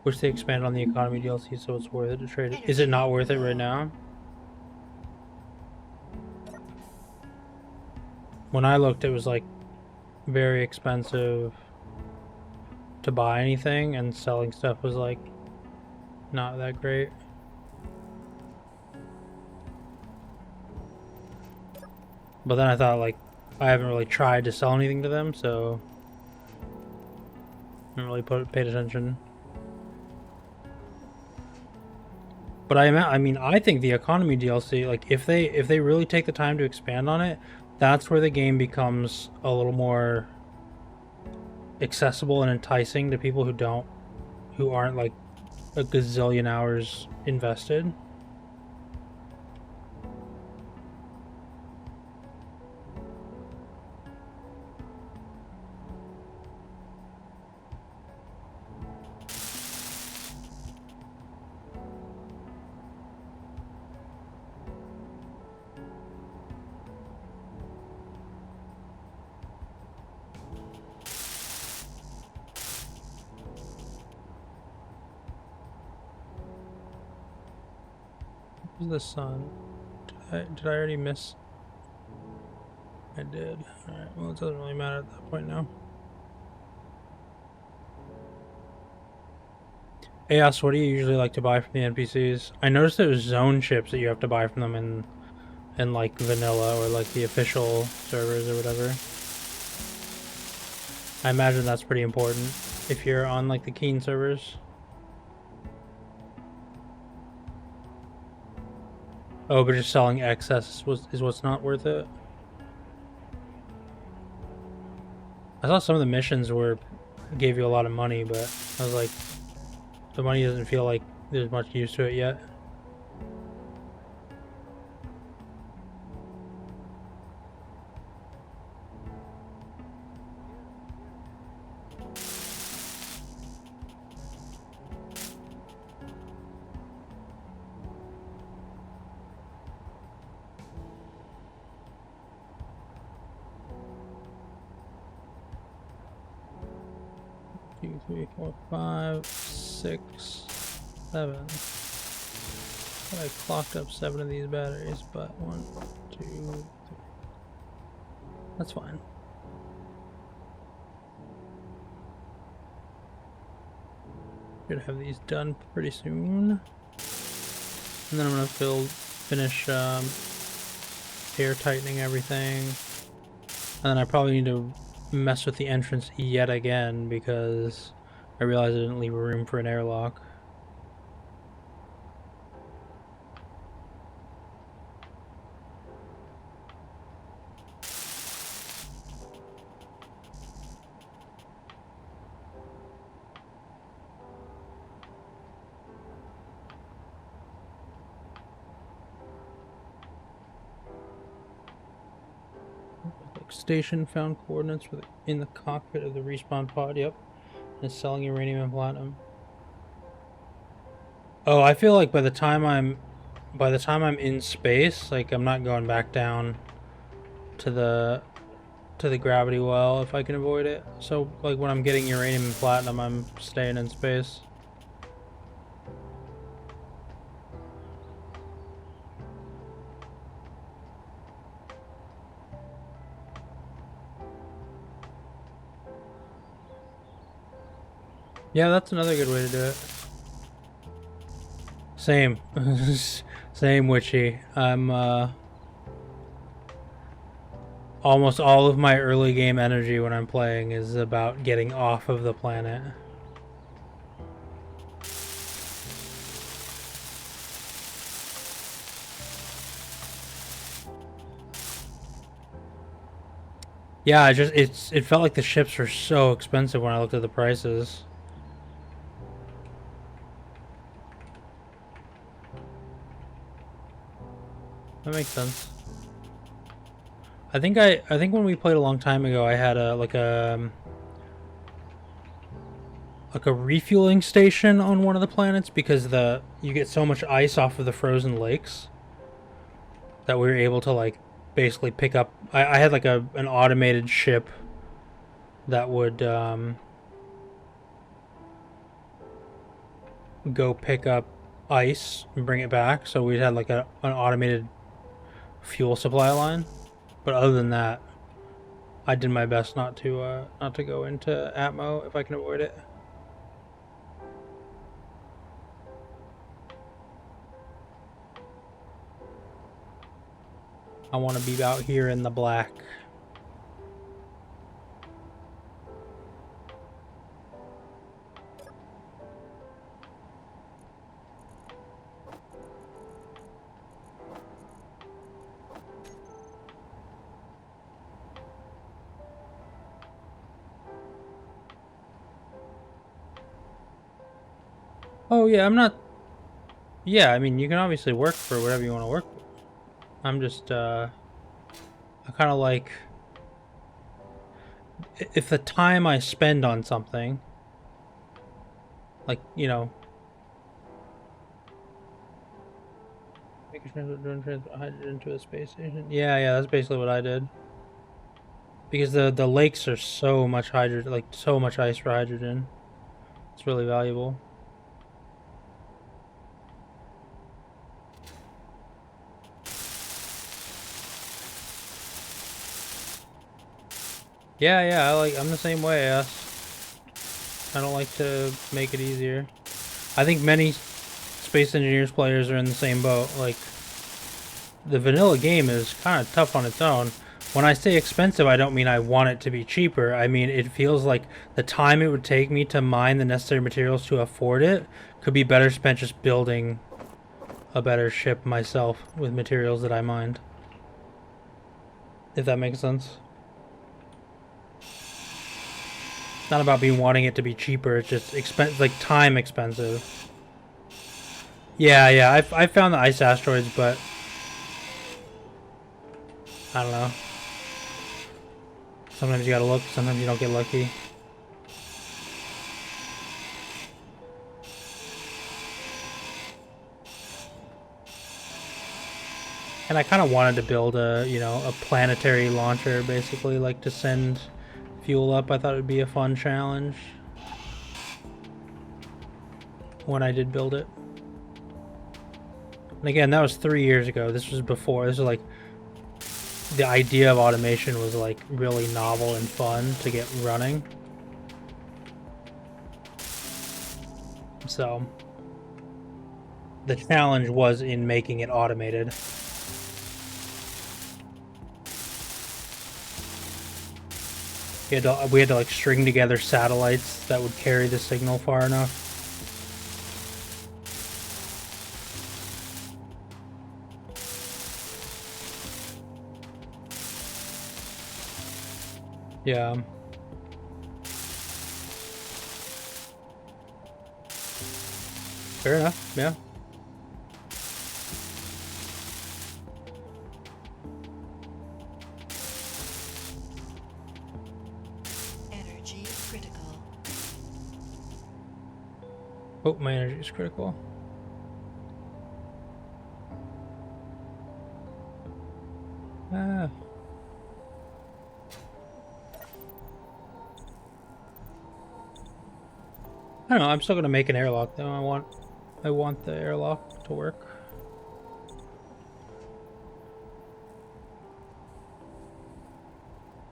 Wish they expand on the economy DLC so it's worth it to trade it. Is it not worth it right now? When I looked, it was like very expensive to buy anything, and selling stuff was like not that great. But then I thought, like, I haven't really tried to sell anything to them, so Haven't really paid attention. But I mean, I think the economy DLC, like if they really take the time to expand on it, that's where the game becomes a little more accessible and enticing to people who aren't like a gazillion hours invested. Where's the sun? Did I already miss? I did. Alright, well it doesn't really matter at that point now. Aos, what do you usually like to buy from the NPCs? I noticed there's zone chips that you have to buy from them in like vanilla or like the official servers or whatever. I imagine that's pretty important if you're on like the Keen servers. Oh, but just selling excess is what's not worth it. I saw some of the missions gave you a lot of money, but I was like, the money doesn't feel like there's much use to it yet. Two, three, four, 5, 6, 7. I clocked up 7 of these batteries, but 1, 2, 3. That's fine. Should have these done pretty soon. And then I'm gonna finish air tightening everything. And then I probably need to mess with the entrance yet again because I realized I didn't leave a room for an airlock. Station found coordinates in the cockpit of the respawn pod. Yep, and it's selling uranium and platinum. Oh, I feel like by the time I'm in space, like I'm not going back down to the gravity well if I can avoid it. So like when I'm getting uranium and platinum, I'm staying in space. Yeah, that's another good way to do it. Same. Same, Witchy. I'm, almost all of my early game energy when I'm playing is about getting off of the planet. Yeah, it felt like the ships were so expensive when I looked at the prices. That makes sense. I think when we played a long time ago, I had like a refueling station on one of the planets because you get so much ice off of the frozen lakes that we were able to like basically pick up. I had like an automated ship that would go pick up ice and bring it back. So we had like an automated fuel supply line. But other than that, I did my best not to go into Atmo if I can avoid it. I want to be out here in the black. Oh yeah, I'm not. Yeah, I mean, you can obviously work for whatever you want to work for. I'm just, I kind of like if the time I spend on something, like, you know, make a transport hydrogen to a space station. Yeah, yeah, that's basically what I did. Because the lakes are so much hydrogen, like so much ice for hydrogen. It's really valuable. Yeah, yeah, I'm the same way, I don't like to make it easier. I think many Space Engineers players are in the same boat. Like, the vanilla game is kind of tough on its own. When I say expensive, I don't mean I want it to be cheaper. I mean, it feels like the time it would take me to mine the necessary materials to afford it could be better spent just building a better ship myself with materials that I mined. If that makes sense. It's not about me wanting it to be cheaper, it's just like time expensive. Yeah, yeah, I found the ice asteroids, but I don't know. Sometimes you gotta look, sometimes you don't get lucky. And I kind of wanted to build a, you know, a planetary launcher, basically, like to send fuel up. I thought it would be a fun challenge when I did build it. And again, that was 3 years ago. This was before. This was like the idea of automation was like really novel and fun to get running. So the challenge was in making it automated. We had to like string together satellites that would carry the signal far enough. Yeah. Fair enough, yeah. Energy critical. Oh, my energy is critical. Ah. I don't know, I'm still gonna make an airlock though. I want the airlock to work.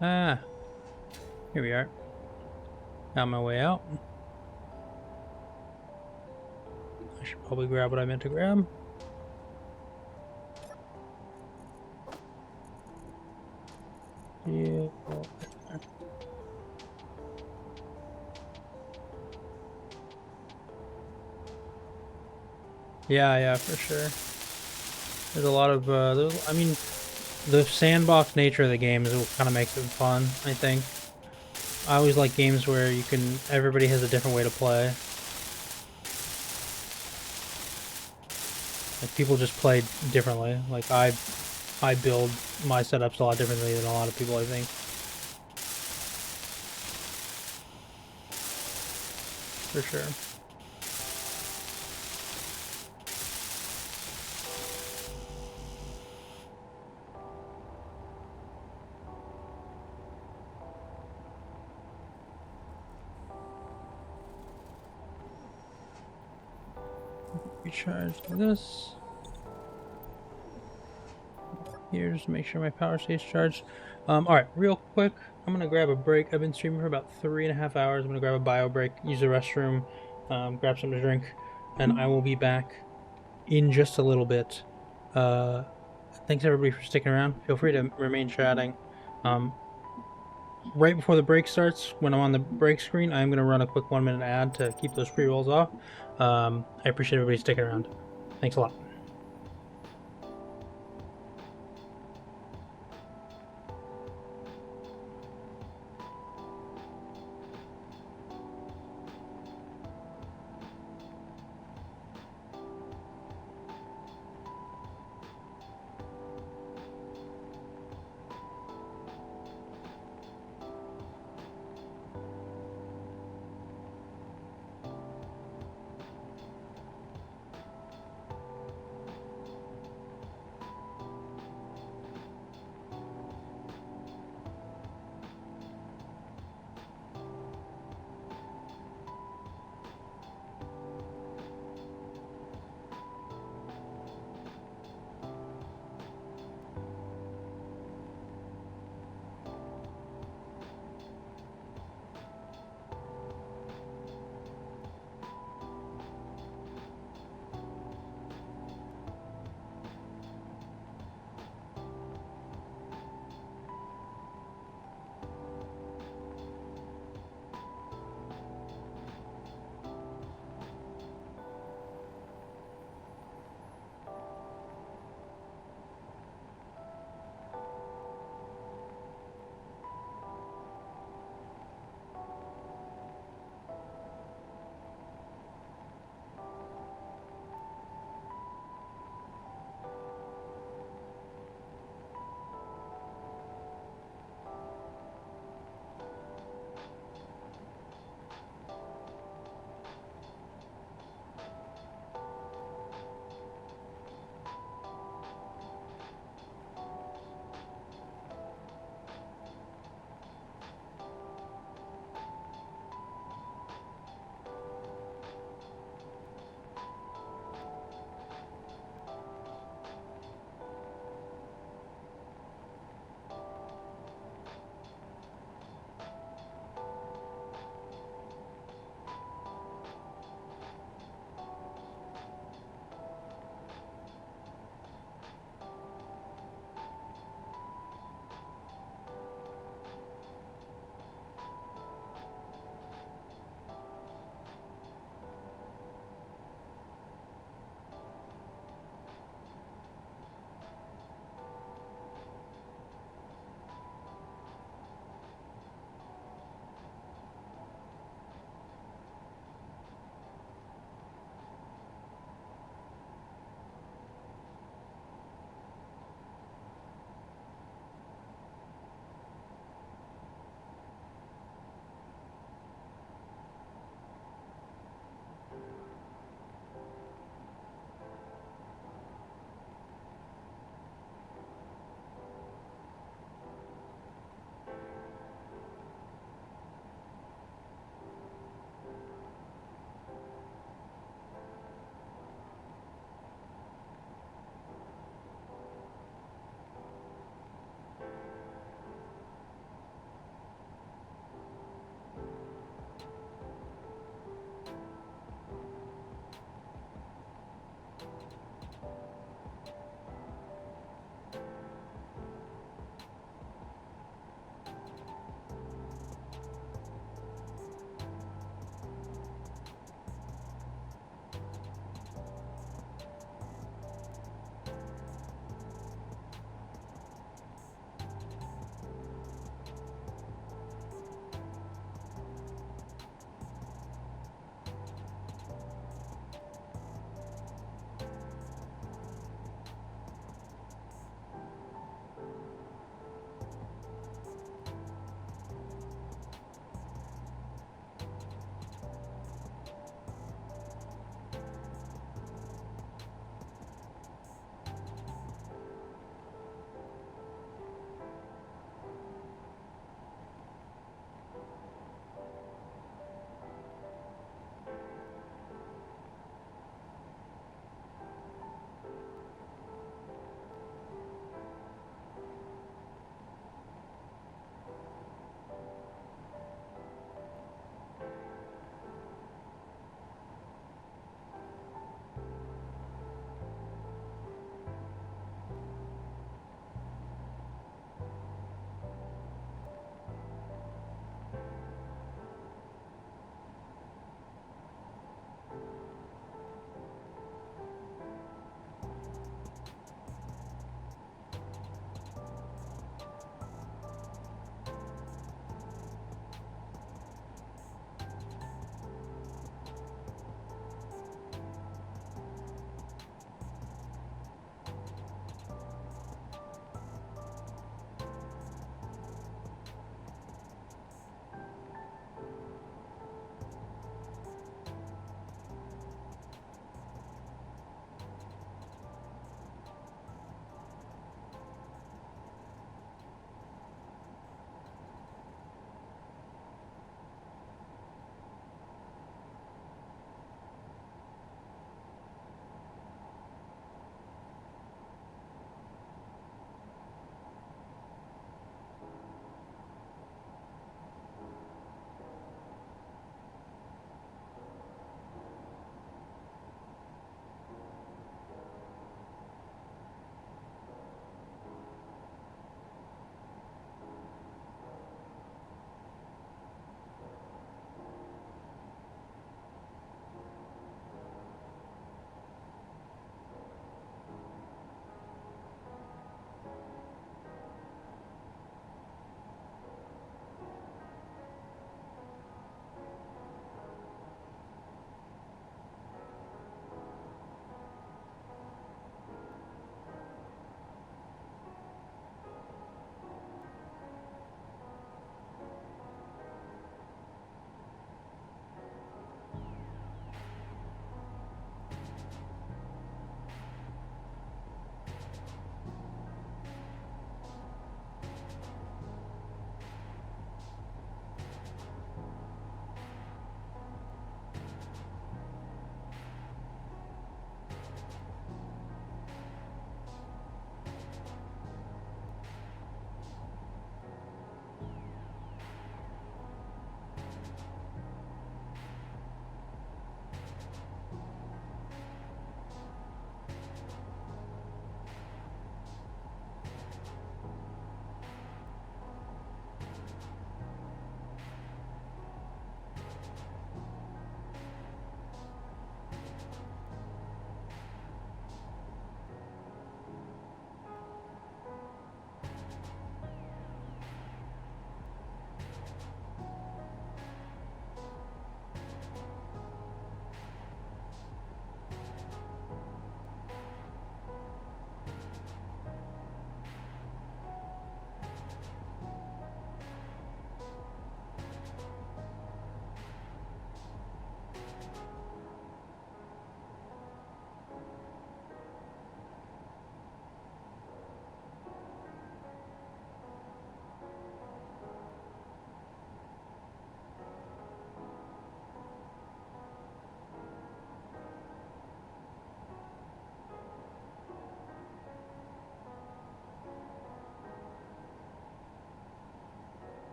Ah, here we are. On my way out. I should probably grab what I meant to grab. Yeah. Yeah, yeah, for sure. There's a lot of, I mean, the sandbox nature of the game is what kind of makes it fun, I think. I always like games where everybody has a different way to play. Like, people just play differently. Like, I build my setups a lot differently than a lot of people, I think. For sure. Recharge this. Here, just to make sure my power stays charged. Alright, real quick, I'm gonna grab a break. I've been streaming for about 3.5 hours. I'm gonna grab a bio break, use the restroom, grab something to drink, and I will be back in just a little bit. Thanks everybody for sticking around. Feel free to remain chatting. Right before the break starts, when I'm on the break screen, I'm gonna run a quick 1-minute ad to keep those pre-rolls off. I appreciate everybody sticking around. Thanks a lot.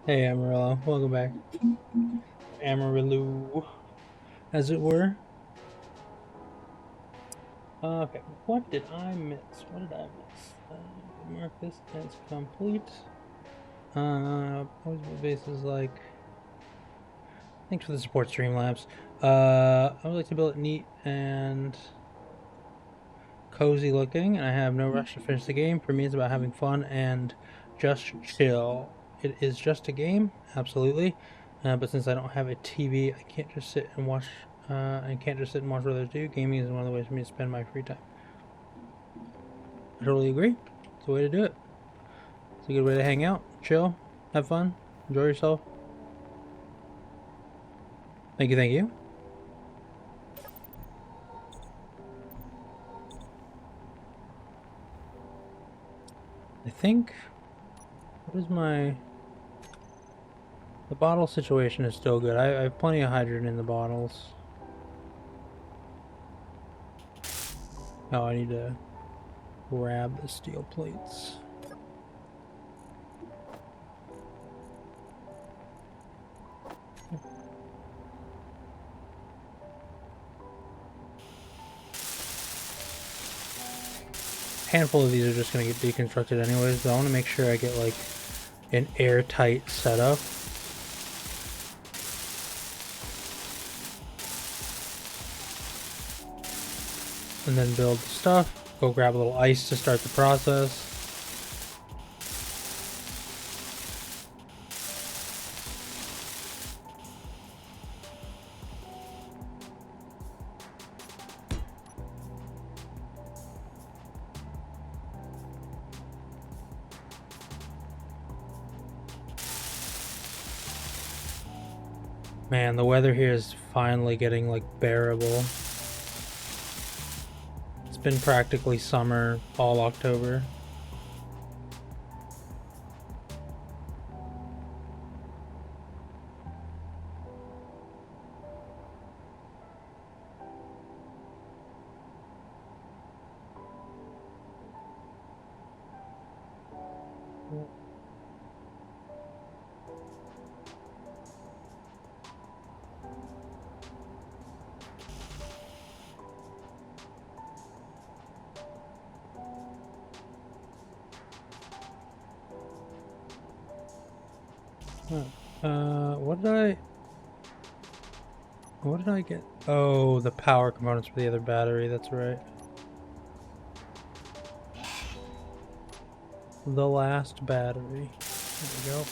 Hey Amarillo, welcome back. Amarillo, as it were. Okay, what did I miss? What did I miss? Mark this as complete. Always my base is like. Thanks for the support, Streamlabs. I would like to build it neat and cozy looking, and I have no rush to finish the game. For me, it's about having fun and just chill. It is just a game, absolutely, but since I don't have a TV, I can't just sit and watch. I can't just sit and watch what others do. Gaming is one of the ways for me to spend my free time. I totally agree. It's a way to do it. It's a good way to hang out, chill, have fun, enjoy yourself. Thank you, thank you. I think. What is my. The bottle situation is still good. I have plenty of hydrogen in the bottles. Oh, I need to grab the steel plates. A handful of these are just going to get deconstructed anyways, but I want to make sure I get like an airtight setup. And then build the stuff. Go grab a little ice to start the process. Man, the weather here is finally getting like bearable. It's been practically summer all October. What did I get? Oh, the power components for the other battery, that's right. The last battery. There we go.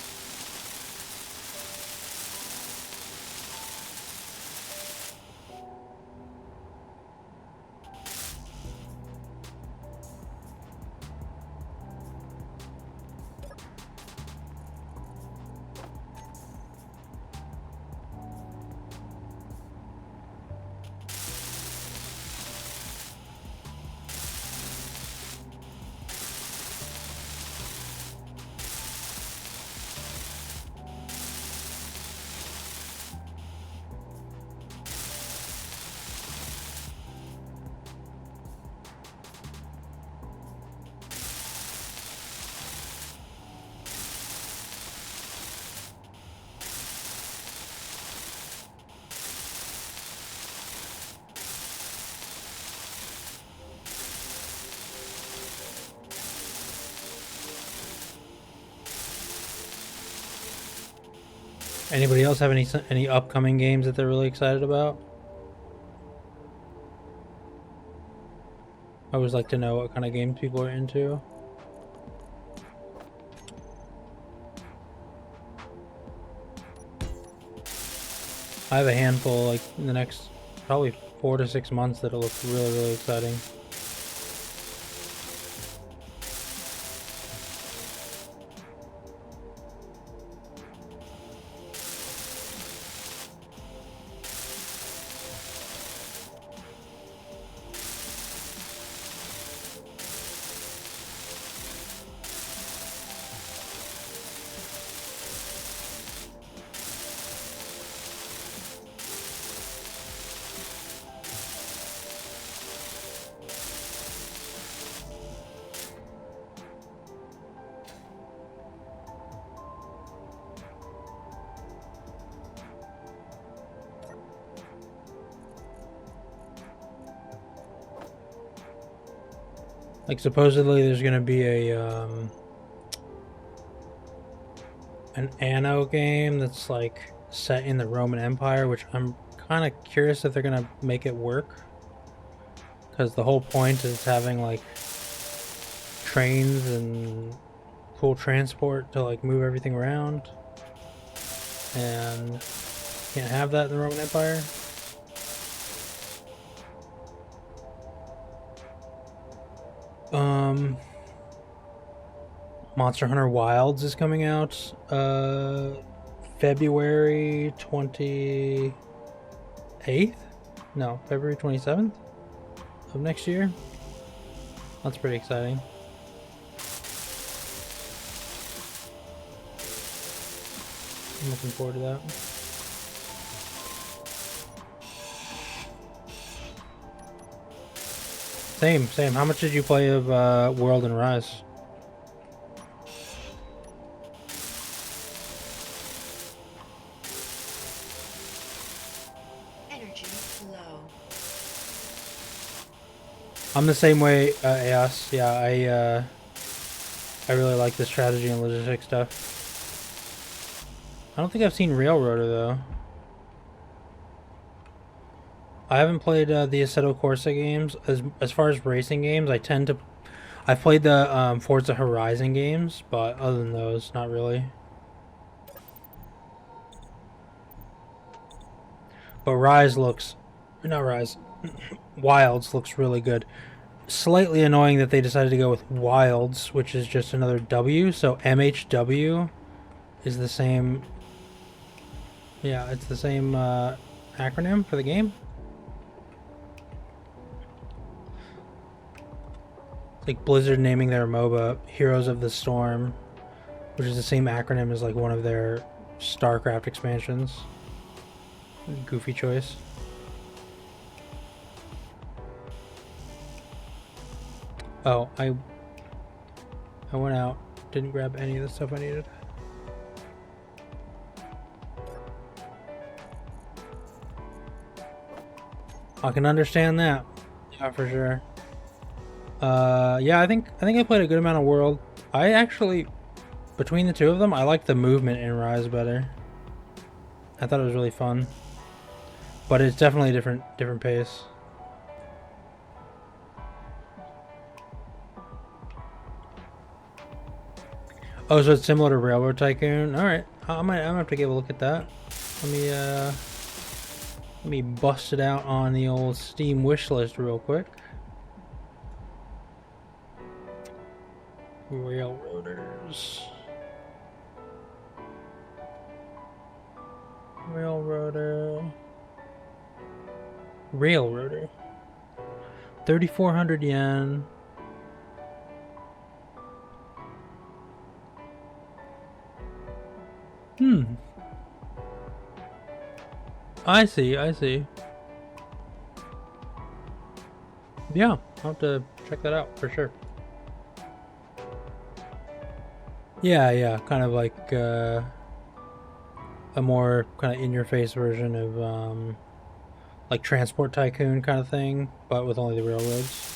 Anybody else have any upcoming games that they're really excited about? I always like to know what kind of games people are into. I have a handful like in the next probably 4 to 6 months that'll look really, really exciting. Like, supposedly there's gonna be an Anno game that's like set in the Roman Empire, which I'm kind of curious if they're gonna make it work, because the whole point is having like trains and cool transport to like move everything around, and can't have that in the Roman Empire. Monster Hunter Wilds is coming out February 28th? No, February 27th of next year. That's pretty exciting. I'm looking forward to that. Same. How much did you play of World and Rise? Energy low. I'm the same way, Eos. Yeah, I really like the strategy and logistics stuff. I don't think I've seen Railroader though. I haven't played the Assetto Corsa games. As far as racing games, I've played the Forza Horizon games, but other than those, not really. But Wilds looks really good. Slightly annoying that they decided to go with Wilds, which is just another W. So MHW is the same. Yeah, it's the same acronym for the game. It's like Blizzard naming their MOBA Heroes of the Storm, which is the same acronym as like one of their StarCraft expansions. Goofy choice. Oh, I went out, didn't grab any of the stuff I needed. I can understand that. Yeah, for sure. Yeah, I think I played a good amount of World. I actually, between the two of them, I like the movement in Rise better. I thought it was really fun, but it's definitely a different pace. Oh, so it's similar to Railroad Tycoon. All right, I'm gonna have to give a look at that. Let me bust it out on the old Steam wish list real quick. Railroaders. Railroader. 3,400 yen. I see. Yeah, I'll have to check that out for sure. Yeah, kind of like a more kind of in-your-face version of like Transport Tycoon kind of thing, but with only the railroads.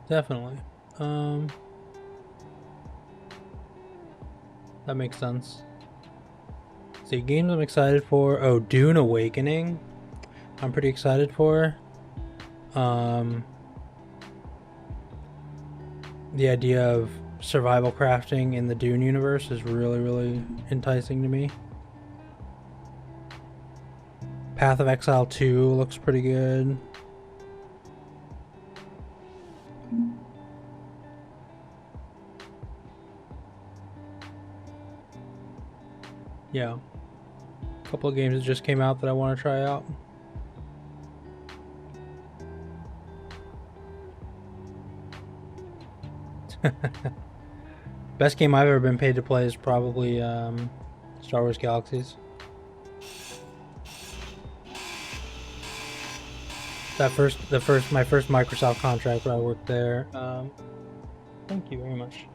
Definitely. That makes sense. See, games I'm excited for. Oh, Dune Awakening. I'm pretty excited for. The idea of survival crafting in the Dune universe is really enticing to me. Path of Exile 2 looks pretty good. Yeah. A couple of games that just came out that I want to try out. Best game I've ever been paid to play is probably Star Wars Galaxies. my first Microsoft contract where I worked there. Thank you very much.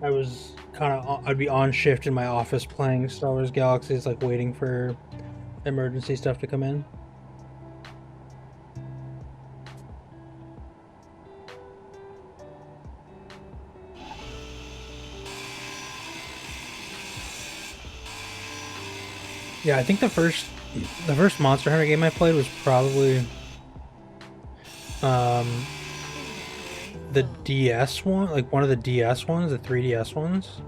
I'd be on shift in my office playing Star Wars Galaxies, like waiting for emergency stuff to come in. Yeah, I think the first Monster Hunter game I played was probably the DS one, like one of the DS ones, the 3DS ones.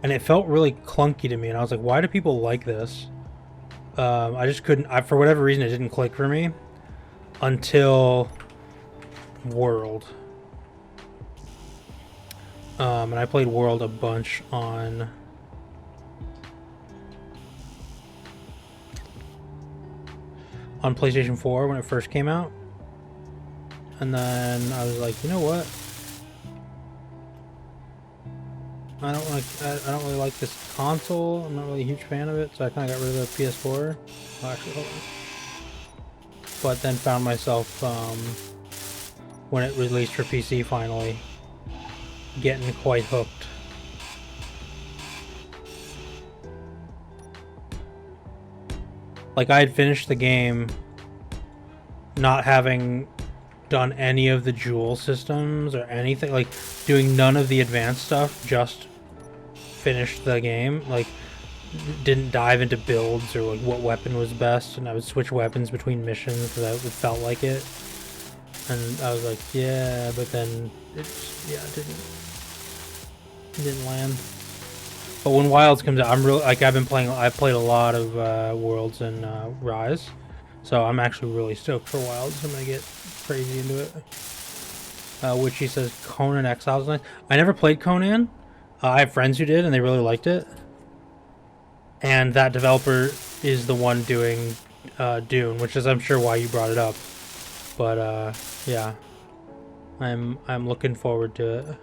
And it felt really clunky to me, and I was like, why do people like this? I just couldn't, for whatever reason, it didn't click for me until World. And I played World a bunch on PlayStation 4 when it first came out. And then I was like, you know what? I don't really like this console. I'm not really a huge fan of it, so I kind of got rid of the PS4. Oh, actually, hold on. But then found myself, when it released for PC finally, getting quite hooked. Like, I had finished the game not having done any of the jewel systems or anything, like doing none of the advanced stuff, just finished the game. Like, didn't dive into builds or like what weapon was best, and I would switch weapons between missions because it felt like it. And I was like, yeah, but then it didn't land. But when Wilds comes out, I'm really like, I've played a lot of Worlds and Rise, so I'm actually really stoked for Wilds. I'm gonna get crazy into it. Which he says Conan Exiles nice. I never played Conan. I have friends who did, and they really liked it. And that developer is the one doing Dune, which is, I'm sure, why you brought it up. But yeah, I'm looking forward to it.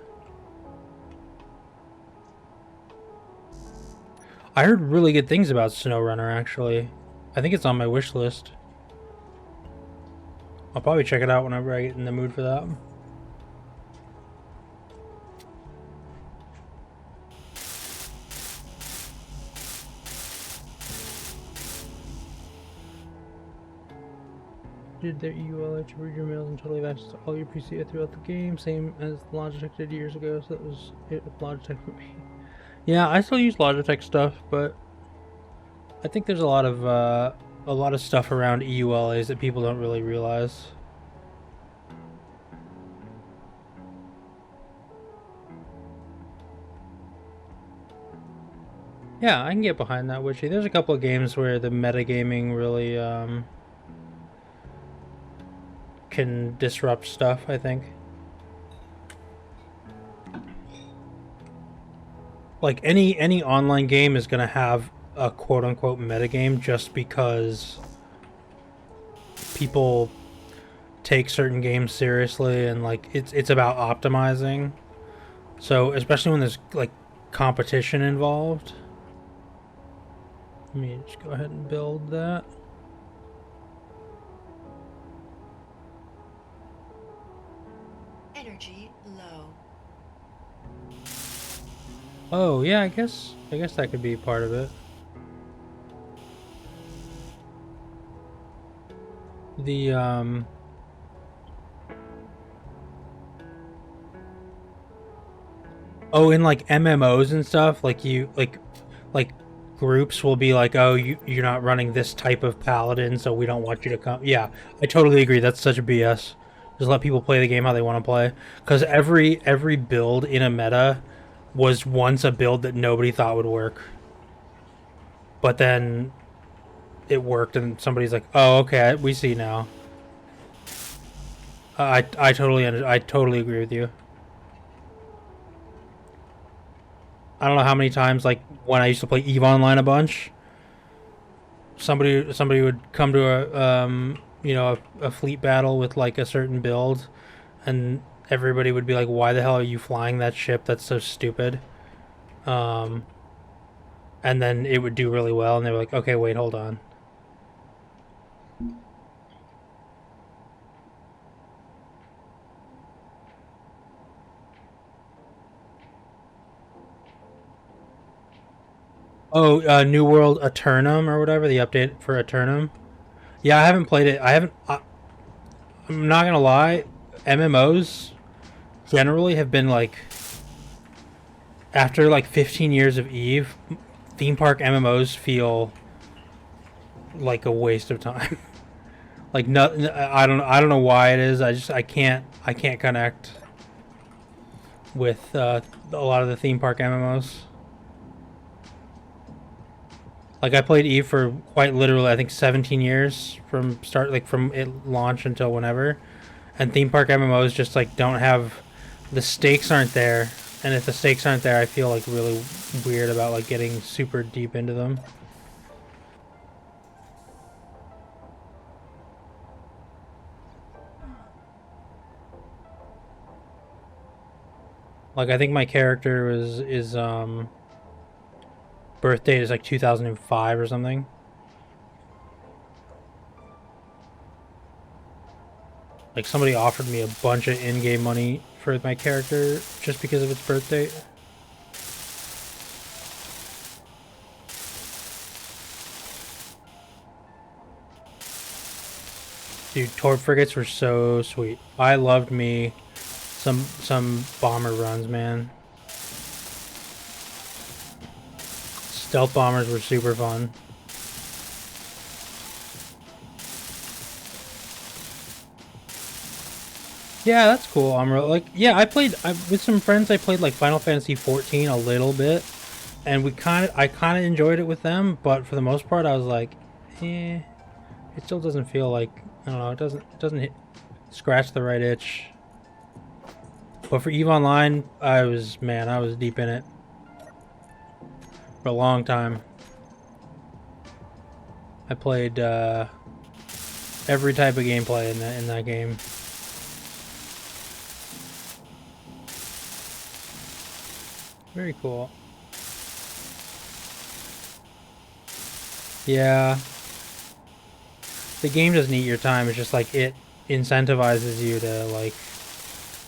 I heard really good things about SnowRunner, actually. I think it's on my wish list. I'll probably check it out whenever I get in the mood for that. Did their EULA to read your mails and totally have access to all your PC throughout the game, same as Logitech did years ago, so that was it with Logitech for me. Yeah, I still use Logitech stuff, but I think there's a lot of stuff around EULAs that people don't really realize. Yeah, I can get behind that, Witchy. There's a couple of games where the metagaming really can disrupt stuff, I think. Like any online game is gonna have a quote-unquote metagame just because people take certain games seriously, and like it's about optimizing. So especially when there's like competition involved. Let me just go ahead and build that. Energy low. Oh yeah, I guess that could be part of it. The oh, in like MMOs and stuff, like you like groups will be like, oh, you're not running this type of paladin, so we don't want you to come. Yeah, I totally agree. That's such a BS. Just let people play the game how they want to play, because every build in a meta was once a build that nobody thought would work, but then it worked, and somebody's like, oh, okay, we see now. I totally agree with you. I don't know how many times, like when I used to play EVE Online a bunch, somebody would come to a fleet battle with like a certain build, and everybody would be like, why the hell are you flying that ship? That's so stupid. And then it would do really well, and they were like, okay, wait, hold on. Oh, New World Eternum or whatever, the update for Eternum. Yeah, I haven't played it. I'm not gonna lie, MMOs generally have been like, after like 15 years of Eve, theme park MMOs feel like a waste of time. Like no, I don't know why it is. I can't connect with a lot of the theme park MMOs. Like I played Eve for quite literally, I think 17 years from start, like from it launch until whenever. And theme park MMOs just like don't have, the stakes aren't there. And if the stakes aren't there, I feel like really weird about like getting super deep into them. Like I think my character is birthday is like 2005 or something. Like somebody offered me a bunch of in-game money for my character just because of its birthday. Dude, torp frigates were so sweet. I loved me some bomber runs, man. Stealth bombers were super fun. Yeah, that's cool. Like, yeah, with some friends. I played like Final Fantasy 14 a little bit, and I kind of enjoyed it with them. But for the most part, I was like, eh, it still doesn't feel like, I don't know. It doesn't scratch the right itch. But for EVE Online, I was deep in it for a long time. I played every type of gameplay in that game. Very cool. Yeah. The game doesn't eat your time. It's just like it incentivizes you to like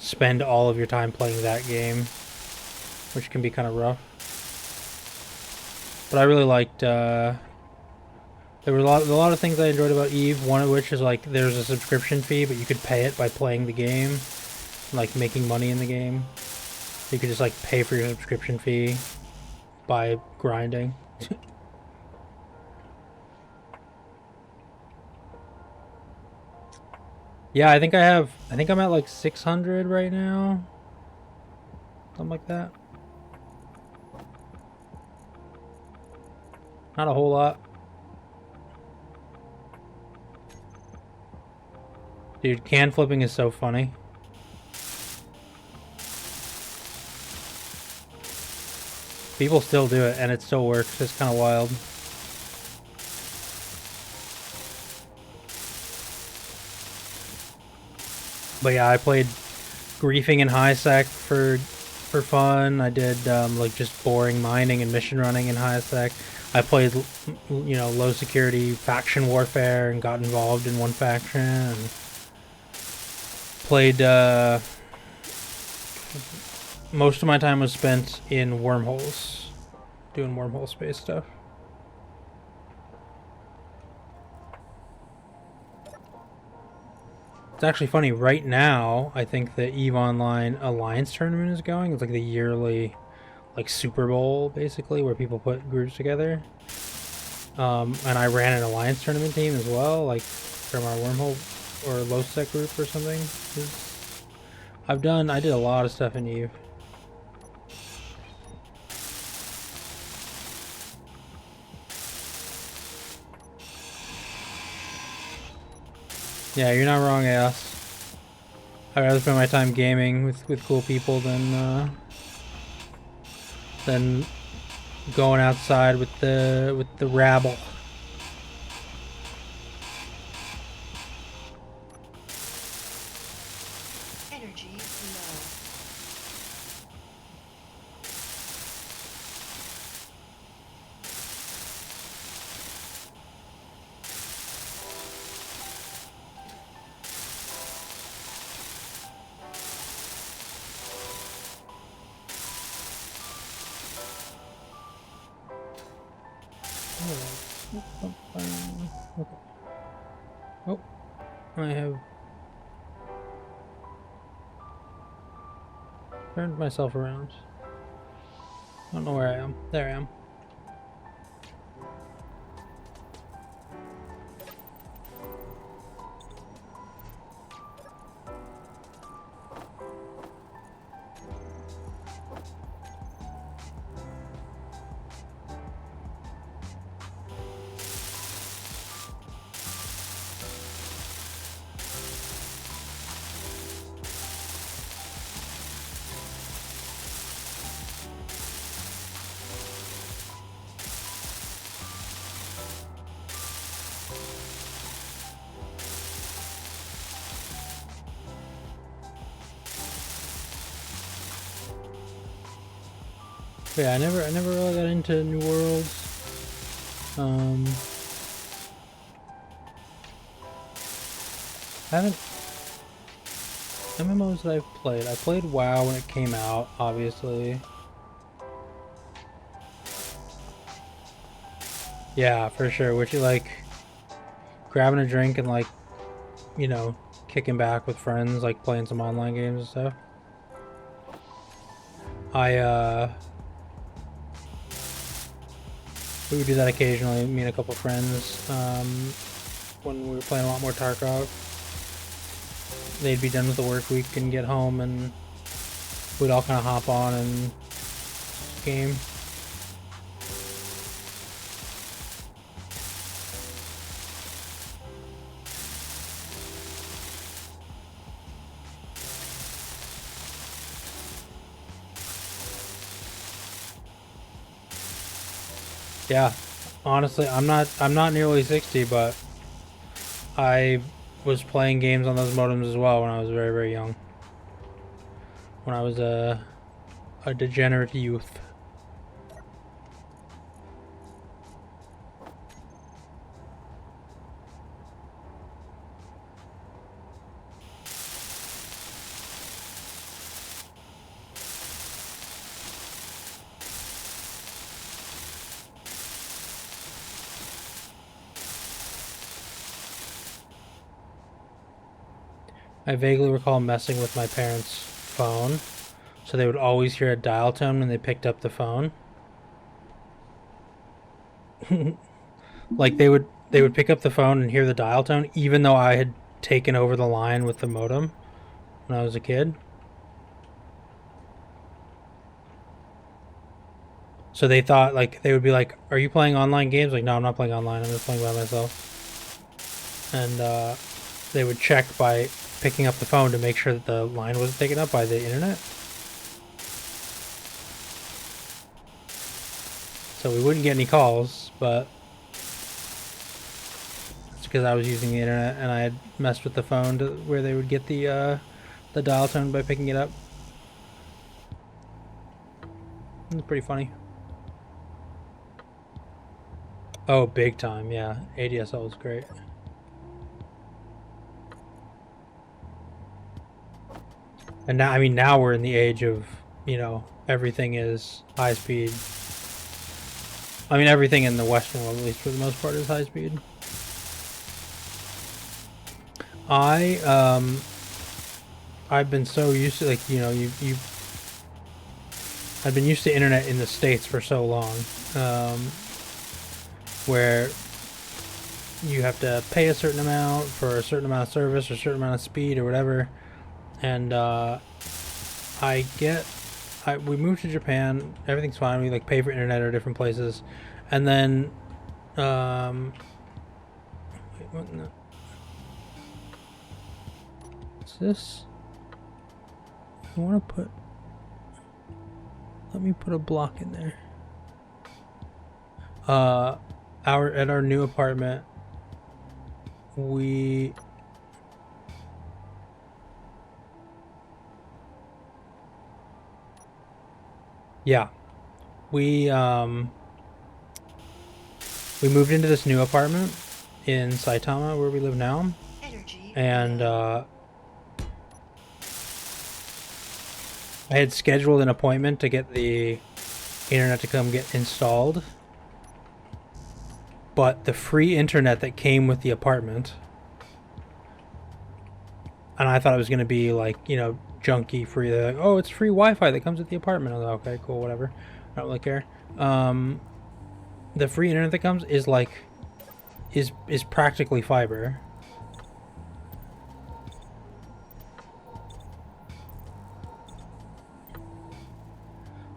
spend all of your time playing that game, which can be kind of rough. But I really liked. There were a lot of things I enjoyed about Eve. One of which is like there's a subscription fee, but you could pay it by playing the game, like making money in the game. You could just like pay for your subscription fee by grinding. Yeah, I think I'm at like 600 right now. Something like that. Not a whole lot. Dude, can flipping is so funny. People still do it and it still works. It's kind of wild. But yeah, I played griefing in high sec for fun. I did like just boring mining and mission running in high sec. I played, you know, low security faction warfare and got involved in one faction. And played. Most of my time was spent in wormholes, doing wormhole space stuff. It's actually funny, right now, I think the EVE Online Alliance tournament is going. It's like the yearly, like, Super Bowl, basically, where people put groups together. And I ran an Alliance tournament team as well, like, from our wormhole or low sec group or something. I did a lot of stuff in EVE. Yeah, you're not wrong, ass. I'd rather spend my time gaming with cool people than going outside with the rabble. Energy low. Okay. Oh, I have turned myself around. I don't know where I am. There I am. Yeah, I never really got into New Worlds. I haven't MMOs that I've played. I played WoW when it came out, obviously. Yeah, for sure. Which you like grabbing a drink and like, you know, kicking back with friends, like playing some online games and stuff. We would do that occasionally, me and a couple friends, when we were playing a lot more Tarkov. They'd be done with the work week and get home, and we'd all kind of hop on and game. Yeah, honestly, I'm not nearly 60, but I was playing games on those modems as well when I was very young. When I was a degenerate youth. I vaguely recall messing with my parents' phone, so they would always hear a dial tone when they picked up the phone. Like they would pick up the phone and hear the dial tone, even though I had taken over the line with the modem when I was a kid. So they thought, like, they would be like, "Are you playing online games?" Like, no, I'm not playing online. I'm just playing by myself. And they would check by picking up the phone to make sure that the line wasn't taken up by the internet. So we wouldn't get any calls, but it's because I was using the internet and I had messed with the phone to where they would get the dial tone by picking it up. It's pretty funny. Oh, big time, yeah. ADSL was great. And now, I mean, now we're in the age of, you know, everything is high speed. I mean, everything in the Western world, at least for the most part, is high speed. I've been so used to, like, you know, I've been used to internet in the States for so long, where you have to pay a certain amount for a certain amount of service or a certain amount of speed or whatever. And we moved to Japan. Everything's fine. We like pay for internet at different places, and then wait, what in the... What's this? I want to put. Let me put a block in there. At our new apartment, we moved into this new apartment in Saitama where we live now, and I had scheduled an appointment to get the internet to come get installed. but the free internet that came with the apartment, and I thought it was going to be like, you know, junky free. They're like, oh, it's free Wi-Fi that comes with the apartment. I was like, okay, cool, whatever. I don't really care. The free internet that comes is like, is practically fiber.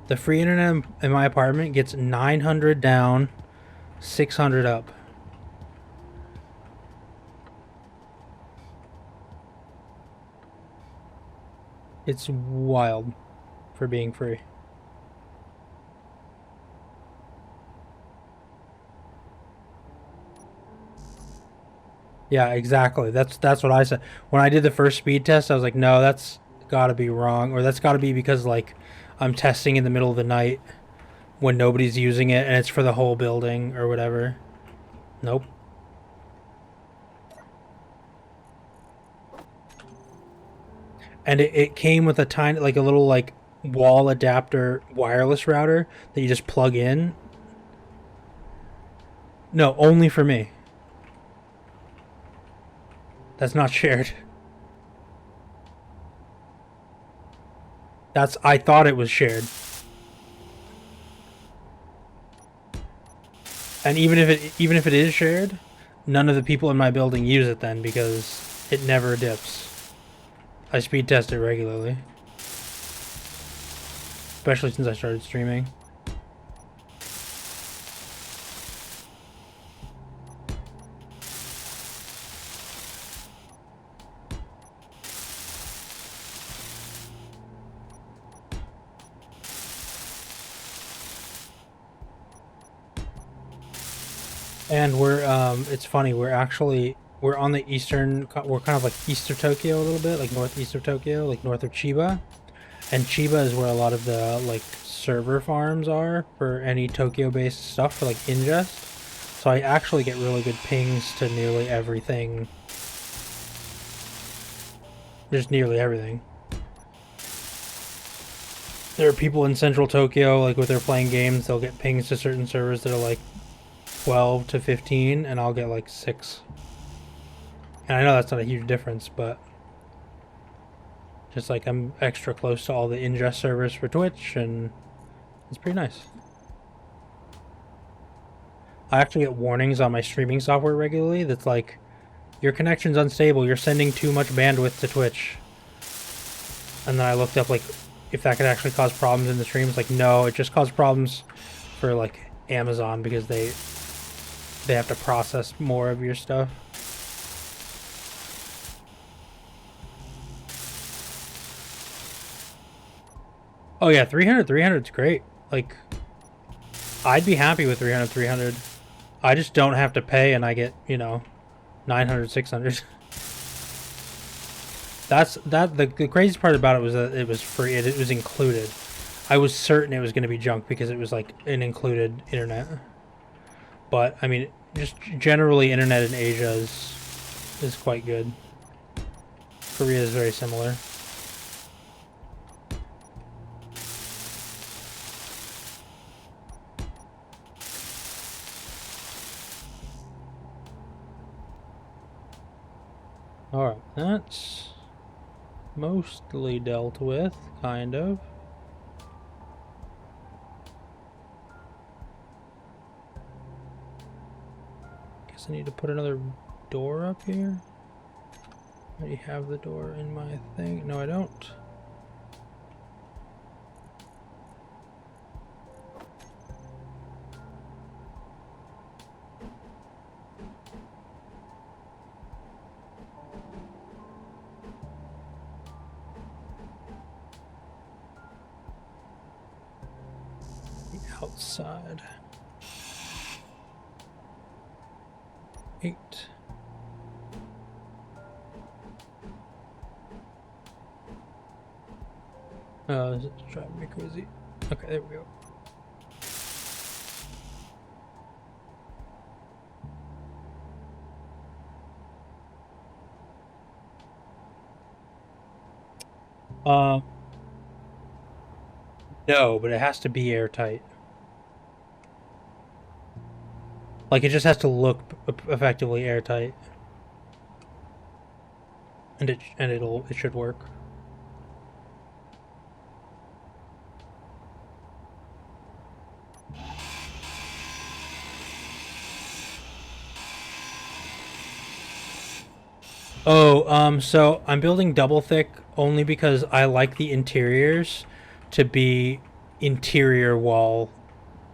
The free internet in my apartment gets 900 down, 600 up. It's wild for being free. Yeah, exactly. That's what I said. When I did the first speed test, I was like, no, that's got to be wrong, or that's got to be because like I'm testing in the middle of the night when nobody's using it and it's for the whole building or whatever. Nope. And it came with a tiny, like a little like wall adapter wireless router that you just plug in. No, only for me. That's not shared. I thought it was shared. And even if it is shared, none of the people in my building use it then because it never dips. I speed test it regularly. Especially since I started streaming. And it's funny, we're on the we're kind of like east of Tokyo a little bit, like northeast of Tokyo, like north of Chiba. And Chiba is where a lot of the like server farms are for any Tokyo-based stuff for like ingest. So I actually get really good pings to nearly everything. Just nearly everything. There are people in central Tokyo, like when they're playing games, they'll get pings to certain servers that are like 12 to 15, and I'll get like 6. And I know that's not a huge difference, but just like I'm extra close to all the ingest servers for Twitch, and it's pretty nice. I actually get warnings on my streaming software regularly that's like, your connection's unstable, you're sending too much bandwidth to Twitch. And then I looked up like if that could actually cause problems in the streams. Like, no, it just caused problems for like Amazon because they have to process more of your stuff. Oh yeah, 300 is great. Like, I'd be happy with 300. I just don't have to pay, and I get, you know, 900, 600. The craziest part about it was that it was free. It was included. I was certain it was going to be junk because it was like an included internet. But I mean, just generally, internet in Asia is quite good. Korea is very similar. Alright, that's mostly dealt with, kind of. Guess I need to put another door up here. I already have the door in my thing. No, I don't. Outside. 8. This is driving me crazy. Okay, there we go. No, but it has to be airtight. Like, it just has to look effectively airtight. And it should work. Oh, so I'm building double thick only because I like the interiors to be interior wall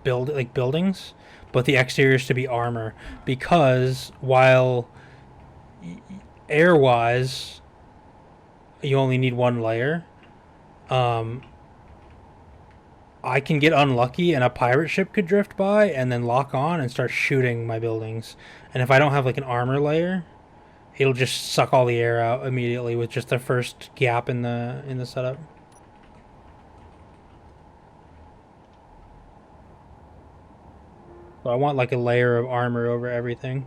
buildings, but the exteriors to be armor, because while air wise you only need one layer, um I can get unlucky and a pirate ship could drift by and then lock on and start shooting my buildings. And if I don't have like an armor layer, it'll just suck all the air out immediately with just the first gap in the setup. So I want like a layer of armor over everything.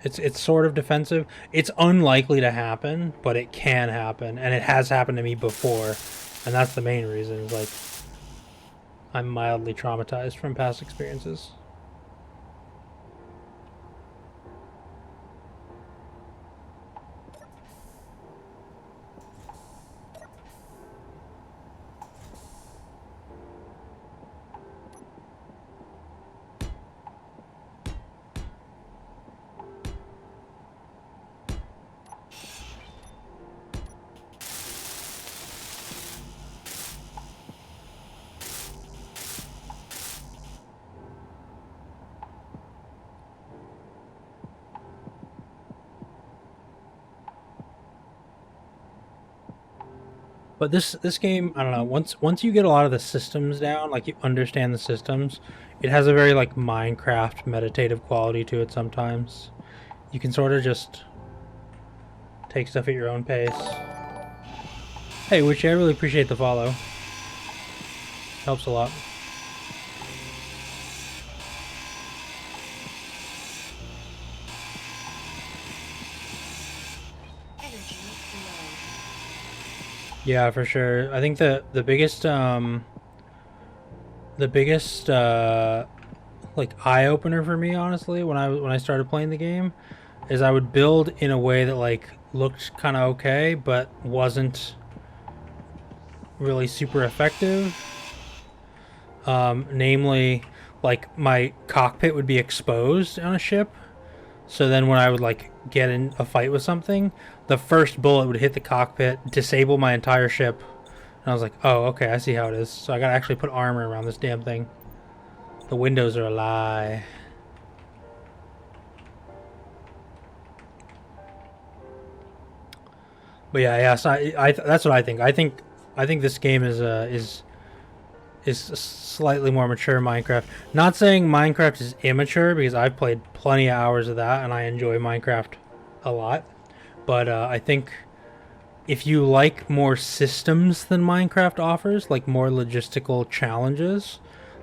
It's sort of defensive. It's unlikely to happen, but it can happen, and it has happened to me before, and that's the main reason. Is like I'm mildly traumatized from past experiences. But this game, I don't know. Once you get a lot of the systems down, like you understand the systems, it has a very like Minecraft meditative quality to it. Sometimes you can sort of just take stuff at your own pace. Hey, Witchy, I really appreciate the follow. Helps a lot. Energy low. Yeah, for sure. I think the biggest like eye opener for me, honestly, when I started playing the game, is I would build in a way that like looked kind of okay, but wasn't really super effective. Namely, like my cockpit would be exposed on a ship, so then when I would like get in a fight with something, the first bullet would hit the cockpit, disable my entire ship, and I was like, oh, okay, I see how it is. So I gotta actually put armor around this damn thing. The windows are a lie. But yeah, so I that's what I think. I think this game is slightly more mature Minecraft. Not saying Minecraft is immature, because I've played plenty of hours of that and I enjoy Minecraft a lot. But I think if you like more systems than Minecraft offers, like more logistical challenges,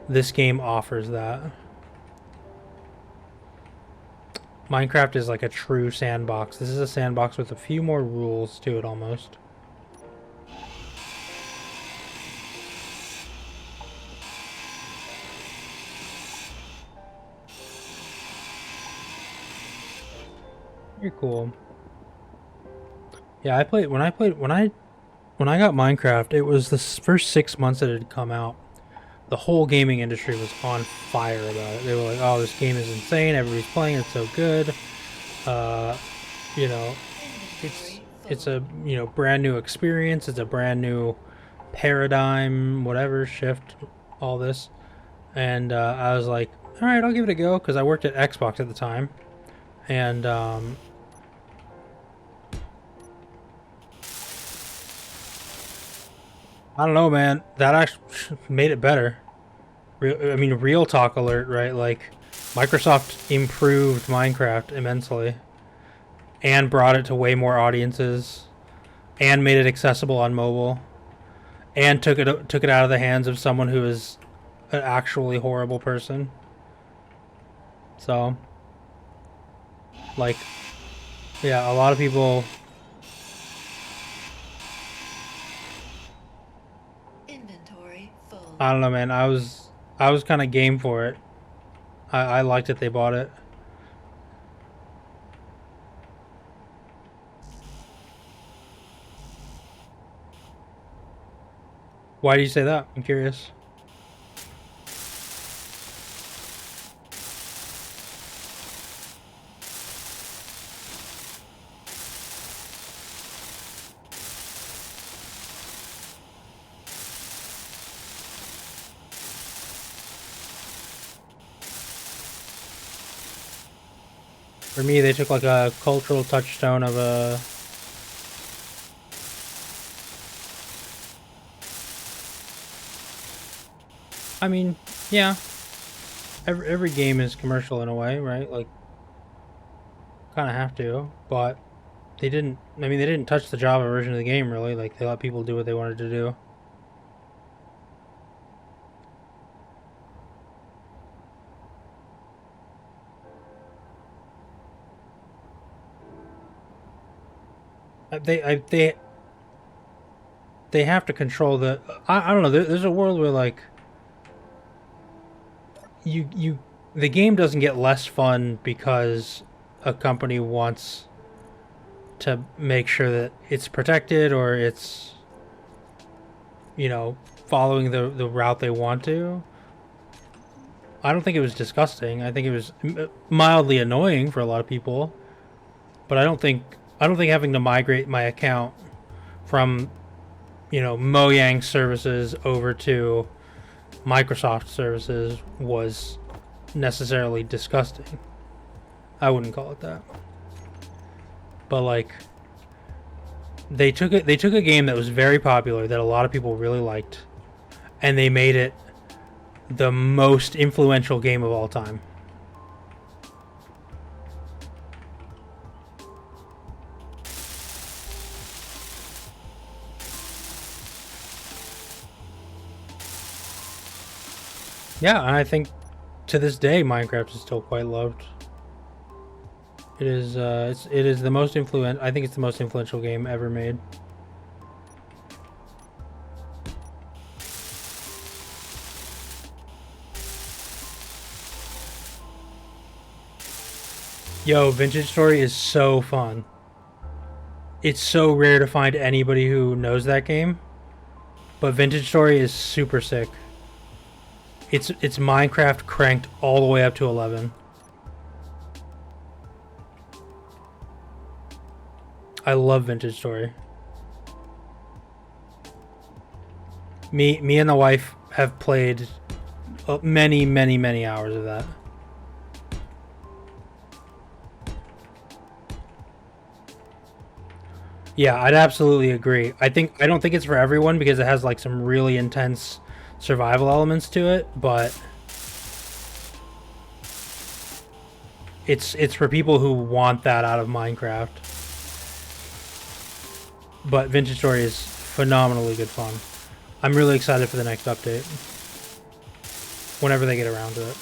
this game offers that. Minecraft is like a true sandbox. This is a sandbox with a few more rules to it almost. Very cool. Yeah, when I got Minecraft, it was the first 6 months that it had come out. The whole gaming industry was on fire about it. They were like, "Oh, this game is insane! Everybody's playing it, it's so good." Uh, you know, it's a brand new experience. It's a brand new paradigm, whatever shift, all this. And I was like, "All right, I'll give it a go," because I worked at Xbox at the time, and I don't know, man. That actually made it better. I mean, real talk alert, right? Like, Microsoft improved Minecraft immensely and brought it to way more audiences and made it accessible on mobile and took it out of the hands of someone who is an actually horrible person. So, like, yeah, a lot of people. Inventory full. I don't know, man. I was kind of game for it. I liked it. They bought it. Why do you say that? I'm curious. For me, they took like a cultural touchstone of a... I mean, yeah. Every game is commercial in a way, right? Like, kind of have to, but they didn't... I mean, they didn't touch the Java version of the game, really. Like, they let people do what they wanted to do. They have to control the... I don't know, there's a world where, like... The game doesn't get less fun because a company wants to make sure that it's protected or it's, you know, following the route they want to. I don't think it was disgusting. I think it was mildly annoying for a lot of people, but I don't think having to migrate my account from, you know, Mojang services over to Microsoft services was necessarily disgusting. I wouldn't call it that. But like they took a game that was very popular that a lot of people really liked and they made it the most influential game of all time. Yeah, and I think to this day Minecraft is still quite loved. It is it is the most I think it's the most influential game ever made. Yo, Vintage Story is so fun. It's so rare to find anybody who knows that game, but Vintage Story is super sick. It's Minecraft cranked all the way up to 11. I love Vintage Story. Me and the wife have played many hours of that. Yeah, I'd absolutely agree. I don't think it's for everyone because it has like some really intense survival elements to it, but it's for people who want that out of Minecraft. But Vintage Story is phenomenally good fun. I'm really excited for the next update. Whenever they get around to it.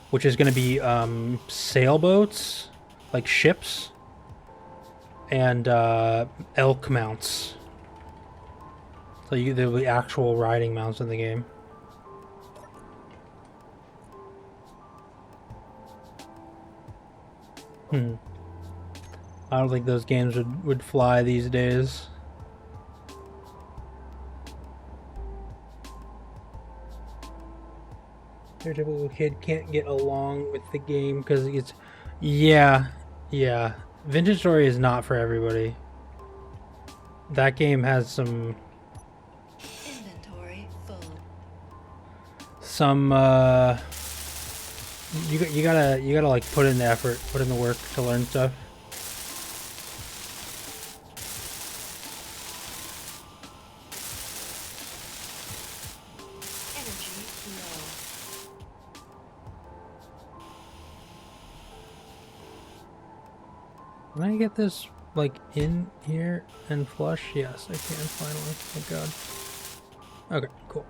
Which is going to be sailboats, like ships, and elk mounts. So there'll be actual riding mounts in the game. I don't think those games would fly these days. Your typical kid can't get along with the game because it's... Yeah. Vintage Story is not for everybody. That game has some... Inventory full. Some, you gotta like put in the effort, put in the work to learn stuff. Can I get this, like, in here and flush? Yes, I can finally. Thank God. Okay, cool.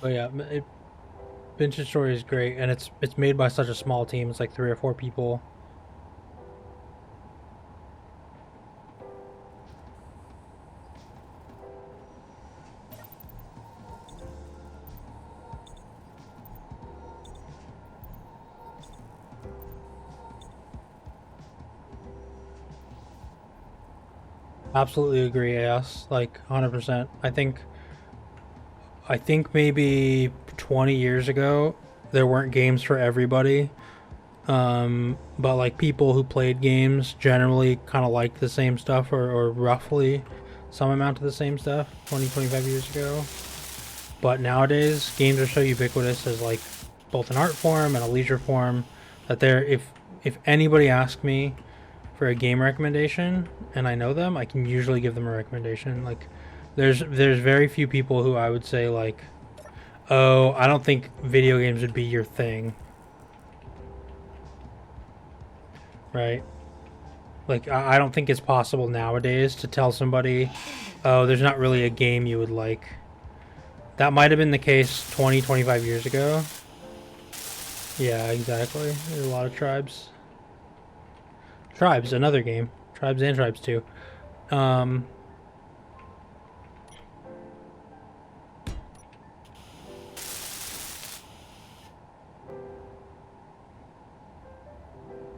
But yeah, Vintage Story is great, and it's made by such a small team. It's like 3 or 4 people. Absolutely agree, yes. Like 100%. I think maybe 20 years ago there weren't games for everybody. But like people who played games generally kind of liked the same stuff or roughly some amount of the same stuff 25 years ago. But nowadays games are so ubiquitous as like both an art form and a leisure form that they're if anybody asks me for a game recommendation and I know them, I can usually give them a recommendation. Like there's very few people who I would say like, "Oh, I don't think video games would be your thing." Right? Like I don't think it's possible nowadays to tell somebody, "Oh, there's not really a game you would like." That might have been the case 20, 25 years ago. Yeah, exactly. There's a lot of tribes. Tribes, another game. Tribes and Tribes 2. Um,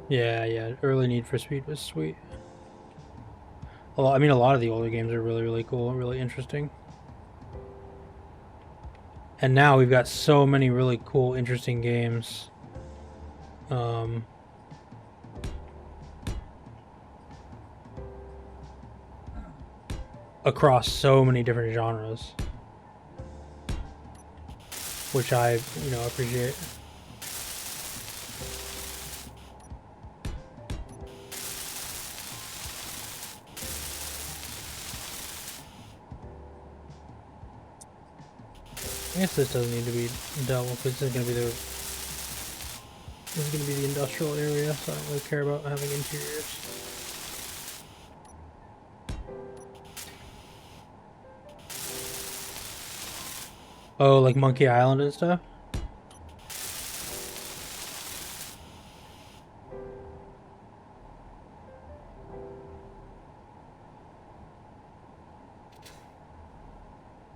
yeah. Early Need for Speed was sweet. I mean, a lot of the older games are really, really cool, really interesting. And now we've got so many really cool, interesting games. Across so many different genres, which I, appreciate. I guess this doesn't need to be double because this is gonna be the industrial area, so I don't really care about having interiors. Oh, like Monkey Island and stuff?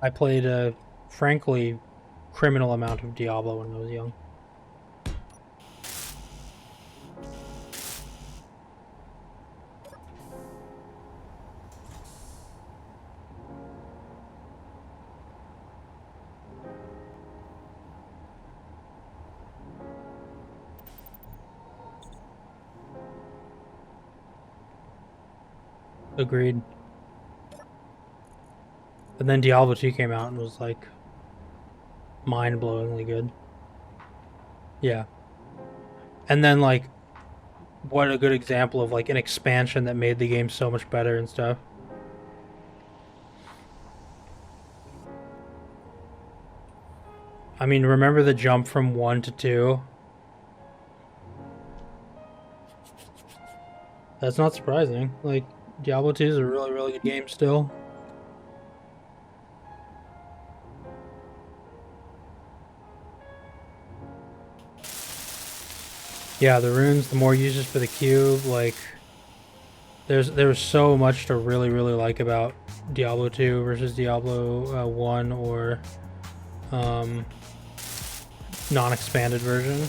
I played a, frankly, criminal amount of Diablo when I was young. Agreed. And then Diablo 2 came out and was like mind-blowingly good. Yeah. And then like what a good example of like an expansion that made the game so much better and stuff. I mean, remember the jump from 1 to 2? That's not surprising. Like Diablo 2 is a really, really good game still. Yeah, the runes, the more uses for the cube, like there's so much to really, really like about Diablo 2 versus Diablo 1 or non-expanded version.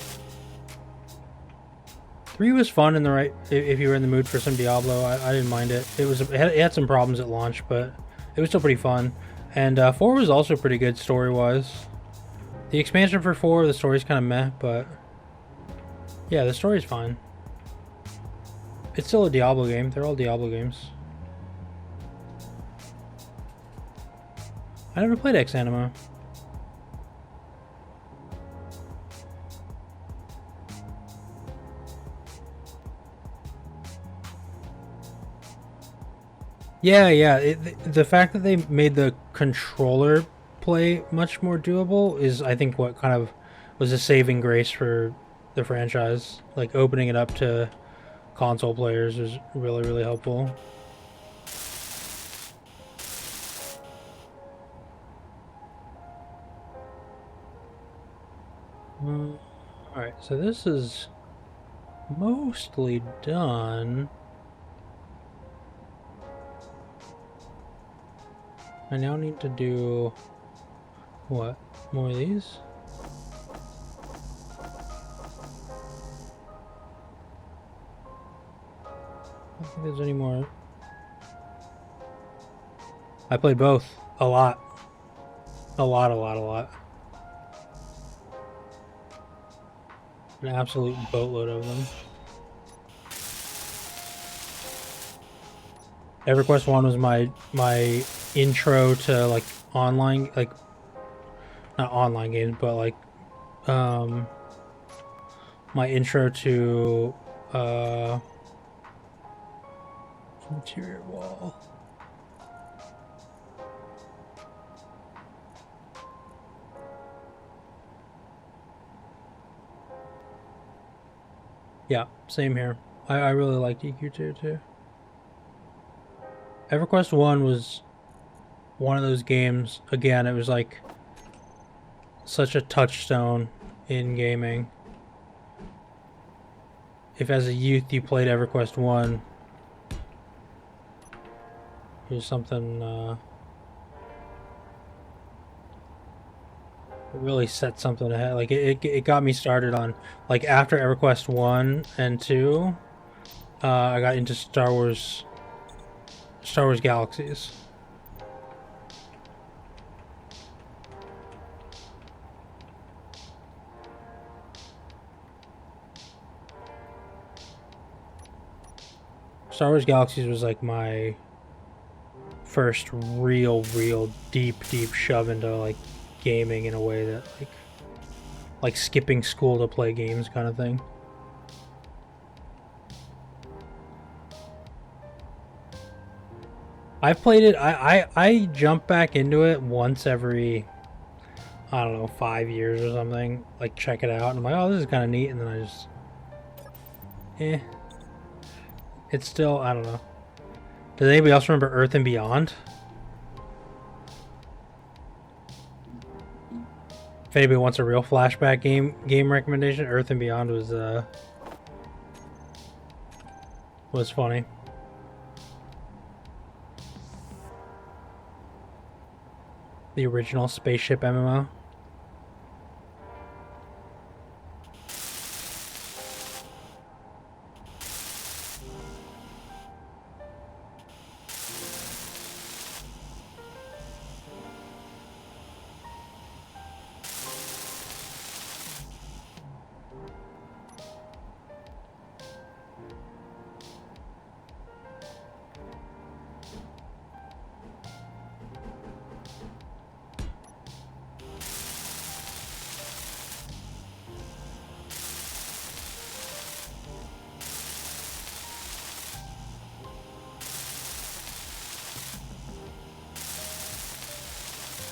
3 was fun in the right if you were in the mood for some Diablo. I didn't mind it. It had some problems at launch, but it was still pretty fun. And 4 was also pretty good story-wise. The expansion for 4, the story's kind of meh, but yeah, the story's fine. It's still a Diablo game. They're all Diablo games. I never played Ex Anima. Yeah. The fact that they made the controller play much more doable is, I think, what kind of was a saving grace for the franchise. Like, opening it up to console players is really, really helpful. Alright, so this is mostly done. I now need to do what? More of these? I don't think there's any more. I played both a lot. A lot. An absolute boatload of them. EverQuest 1 was my intro to like online, like not online games, but like my intro to interior wall. Yeah, same here. I really liked EQ2 too. EverQuest 1 was one of those games, again, it was like such a touchstone in gaming. If as a youth you played EverQuest 1, it was something it really set something ahead. Like it got me started on, like, after EverQuest 1 and 2, I got into Star Wars Galaxies. Star Wars Galaxies was like my first real deep shove into like gaming in a way that like skipping school to play games kind of thing. I've played it. I jump back into it once every, I don't know, 5 years or something. Like, check it out, and I'm like, oh, this is kind of neat, and then I just, it's still, I don't know. Does anybody else remember Earth and Beyond? If anybody wants a real flashback game recommendation, Earth and Beyond was funny. The original spaceship MMO.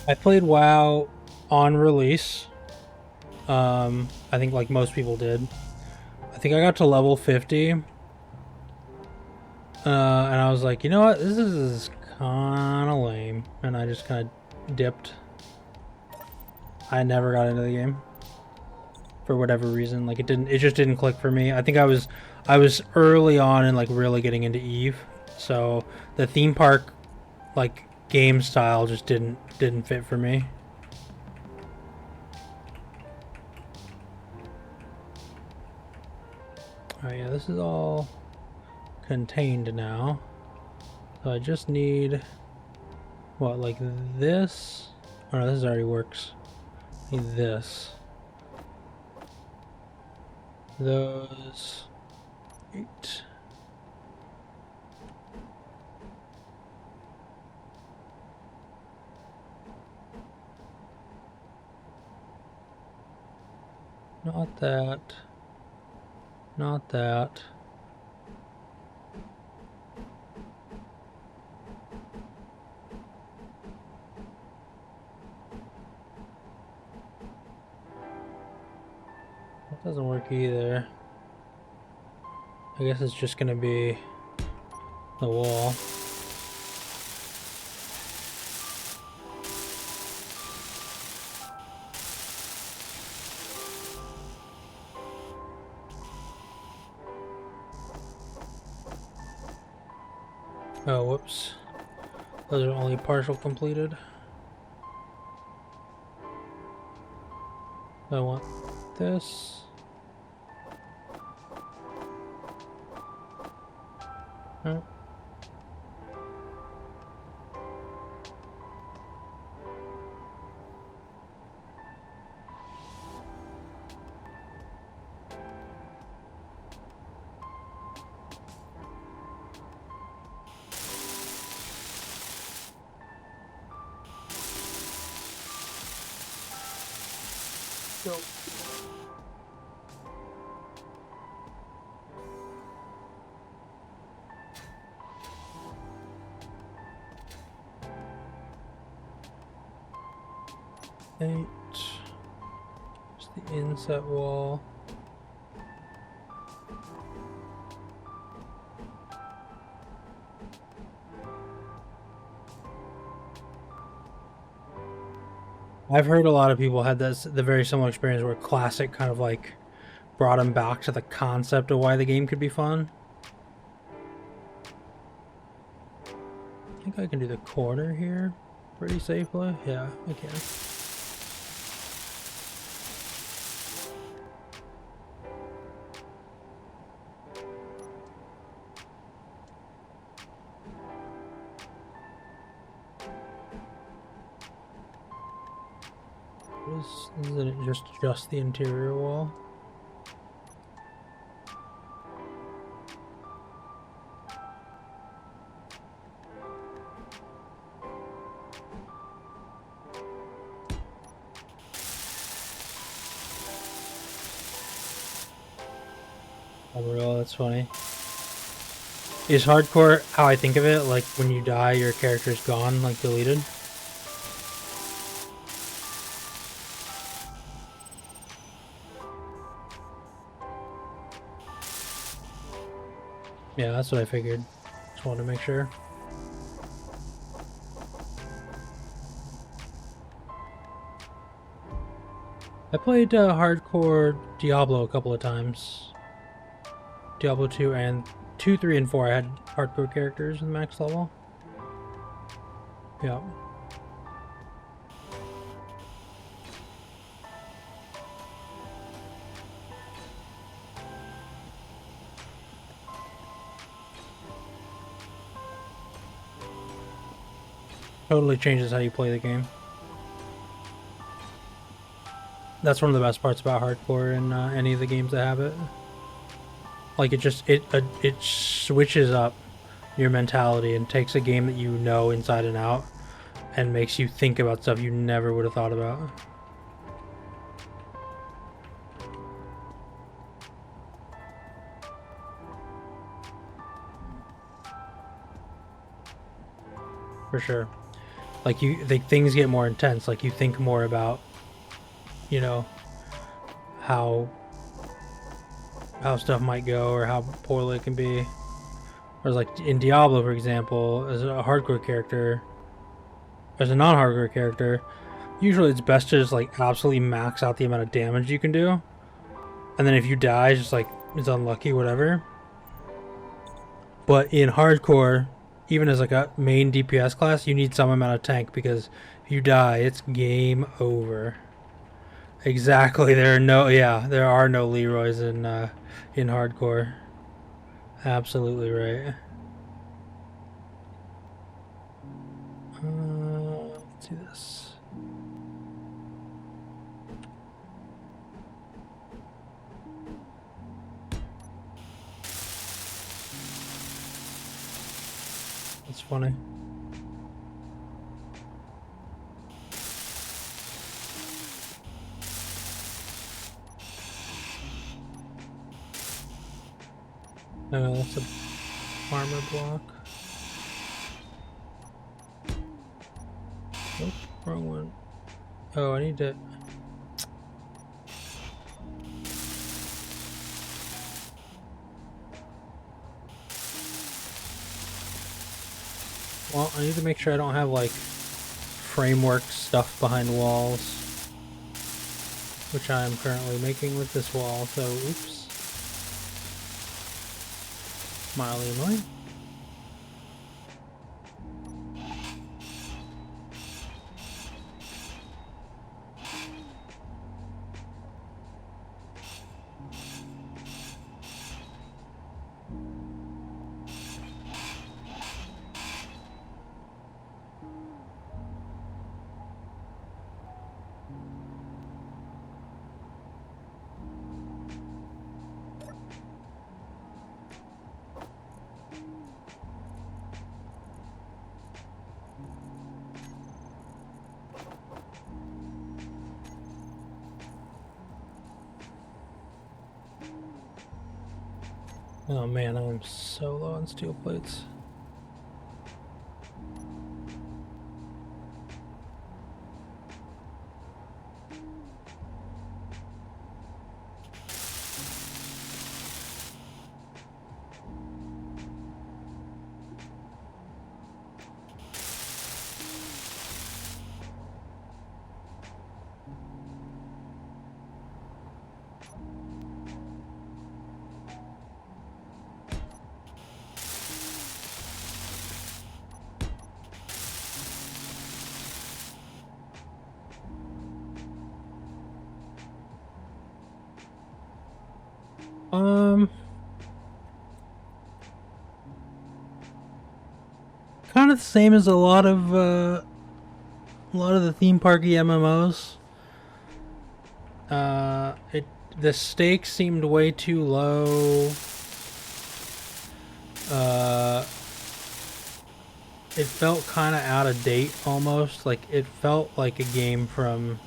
I played WoW on release. I think like most people did. I think I got to level 50. And I was like, you know what? This is kind of lame. And I just kind of dipped. I never got into the game. For whatever reason. Like, it just didn't click for me. I think I was early on and like really getting into EVE. So the theme park like game style just didn't fit for me. Alright, yeah, this is all contained now. So I just need, what, like this? Oh no, this already works. I need this. Those 8. Not that. Not that. That doesn't work either. I guess it's just gonna be the wall. Oh, whoops. Those are only partial completed. I want this. Oh. Go. Eight. Just the inset wall. I've heard a lot of people had this the very similar experience where Classic kind of like brought them back to the concept of why the game could be fun. I think I can do the corner here pretty safely. Yeah, I can. Isn't it just the interior wall? Oh, real, that's funny. Is hardcore how I think of it? Like when you die, your character's gone, like deleted? Yeah, that's what I figured. Just wanted to make sure. I played hardcore Diablo a couple of times. Diablo 2 and 2, 3, and 4 I had hardcore characters in max level. Yeah. Totally changes how you play the game. That's one of the best parts about hardcore in any of the games that have it. Like it switches up your mentality and takes a game that you know inside and out and makes you think about stuff you never would have thought about. For sure. Like things get more intense. Like you think more about, you know, how stuff might go or how poorly it can be. Whereas like in Diablo, for example, as a hardcore character, as a non-hardcore character, usually it's best to just like absolutely max out the amount of damage you can do. And then if you die, it's just like, it's unlucky, whatever. But in hardcore, even as like a main DPS class, you need some amount of tank because if you die, it's game over. Exactly. There are no Leroys in hardcore. Absolutely right. Let's do this. That's funny. No, that's a armor block. Nope, wrong one. Oh, I need to... Well, I need to make sure I don't have, like, framework stuff behind walls. Which I am currently making with this wall, so oops. Mildly annoying. Oh man, I'm so low on steel plates. Kind of the same as a lot of the theme parky MMOs. The stakes seemed way too low. It felt kind of out of date almost. Like it felt like a game from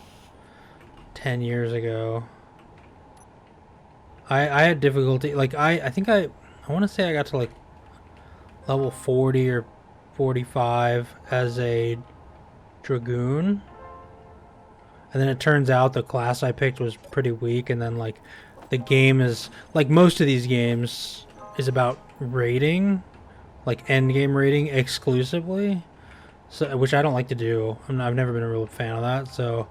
10 years ago. I had difficulty. Like I think I want to say I got to like level 40 or 45 as a Dragoon. And then it turns out the class I picked was pretty weak, and then like the game is like most of these games is about raiding, like end game raiding exclusively. So which I don't like to do. I've never been a real fan of that. So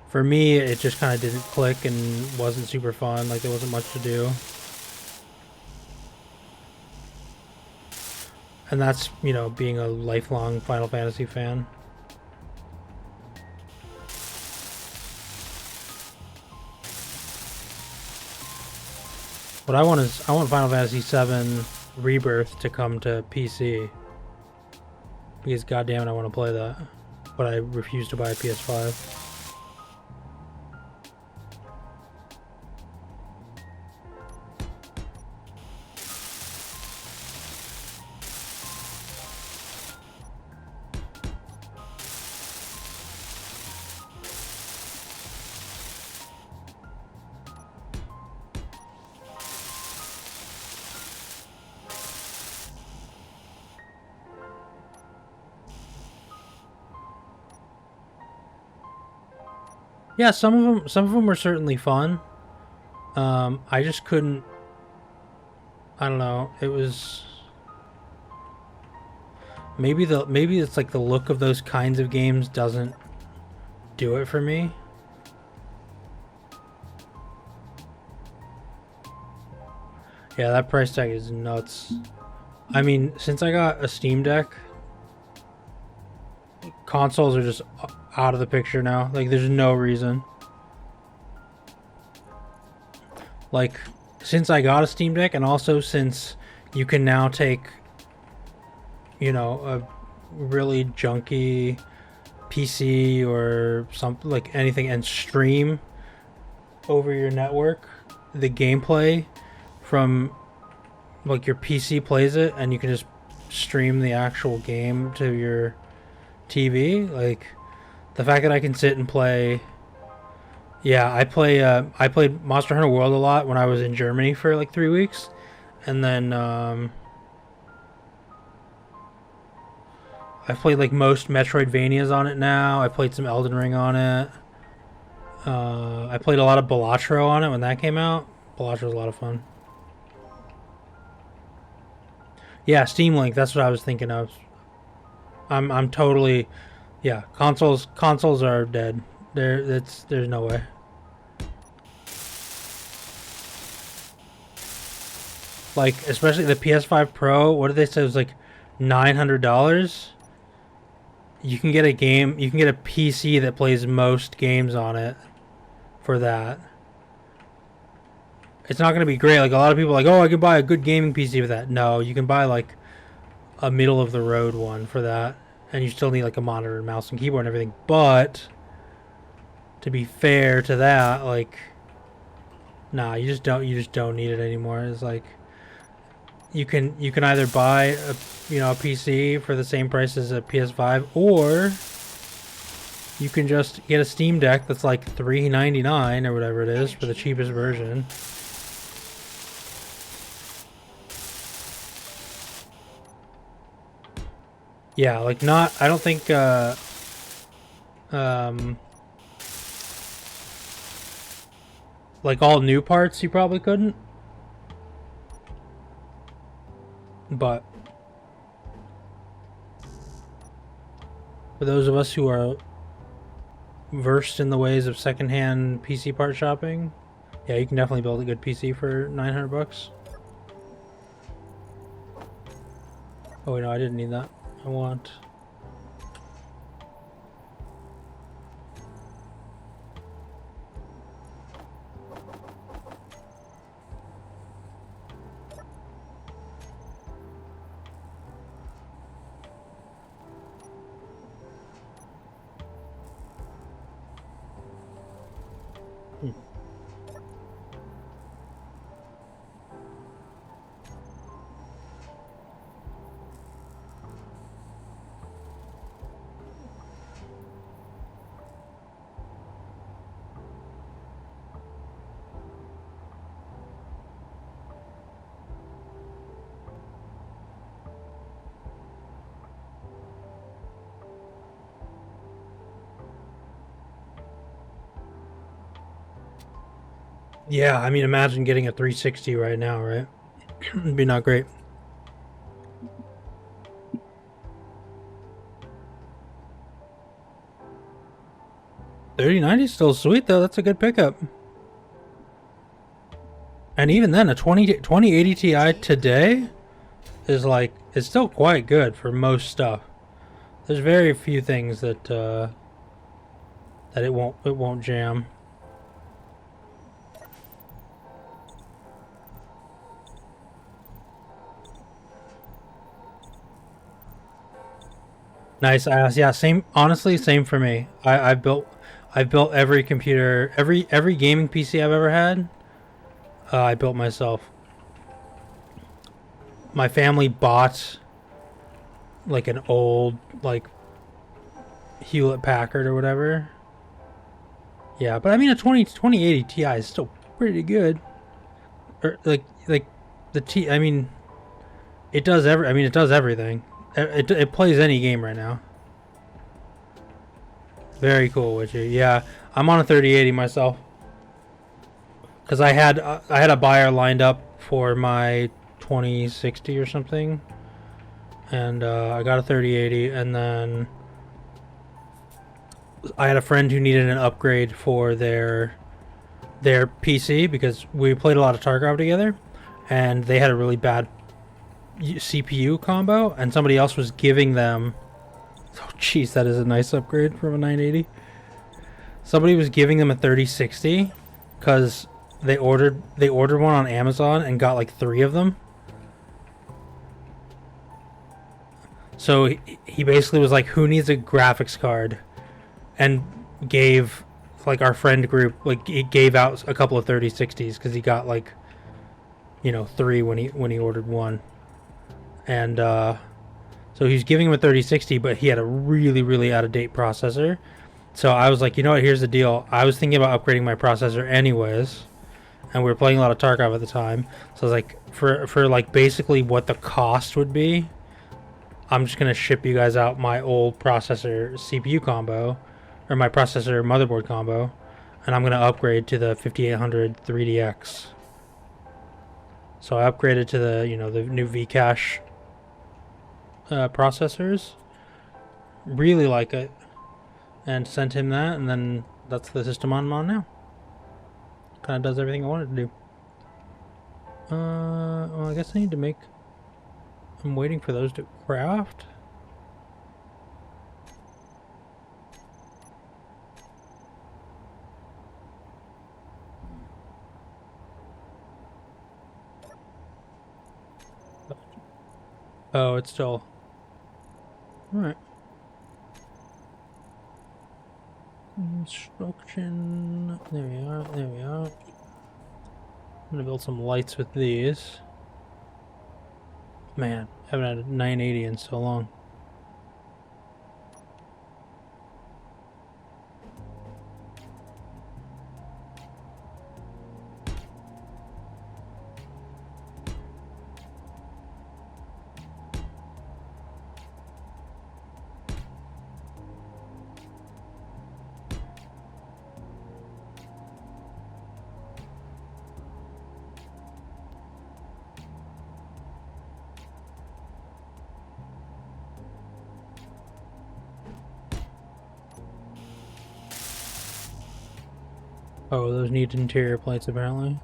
for me it just kind of didn't click and wasn't super fun. Like there wasn't much to do. And that's, you know, being a lifelong Final Fantasy fan. What I want is I want Final Fantasy VII Rebirth to come to PC. Because goddamn it, I want to play that. But I refuse to buy a PS5. Yeah, some of them were certainly fun. I just couldn't. I don't know. It was maybe it's like the look of those kinds of games doesn't do it for me. Yeah, that price tag is nuts. I mean, since I got a Steam Deck, consoles are just out of the picture now. Like, there's no reason. Like, since I got a Steam Deck, and also since you can now take, you know, a really junky PC or something, like anything, and stream over your network the gameplay from, like, your PC plays it, and you can just stream the actual game to your TV. Like, the fact that I can sit and play. Yeah, I played Monster Hunter World a lot when I was in Germany for like 3 weeks, and then I've played like most Metroidvanias on it now. I played some Elden Ring on it. I played a lot of Balatro on it when that came out. Balatro was a lot of fun. Yeah, Steam Link. That's what I was thinking of. I'm totally. Yeah, consoles are dead. There's no way. Like, especially the PS5 Pro. What did they say? It was like $900. You can get a game. You can get a PC that plays most games on it for that. It's not going to be great. Like, a lot of people are like, oh, I can buy a good gaming PC for that. No, you can buy like a middle of the road one for that, and you still need like a monitor, and mouse, and keyboard and everything. But to be fair to that, like, nah, you just don't need it anymore. It's like you can either buy a PC for the same price as a PS5, or you can just get a Steam Deck that's like $3.99 or whatever it is for the cheapest version. Yeah, like not. I don't think. Um, like all new parts, you probably couldn't. But for those of us who are versed in the ways of secondhand PC part shopping, yeah, you can definitely build a good PC for 900 bucks. Oh wait, no, I didn't need that. I want. Hmm. Yeah, I mean, imagine getting a 360 right now, right? It'd be not great. 3090 is still sweet though. That's a good pickup. And even then, a 2080 Ti today is like it's still quite good for most stuff. There's very few things that that it won't jam. Nice. Yeah, same. Honestly, same for me. I built every computer, every gaming PC I've ever had. I built myself. My family bought like an old like Hewlett Packard or whatever. Yeah, but I mean a 2080 Ti is still pretty good. Or like the T. I mean, it does it does everything. It plays any game right now. Very cool, Witchy. Yeah, I'm on a 3080 myself because I had a buyer lined up for my 2060 or something, and I got a 3080, and then I had a friend who needed an upgrade for their PC because we played a lot of Tarkov together, and they had a really bad CPU combo, and somebody else was giving them. Oh, jeez, that is a nice upgrade from a 980. Somebody was giving them a 3060 because they ordered one on Amazon and got like 3 of them. So he basically was like, "Who needs a graphics card?" and gave like our friend group like he gave out a couple of 3060s because he got like 3 when he ordered one, and so he was giving him a 3060, but he had a really out of date processor. So I was like, you know what? Here's the deal. I was thinking about upgrading my processor anyways, and we were playing a lot of Tarkov at the time. So I was like, for like basically what the cost would be, I'm just gonna ship you guys out my old processor CPU combo, or my processor motherboard combo, and I'm gonna upgrade to the 5800 3DX. So I upgraded to the the new Vcache processors. Really like it, and sent him that, and then that's the system I'm on now. Kind of does everything I wanted to do. Well, I guess I need to make. I'm waiting for those to craft. Oh, it's still. Alright. Instruction. There we are. There we are. I'm gonna build some lights with these. Man, I haven't had a 980 in so long. Oh, those need interior plates apparently.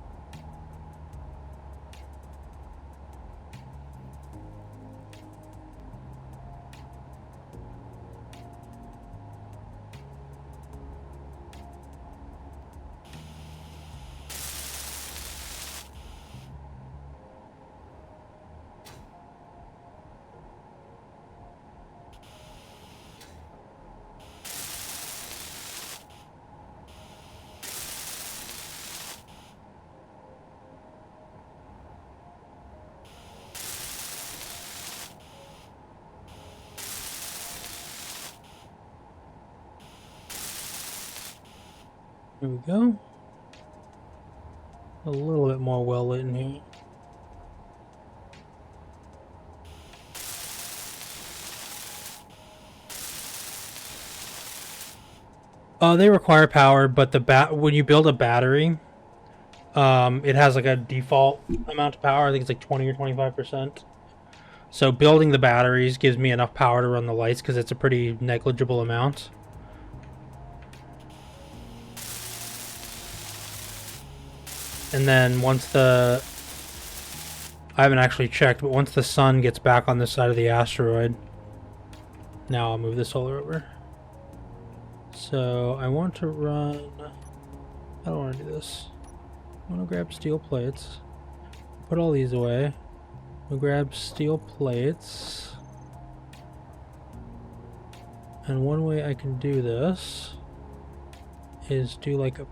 Here we go. A little bit more well lit in here. They require power, but when you build a battery, it has like a default amount of power. I think it's like 20 or 25%. So building the batteries gives me enough power to run the lights because it's a pretty negligible amount. And then once I haven't actually checked, but once the sun gets back on this side of the asteroid, now I'll move the solar over. So I want to run, I don't want to do this. I want to grab steel plates, put all these away. We'll grab steel plates. And one way I can do this is do like a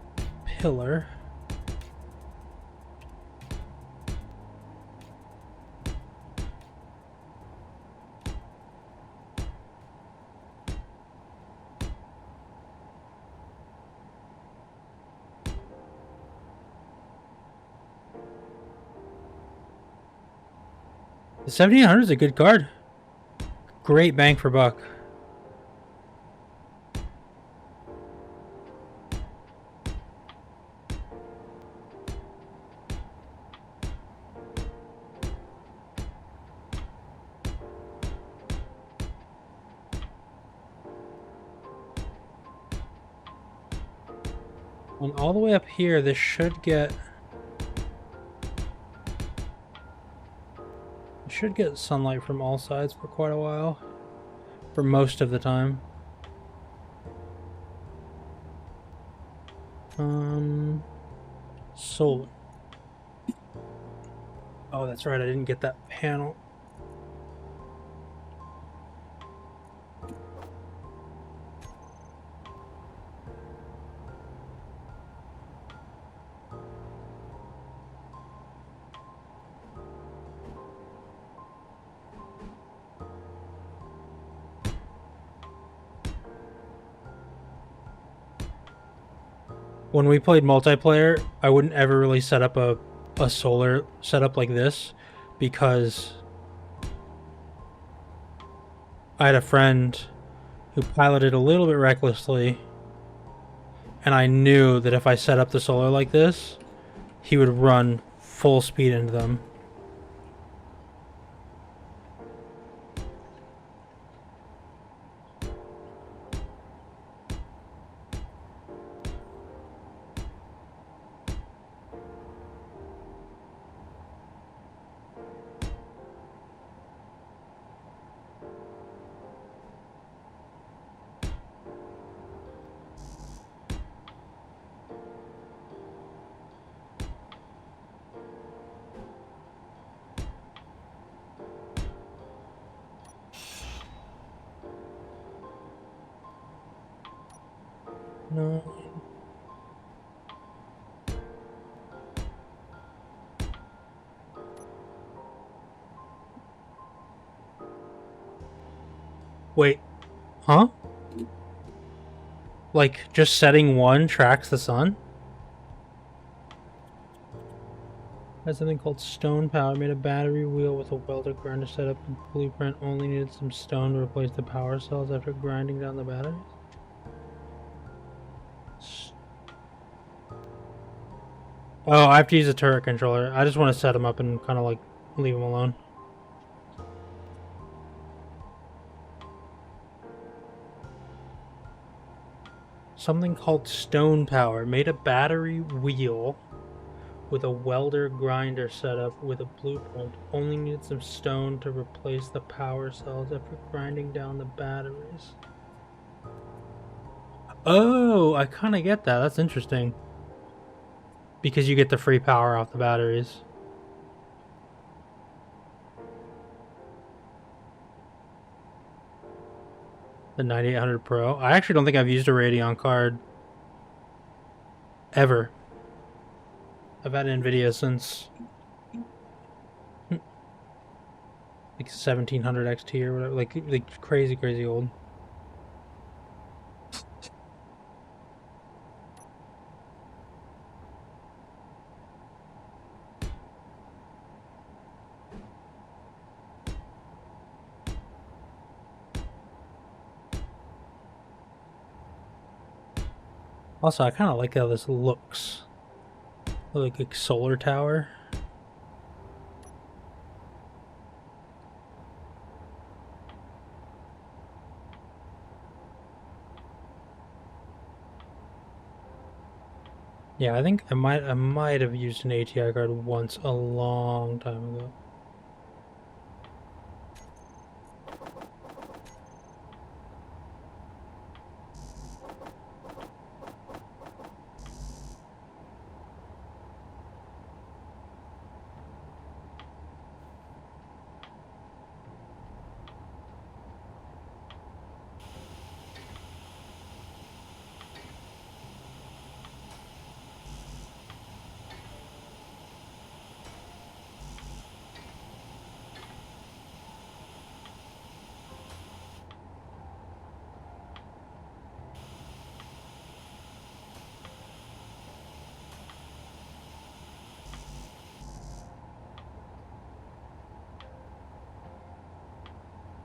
pillar. The 7800 is a good card. Great bang for buck. And all the way up here, this should get sunlight from all sides for quite a while. For most of the time. Solar. Oh, that's right, I didn't get that panel. When we played multiplayer, I wouldn't ever really set up a solar setup like this because I had a friend who piloted a little bit recklessly, and I knew that if I set up the solar like this, he would run full speed into them. No. Wait, huh? Like, just setting one tracks the sun? Has something called stone power. Made a battery wheel with a welder grinder set up. The blueprint only needed some stone to replace the power cells after grinding down the batteries. Oh, I have to use a turret controller. I just want to set them up and kind of like leave them alone. Something called stone power. Made a battery wheel with a welder grinder setup with a blueprint. Only needed some stone to replace the power cells after grinding down the batteries. Oh, I kind of get that. That's interesting. Because you get the free power off the batteries. The 9800 Pro. I actually don't think I've used a Radeon card ever. I've had Nvidia since like 1700 XT or whatever, like crazy old. Also, I kind of like how this looks. Like a solar tower. Yeah, I think I might have used an ATI card once a long time ago.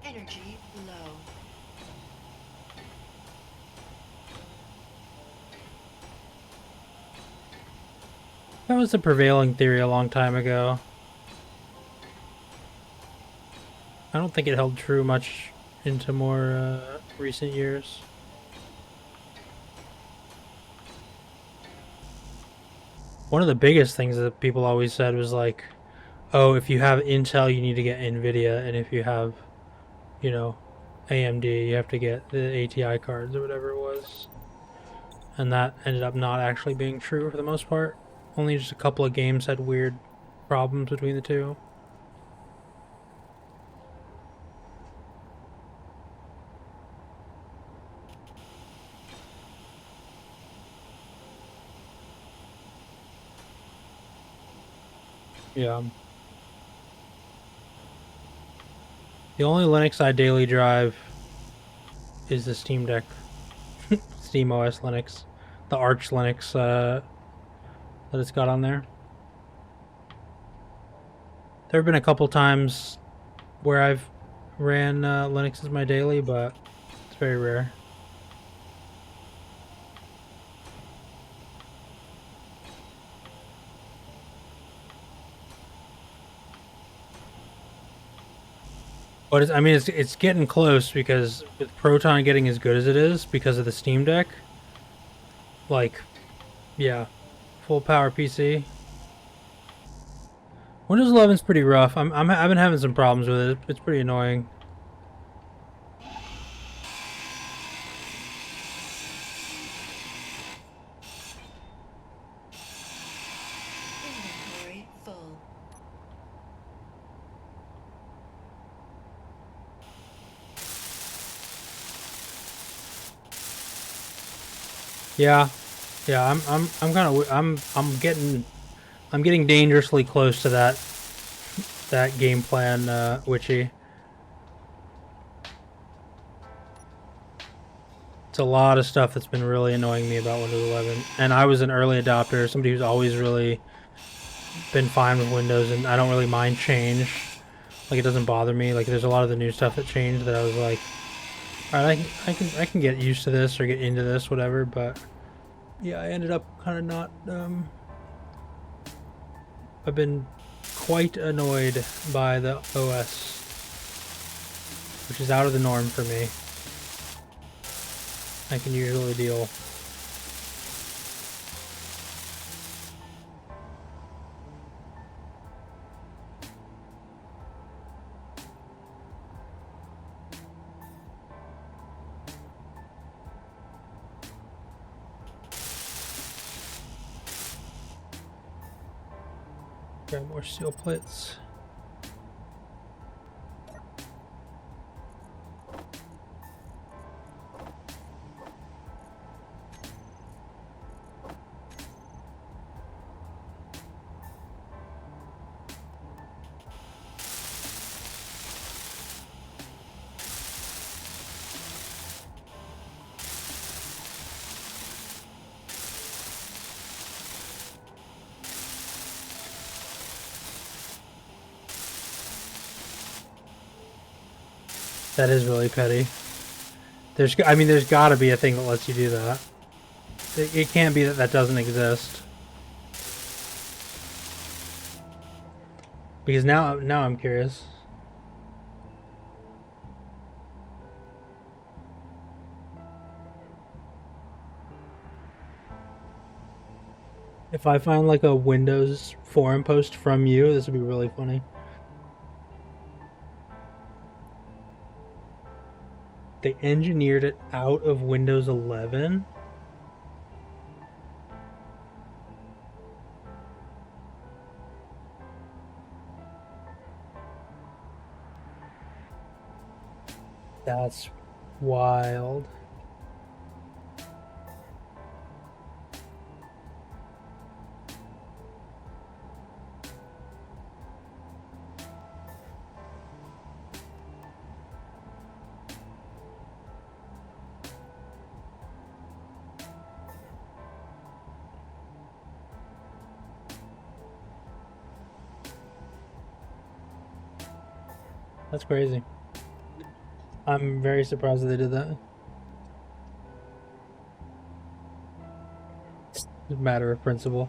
Energy low. That was the prevailing theory a long time ago. I don't think it held true much into more recent years. One of the biggest things that people always said was like, oh, if you have Intel, you need to get NVIDIA, and if you have, you know, AMD, you have to get the ATI cards or whatever it was. And that ended up not actually being true for the most part. Only just a couple of games had weird problems between the two. Yeah. The only Linux I daily drive is the Steam Deck. Steam OS Linux. The Arch Linux that it's got on there. There have been a couple times where I've ran Linux as my daily, but it's very rare. But I mean, it's getting close because with Proton getting as good as it is because of the Steam Deck, like, yeah, full power PC. Windows 11's pretty rough. I've been having some problems with it. It's pretty annoying. Inventory full. Yeah, yeah. I'm kind of I'm getting dangerously close to that game plan, Witchy. It's a lot of stuff that's been really annoying me about Windows 11, and I was an early adopter, somebody who's always really been fine with Windows, and I don't really mind change. Like, it doesn't bother me. Like, there's a lot of the new stuff that changed that I was like, all right, I can get used to this or get into this, whatever. But yeah, I ended up kind of not. I've been quite annoyed by the OS, which is out of the norm for me. I can usually deal Grab more steel plates. That is really petty. I mean, there's got to be a thing that lets you do that. It can't be that that doesn't exist. Because now I'm curious. If I find like a Windows forum post from you, this would be really funny. They engineered it out of Windows 11. That's wild. That's crazy. I'm very surprised that they did that. It's a matter of principle.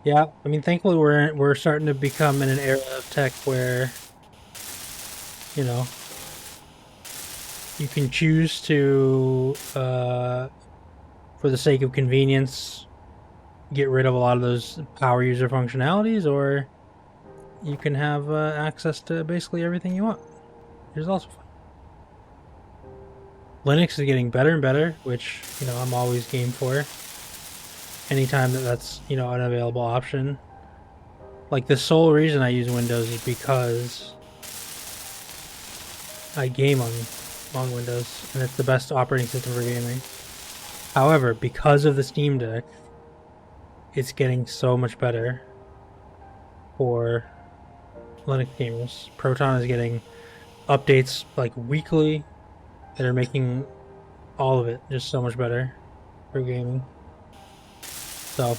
Yeah, I mean, thankfully we're starting to become in an era of tech where, you know, you can choose to, for the sake of convenience, get rid of a lot of those power user functionalities, or you can have access to basically everything you want, which is also fun. Linux is getting better and better, which, you know, I'm always game for. Anytime that's, you know, an available option. Like, the sole reason I use Windows is because I game on Windows, and it's the best operating system for gaming. However, because of the Steam Deck, it's getting so much better for Linux gamers. Proton is getting updates like weekly that are making all of it just so much better for gaming. So,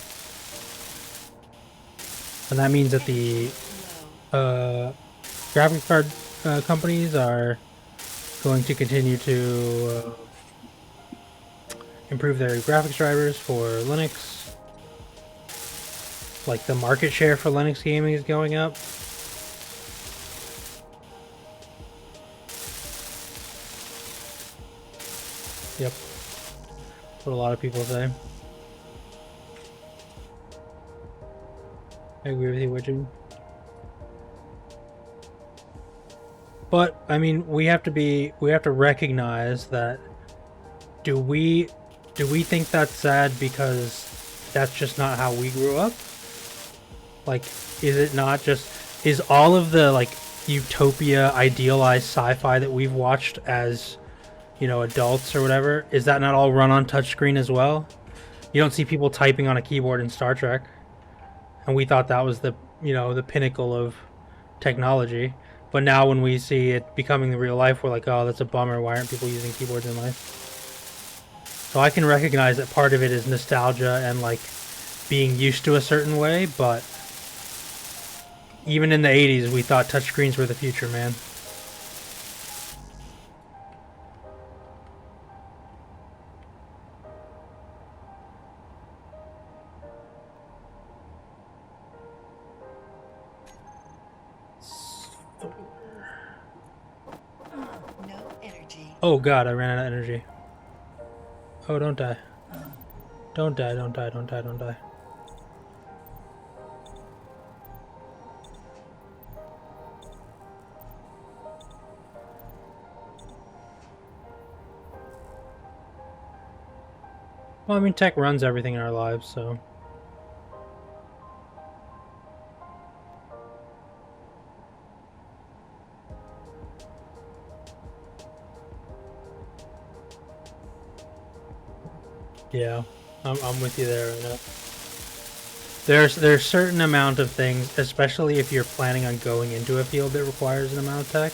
and that means that the graphics card companies are going to continue to improve their graphics drivers for Linux. Like, the market share for Linux gaming is going up. Yep. That's what a lot of people say. I agree with you, Widgeon. But I mean, we have to recognize that. Do we think that's sad because that's just not how we grew up? Like, is it not just, is all of the like utopia idealized sci-fi that we've watched as, you know, adults or whatever, is that not all run on touchscreen as well? You don't see people typing on a keyboard in Star Trek. And we thought that was the, you know, the pinnacle of technology. But now when we see it becoming the real life, we're like, oh, that's a bummer. Why aren't people using keyboards in life? So I can recognize that part of it is nostalgia and like being used to a certain way, but even in the 80s, we thought touchscreens were the future, man. No energy. Oh god, I ran out of energy. Oh, don't die. Don't die, don't die, don't die, don't die. Well, I mean, tech runs everything in our lives, so. Yeah, I'm with you there right now. There's certain amount of things, especially if you're planning on going into a field that requires an amount of tech.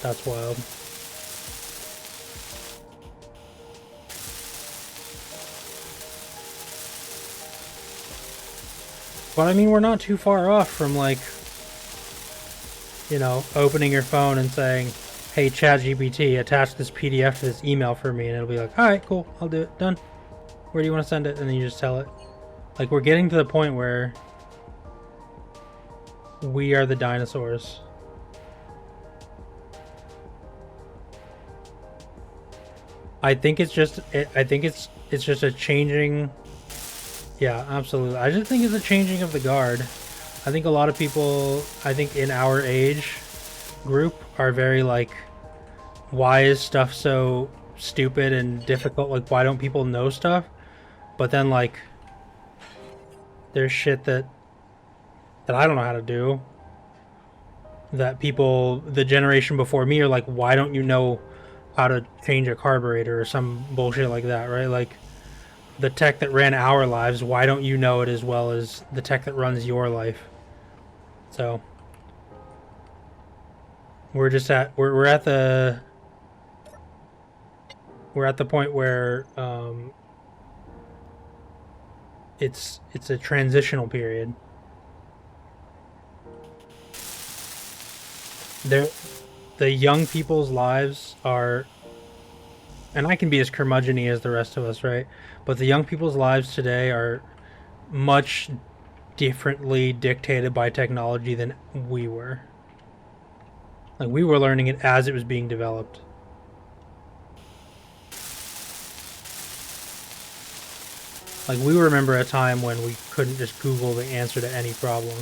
That's wild. But I mean, we're not too far off from, like, you know, opening your phone and saying, hey, ChatGPT, attach this PDF to this email for me, and it'll be like, alright, cool, I'll do it, done. Where do you want to send it? And then you just tell it. Like, we're getting to the point where we are the dinosaurs. I think it's just, I think it's just a changing, yeah, absolutely. I just think it's a changing of the guard. I think a lot of people, I think in our age group, are very like, why is stuff so stupid and difficult? Like, why don't people know stuff? But then, like, there's shit that I don't know how to do. That people, the generation before me, are like, why don't you know how to change a carburetor or some bullshit like that, right? Like, the tech that ran our lives, why don't you know it as well as the tech that runs your life? So we're just at we're at the point where it's a transitional period. The young people's lives are, and I can be as curmudgeon-y as the rest of us, right? But the young people's lives today are much differently dictated by technology than we were. Like, we were learning it as it was being developed. Like, we remember a time when we couldn't just Google the answer to any problem.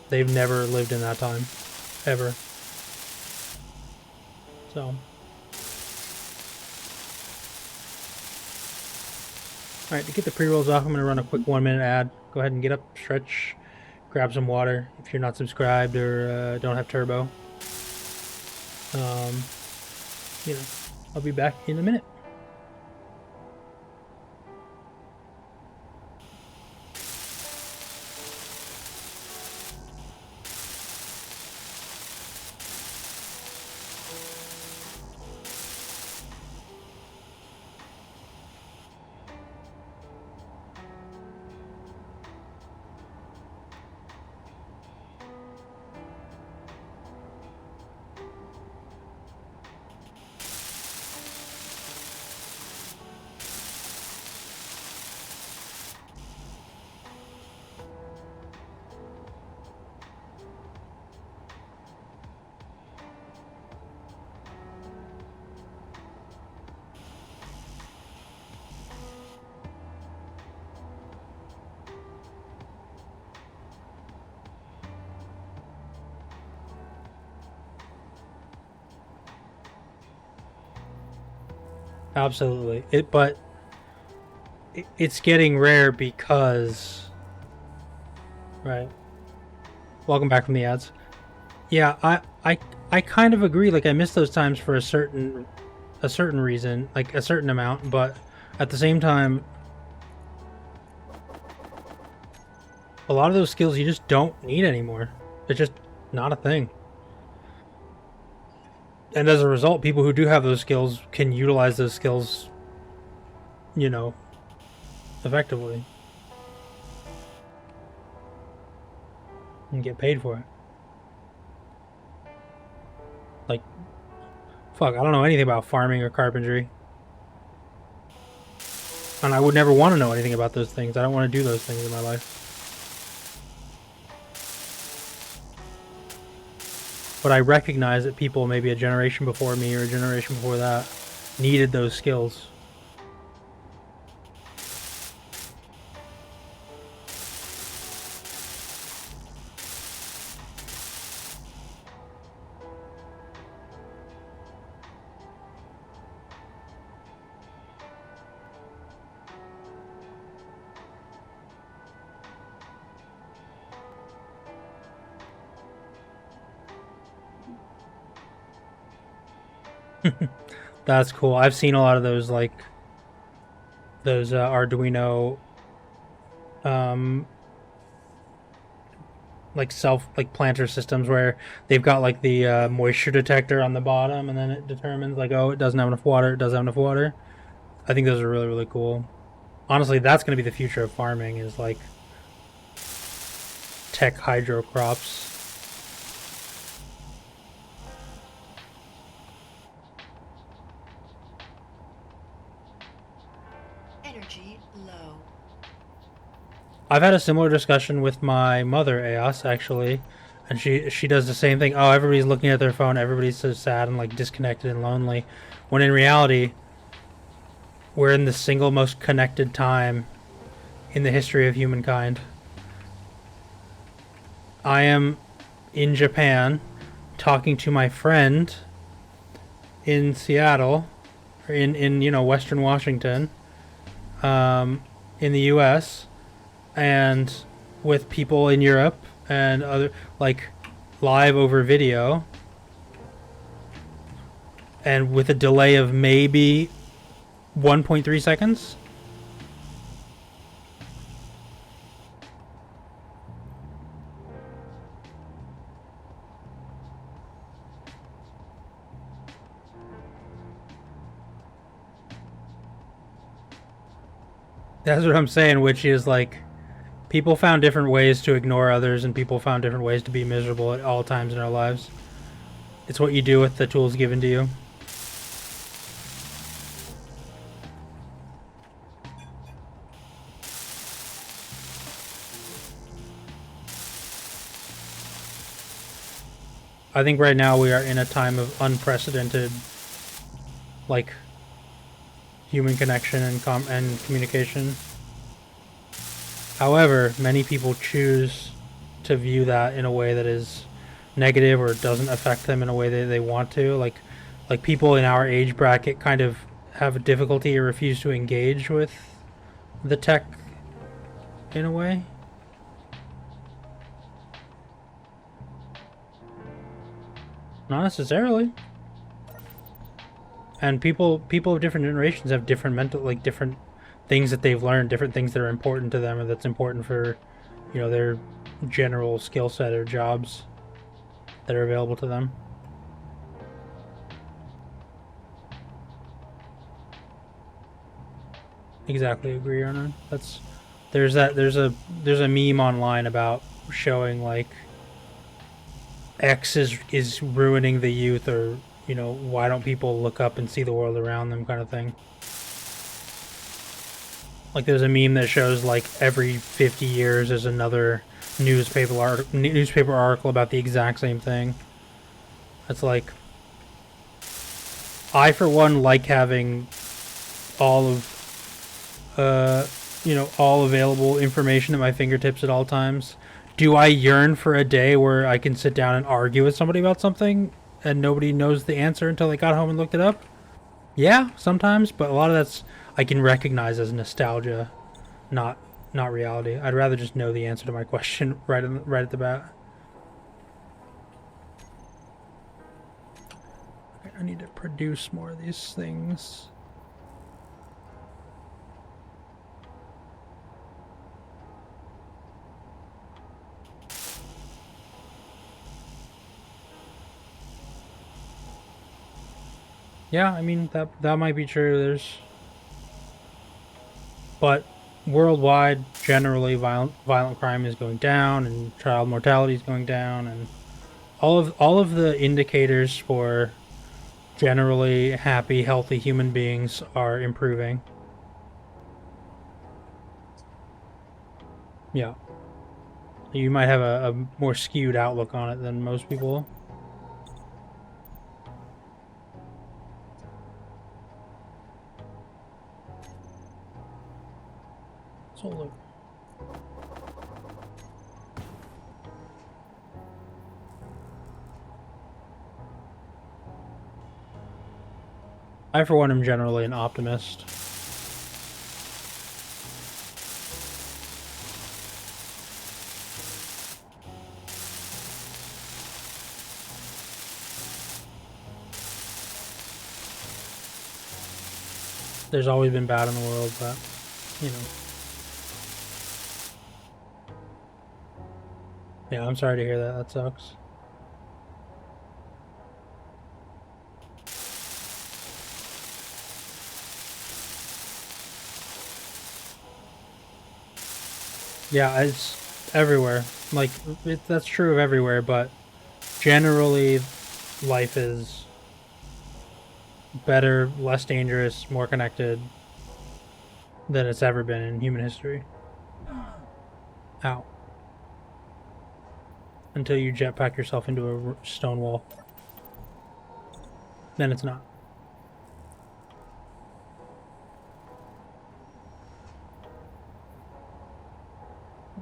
They've never lived in that time. Ever. So. Alright, to get the pre-rolls off, I'm going to run a quick 1-minute ad. Go ahead and get up, stretch, grab some water if you're not subscribed or don't have turbo. You know, I'll be back in a minute. Absolutely. But it's getting rare because, right. Welcome back from the ads. Yeah, I kind of agree. Like, I miss those times for a certain reason, like a certain amount, but at the same time, a lot of those skills you just don't need anymore. It's just not a thing. And as a result, people who do have those skills can utilize those skills, you know, effectively. And get paid for it. Like, fuck, I don't know anything about farming or carpentry. And I would never want to know anything about those things. I don't want to do those things in my life. But I recognize that people maybe a generation before me or a generation before that needed those skills. That's cool. I've seen a lot of those like those Arduino um like planter systems where they've got like the moisture detector on the bottom and then it determines like, oh, it doesn't have enough water, it does have enough water. I think those are really, really cool. Honestly, that's going to be the future of farming, is like tech hydro crops. Energy low. I've had a similar discussion with my mother, Eos, actually, and she does the same thing. Oh, everybody's looking at their phone, everybody's so sad and like disconnected and lonely, when in reality, we're in the single most connected time in the history of humankind. I am in Japan talking to my friend in Seattle, or in Western Washington, in the U.S., and with people in Europe and other, like, live over video, and with a delay of maybe 1.3 seconds. That's what I'm saying, which is like, people found different ways to ignore others, and people found different ways to be miserable at all times in our lives. It's what you do with the tools given to you. I think right now we are in a time of unprecedented, like, human connection and communication. However, many people choose to view that in a way that is negative or doesn't affect them in a way that they want to. Like people in our age bracket kind of have a difficulty or refuse to engage with the tech in a way. Not necessarily. And people of different generations have different mental, like, different things that they've learned, different things that are important to them, and that's important for, their general skill set or jobs that are available to them. Exactly, agree, Arnon. There's a meme online about showing like X is ruining the youth, or why don't people look up and see the world around them, kind of thing. Like, there's a meme that shows like every 50 years there's another newspaper article about the exact same thing. It's like, I for one like having all of all available information at my fingertips at all times. Do I yearn for a day where I can sit down and argue with somebody about something and nobody knows the answer until they got home and looked it up? Yeah, sometimes, but a lot of that's I can recognize as nostalgia, not reality. I'd rather just know the answer to my question right at the bat. Okay, I need to produce more of these things. Yeah, I mean, that might be true. But worldwide, generally, violent crime is going down, and child mortality is going down, and all of the indicators for generally happy, healthy human beings are improving. Yeah, you might have a more skewed outlook on it than most people. So look. I, for one, am generally an optimist. There's always been bad in the world, but, you know. Yeah, I'm sorry to hear that. That sucks. Yeah, it's everywhere. Like, that's true of everywhere, but generally, life is better, less dangerous, more connected than it's ever been in human history. Ow. Until you jetpack yourself into a stone wall. Then it's not.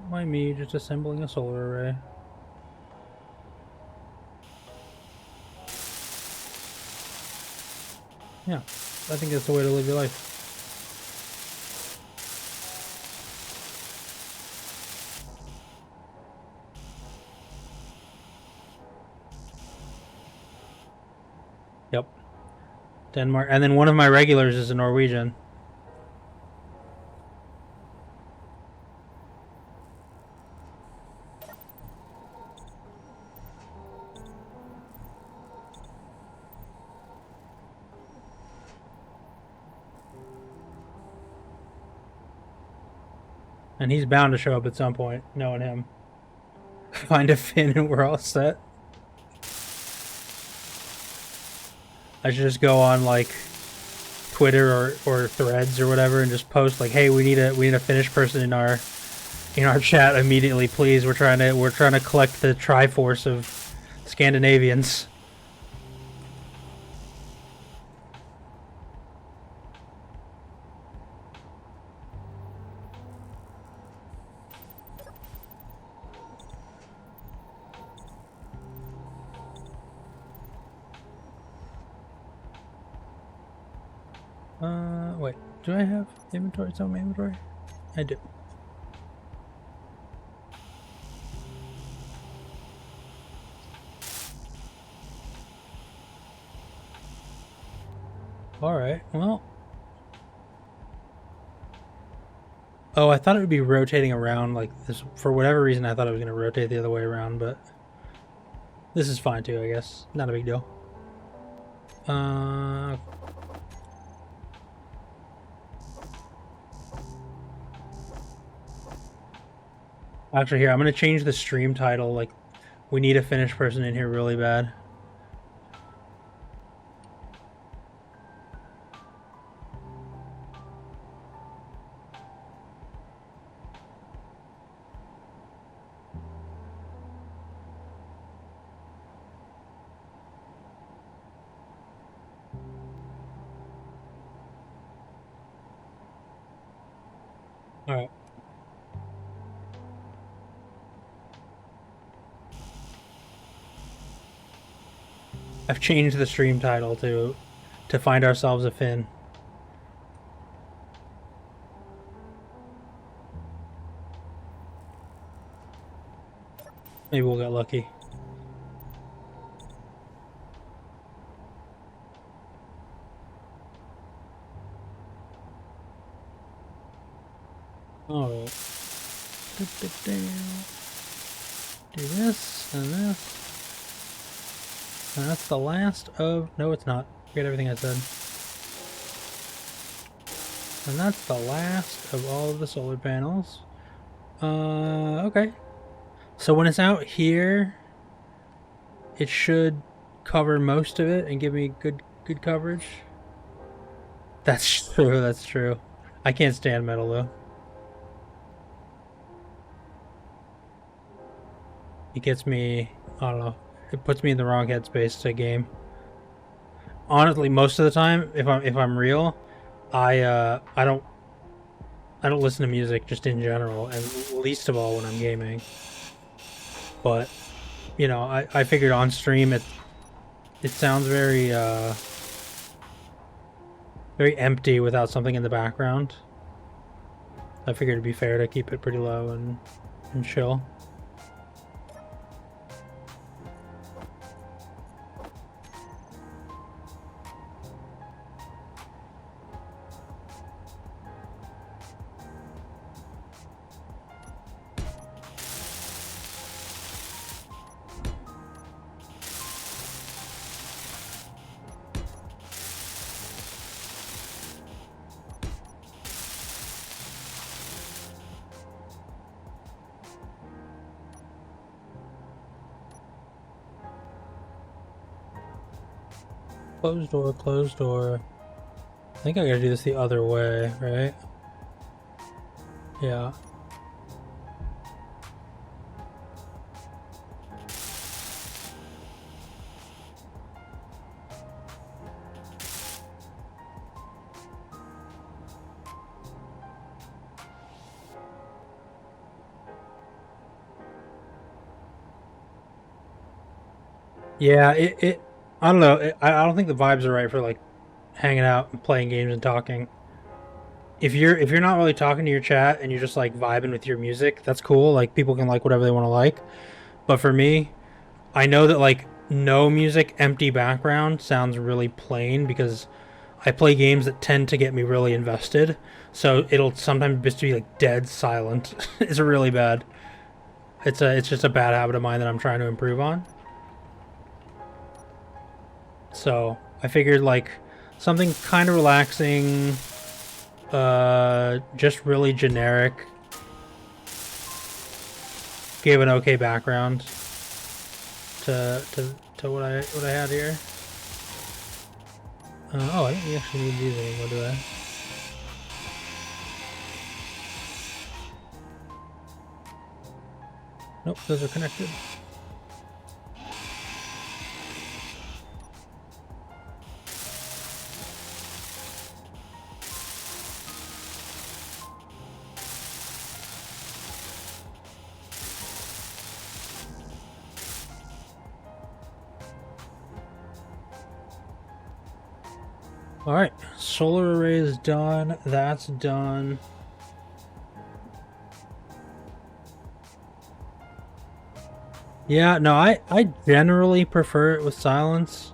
Why me just assembling a solar array? Yeah, I think that's the way to live your life. Yep. Denmark. And then one of my regulars is a Norwegian. And he's bound to show up at some point, knowing him. Find a Finn and we're all set. I should just go on like Twitter or Threads or whatever and just post like, hey, we need a Finnish person in our chat immediately, please. We're trying to collect the Triforce of Scandinavians. Wait, do I have inventory? It's on my inventory? I do. Alright, well. Oh, I thought it would be rotating around like this. For whatever reason, I thought it was going to rotate the other way around, but this is fine too, I guess. Not a big deal. Actually, here, I'm going to change the stream title. Like, we need a Finnish person in here really bad. Alright. I've changed the stream title to find ourselves a Finn. Maybe we'll get lucky. Alright. Do this and this. And that's the last of... No, it's not. Forget everything I said. And that's the last of all of the solar panels. Okay. So when it's out here, it should cover most of it and give me good coverage. That's true, that's true. I can't stand metal though. It gets me, I don't know, it puts me in the wrong headspace to game. Honestly, most of the time, if I'm real, I don't listen to music just in general, and least of all when I'm gaming. But you know, I figured on stream it sounds very very empty without something in the background. I figured it'd be fair to keep it pretty low and chill. Closed door, closed door. I think I gotta do this the other way, right? Yeah. Yeah, I don't know. I don't think the vibes are right for like hanging out and playing games and talking. If you're not really talking to your chat and you're just like vibing with your music, that's cool. Like people can like whatever they want to like. But for me, I know that like no music, empty background sounds really plain because I play games that tend to get me really invested. So it'll sometimes just be like dead silent. It's really bad. It's just a bad habit of mine that I'm trying to improve on. So I figured like something kind of relaxing, just really generic. Gave an okay background to what I had here. Oh, I don't actually need these anymore, do I? Nope, those are connected. Alright, solar array is done. That's done. Yeah, no, I generally prefer it with silence.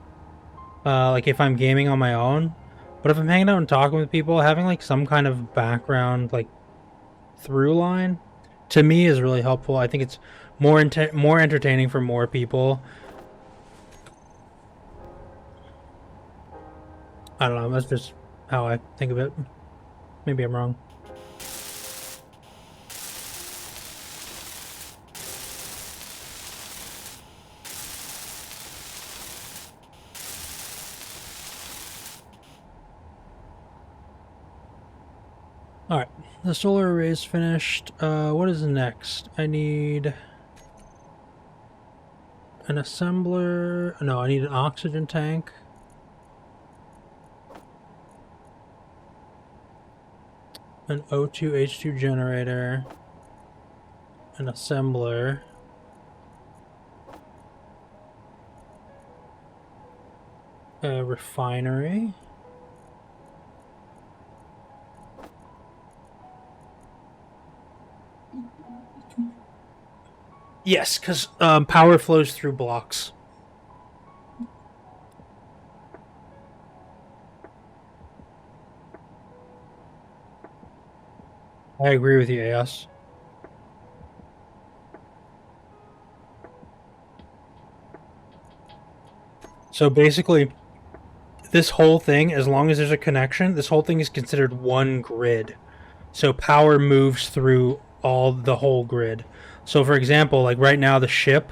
Like if I'm gaming on my own. But if I'm hanging out and talking with people, having like some kind of background, like through line, to me is really helpful. I think it's more entertaining for more people. I don't know. That's just how I think of it. Maybe I'm wrong. Alright, the solar array is finished. What is next? I need an assembler. No, I need an oxygen tank. An O2H2 generator. An assembler. A refinery. Yes, because power flows through blocks. I agree with you, yes. So basically, this whole thing, as long as there's a connection, this whole thing is considered one grid. So power moves through the whole grid. So for example, like right now the ship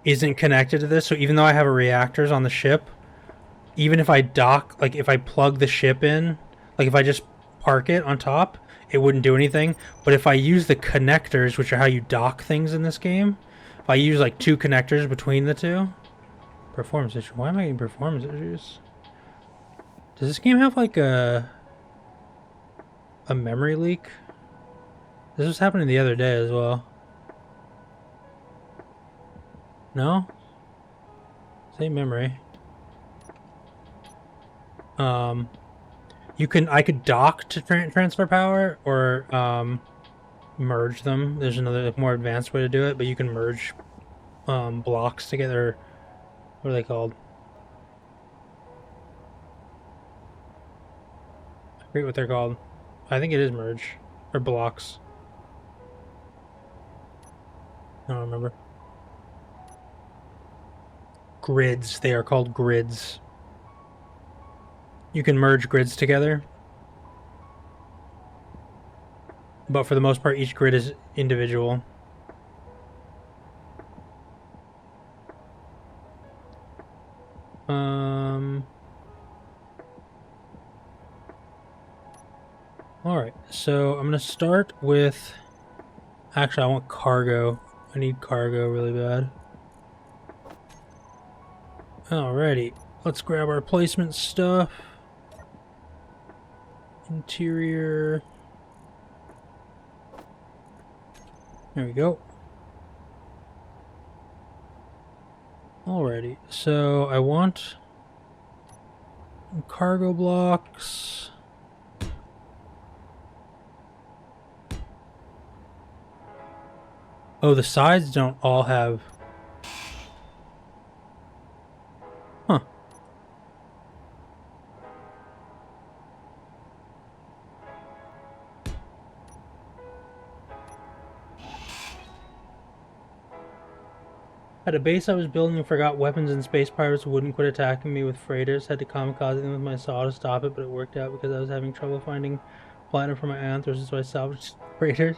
isn't connected to this, so even though I have reactors on the ship, even if I dock, like if I plug the ship in, like if I just park it on top, it wouldn't do anything. But if I use the connectors, which are how you dock things in this game, if I use like two connectors between the two, performance issue. Why am I getting performance issues? Does this game have like a memory leak? This was happening the other day as well. No? Same memory. I could dock to transfer power or merge them. There's another more advanced way to do it, but you can merge blocks together. What are they called? I forget what they're called. I think it is merge or blocks. I don't remember. Grids. They are called grids. You can merge grids together. But for the most part, each grid is individual. Alright, so I'm gonna start with... Actually, I want cargo. I need cargo really bad. Alrighty, let's grab our placement stuff. Interior. There we go. Alrighty, so I want cargo blocks. Oh, the sides don't all have... Huh. At a base I was building and forgot weapons, and space pirates wouldn't quit attacking me with freighters. Had to kamikaze them with my saw to stop it, but it worked out because I was having trouble finding platinum for my anthers, so I salvaged freighters.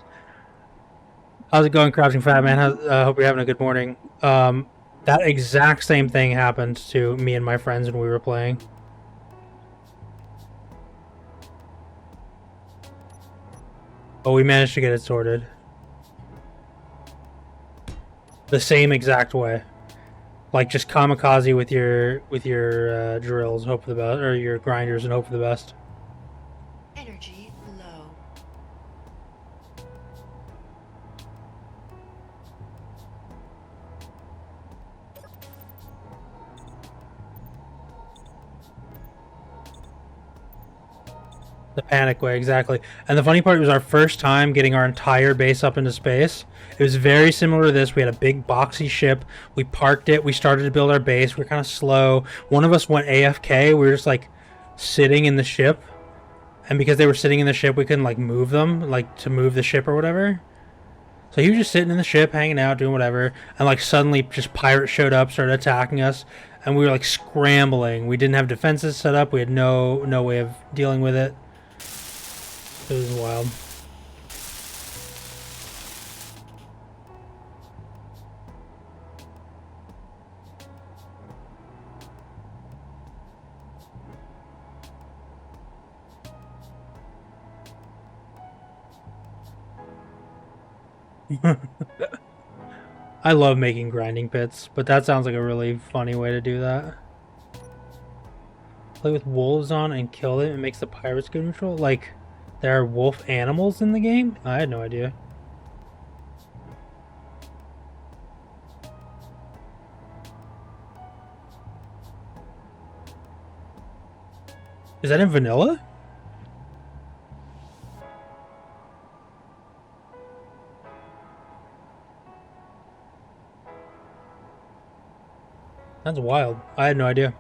How's it going, Crouching Fat Man? Hope you're having a good morning. That exact same thing happened to me and my friends when we were playing. But we managed to get it sorted. The same exact way. Like, just kamikaze with your drills, hope for the best, or your grinders, and hope for the best. Energy low. The panic way, exactly. And the funny part was our first time getting our entire base up into space. It was very similar to this. We had a big boxy ship. We parked it. We started to build our base. We were kind of slow. One of us went AFK. We were just like sitting in the ship. And because they were sitting in the ship, we couldn't like move them, like to move the ship or whatever. So he was just sitting in the ship, hanging out, doing whatever. And like suddenly just pirates showed up, started attacking us. And we were like scrambling. We didn't have defenses set up. We had no way of dealing with it. It was wild. I love making grinding pits, but that sounds like a really funny way to do that. Play with wolves on and kill them. It makes the pirates go neutral. Like, there are wolf animals in the game? I had no idea. Is that in vanilla? That's wild. I had no idea.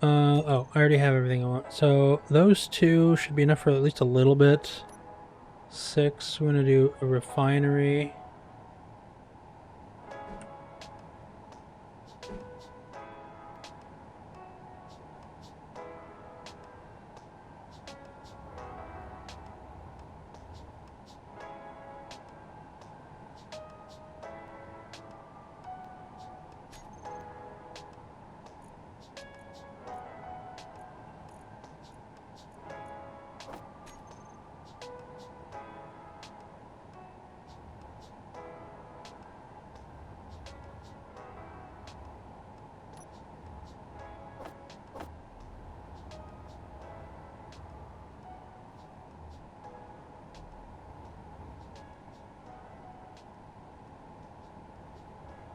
Oh, I already have everything I want. So those two should be enough for at least a little bit. 6, we're gonna do a refinery.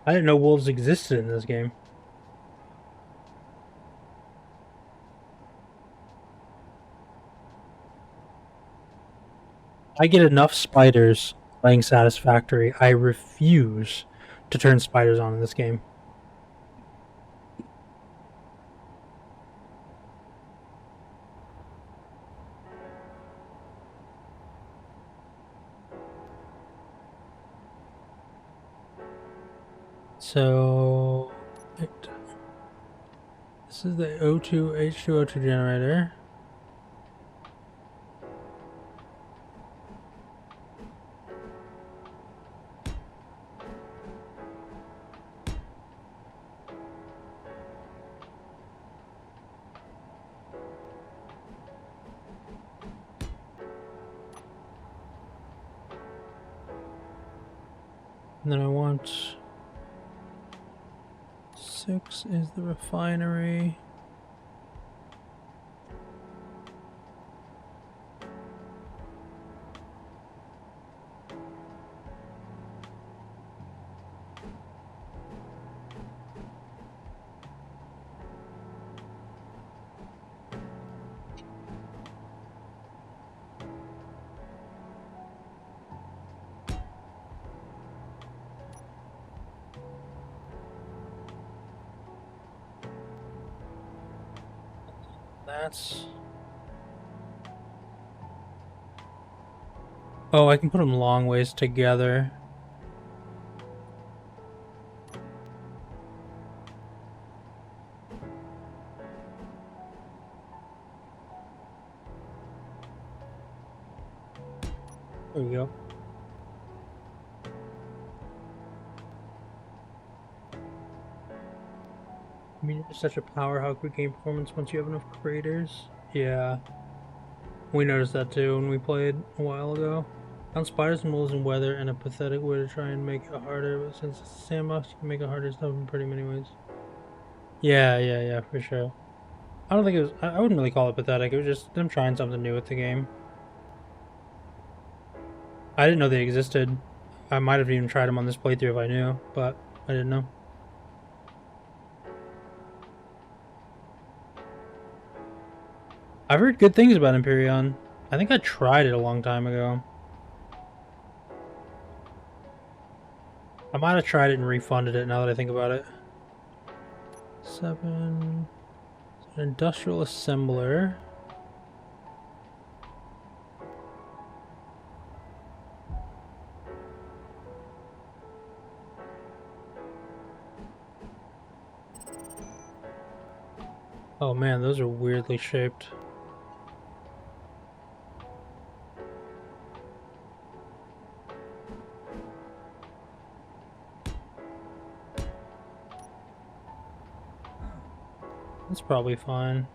I didn't know wolves existed in this game. I get enough spiders playing Satisfactory. I refuse to turn spiders on in this game. So, this is the O2 H2O2 generator. And then I want 6 is the refinery. That's... Oh, I can put them long ways together. There we go. I mean, it's such a power hog with game performance once you have enough craters. Yeah. We noticed that too when we played a while ago. Found spiders and moles and weather and a pathetic way to try and make it harder, but since it's a sandbox, you can make it harder stuff in pretty many ways. Yeah, for sure. I don't think it was, I wouldn't really call it pathetic, it was just them trying something new with the game. I didn't know they existed. I might have even tried them on this playthrough if I knew, but I didn't know. I've heard good things about Empyreon. I think I tried it a long time ago. I might have tried it and refunded it now that I think about it. 7. An industrial assembler. Oh man, those are weirdly shaped. That's probably fine.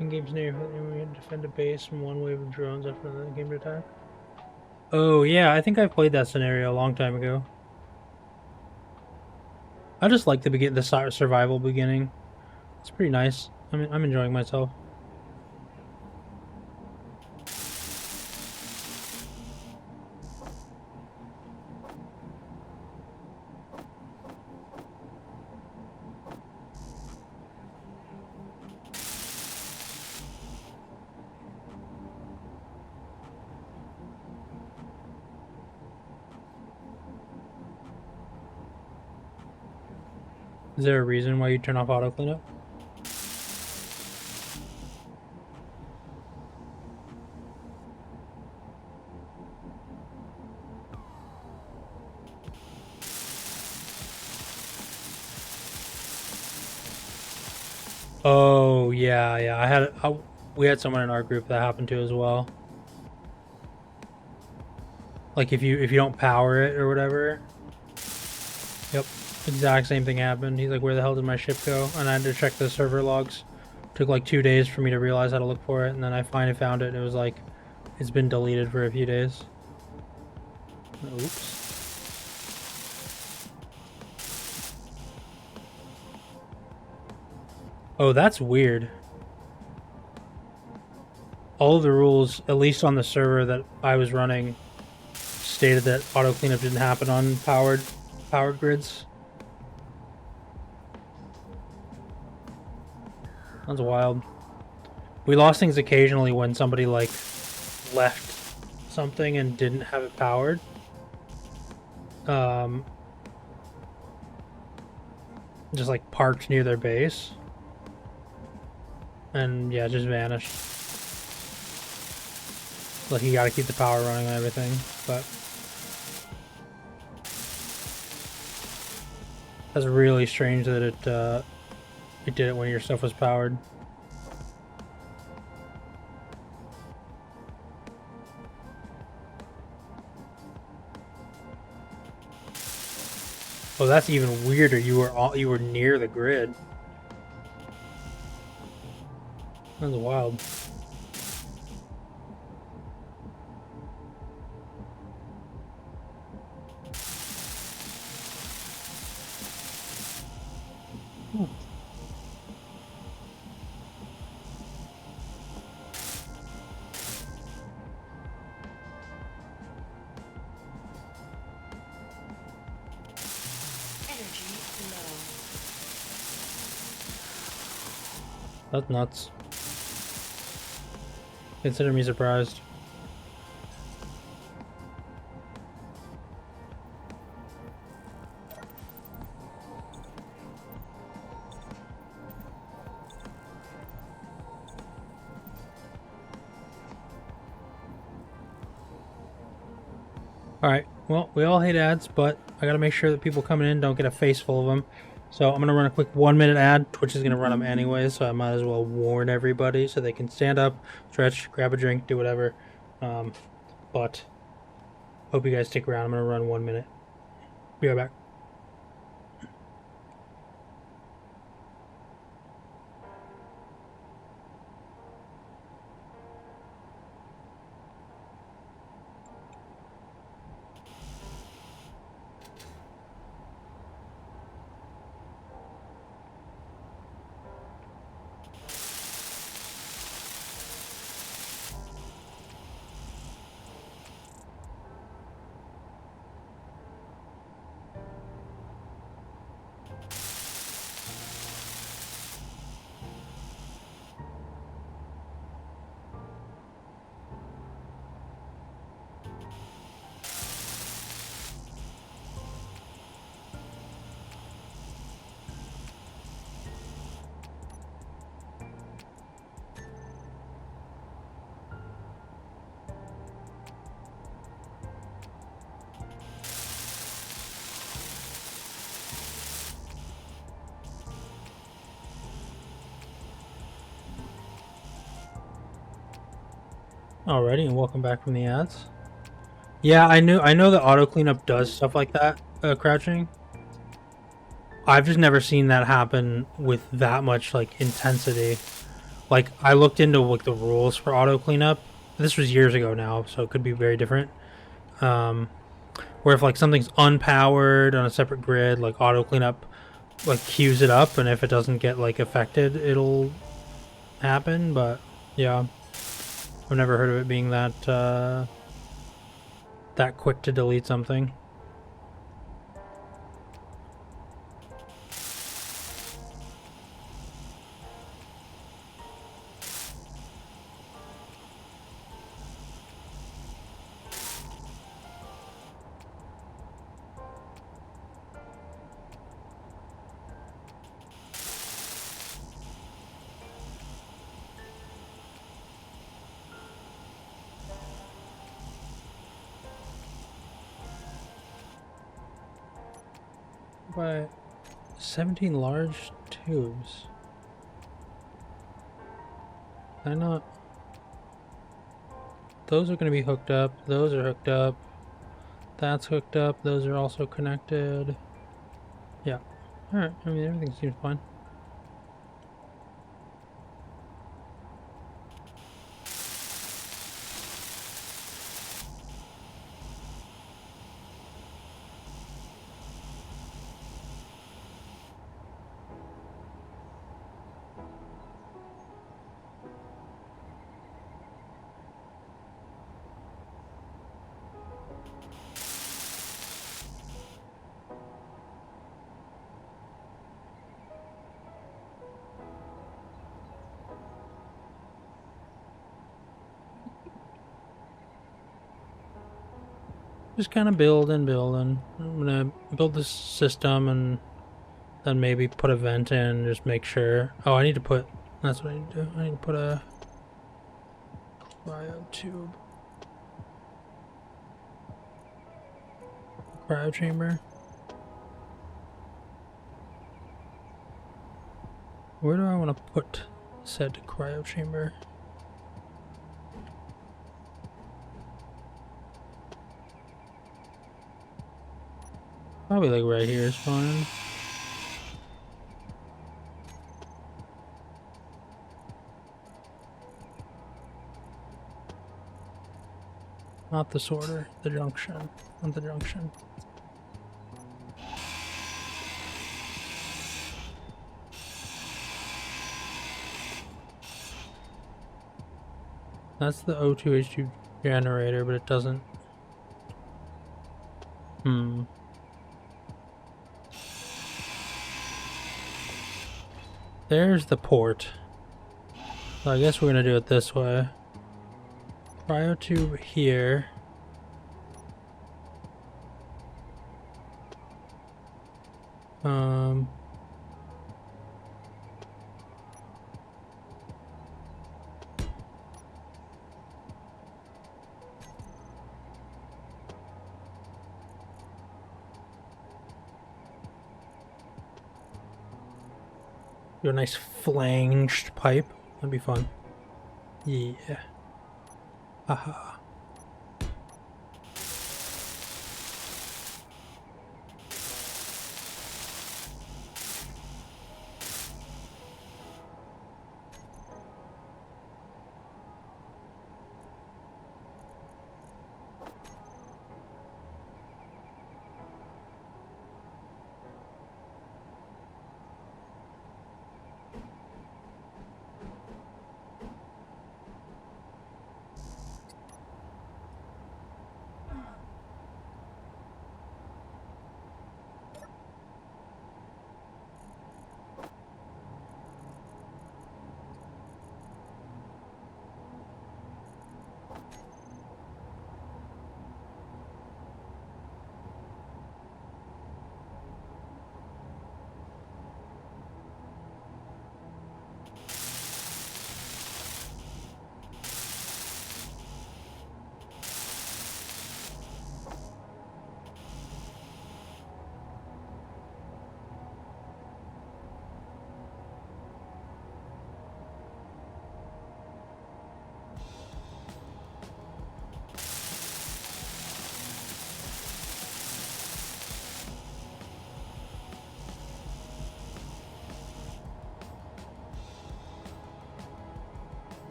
In games near you defend a base from one wave of drones after another game to attack. Oh yeah, I think I played that scenario a long time ago. I just like the survival beginning. It's pretty nice. I mean, I'm enjoying myself. Is there a reason why you turn off auto cleanup? Oh yeah. We had someone in our group that happened to as well. Like if you don't power it or whatever. Yep, exact same thing happened. He's like, where the hell did my ship go? And I had to check the server logs. Took like 2 days for me to realize how to look for it, and then I finally found it, and it was like, it's been deleted for a few days. Oops. Oh, that's weird. All of the rules, at least on the server that I was running, stated that auto cleanup didn't happen on powered grids. That's wild. We lost things occasionally when somebody like left something and didn't have it powered. Just like parked near their base. And yeah, just vanished. Like you gotta keep the power running and everything, but that's really strange that it did it when your stuff was powered. Oh, that's even weirder. You were near the grid. That's wild. Ooh. Energy low. That's nuts. Consider me surprised. Alright, well, we all hate ads, but I gotta make sure that people coming in don't get a face full of them. So I'm gonna run a quick 1-minute ad. Twitch is gonna run them anyway, so I might as well warn everybody so they can stand up, stretch, grab a drink, do whatever. But hope you guys stick around. I'm gonna run 1 minute. Be right back. Alrighty, and welcome back from the ads. Yeah, I know that auto cleanup does stuff like that, crouching. I've just never seen that happen with that much like intensity. Like I looked into like the rules for auto cleanup. This was years ago now, so it could be very different. Where if like something's unpowered on a separate grid, like auto cleanup like queues it up, and if it doesn't get like affected, it'll happen. But yeah, I've never heard of it being that that quick to delete something. But 17 large tubes. They're not. Those are going to be hooked up. Those are hooked up. That's hooked up. Those are also connected. Yeah. Alright. I mean, everything seems fine. Just kind of building. I'm gonna build this system and then maybe put a vent in, just make sure. Oh, I need to put, that's what I need to do. I need to put a cryo tube. Cryo chamber. Where do I want to put said cryo chamber? Probably like right here is fine. Not the sorter, the junction. Not the junction. That's the O2H2 generator, but it doesn't. There's the port. So I guess we're gonna do it this way. Cryotube here. Do a nice flanged pipe. That'd be fun. Yeah. Haha.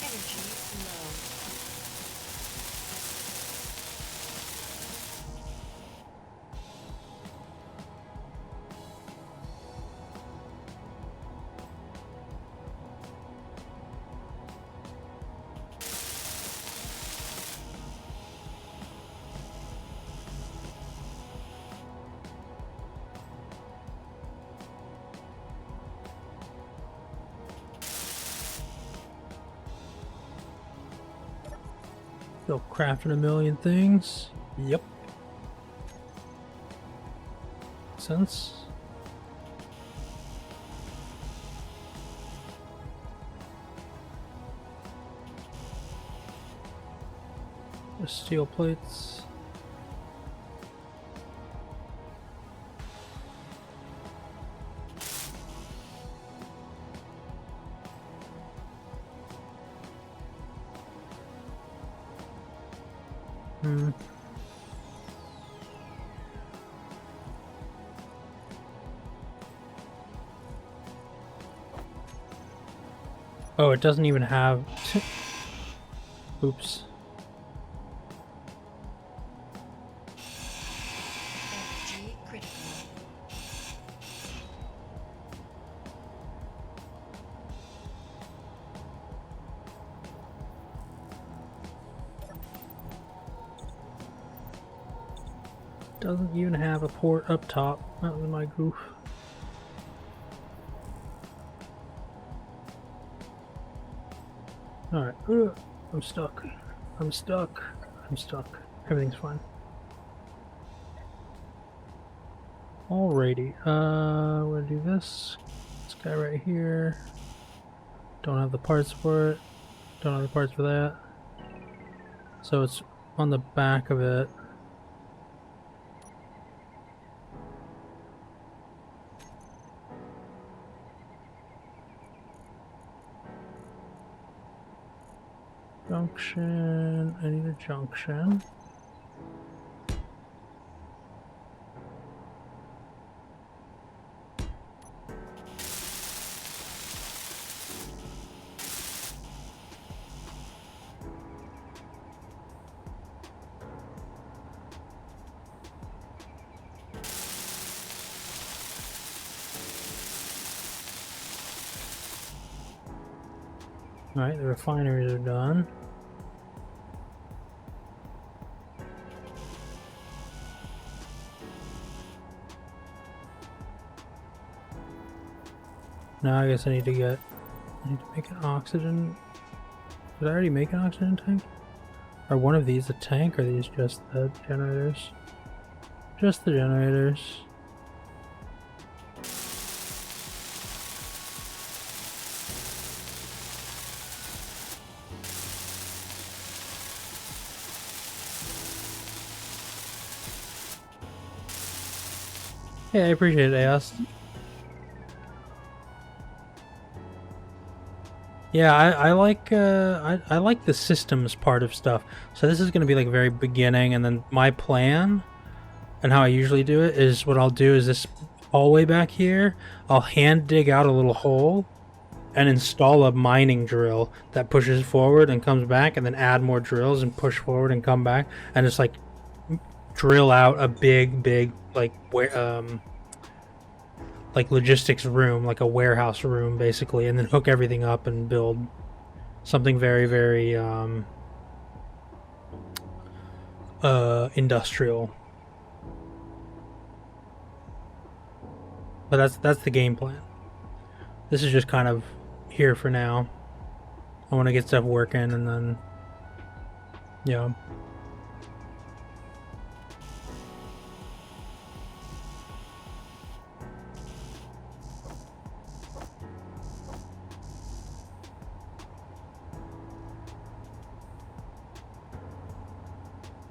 Energy low. Still crafting a million things. Yep. Sense. The steel plates. Oh, it doesn't even have. Oops. Energy critical. Doesn't even have a port up top. That was my goof. Alright. I'm stuck. I'm stuck. I'm stuck. Everything's fine. Alrighty. We're gonna do this. This guy right here. Don't have the parts for it. Don't have the parts for that. So it's on the back of it. Junction. I need a junction. Alright, the refineries are done. Now I guess I need to make an oxygen. Did I already make an oxygen tank? Are one of these a tank, or are these just the generators? Just the generators. Yeah, I appreciate it, Aos. Yeah, I like I like the systems part of stuff. So this is gonna be like very beginning, and then my plan and how I usually do it is what I'll do is this hallway back here, I'll hand dig out a little hole and install a mining drill that pushes forward and comes back, and then add more drills and push forward and come back, and just like drill out a big like logistics room, like a warehouse room basically, and then hook everything up and build something very industrial. But that's the game plan. This is just kind of here for now. I want to get stuff working, and then yeah.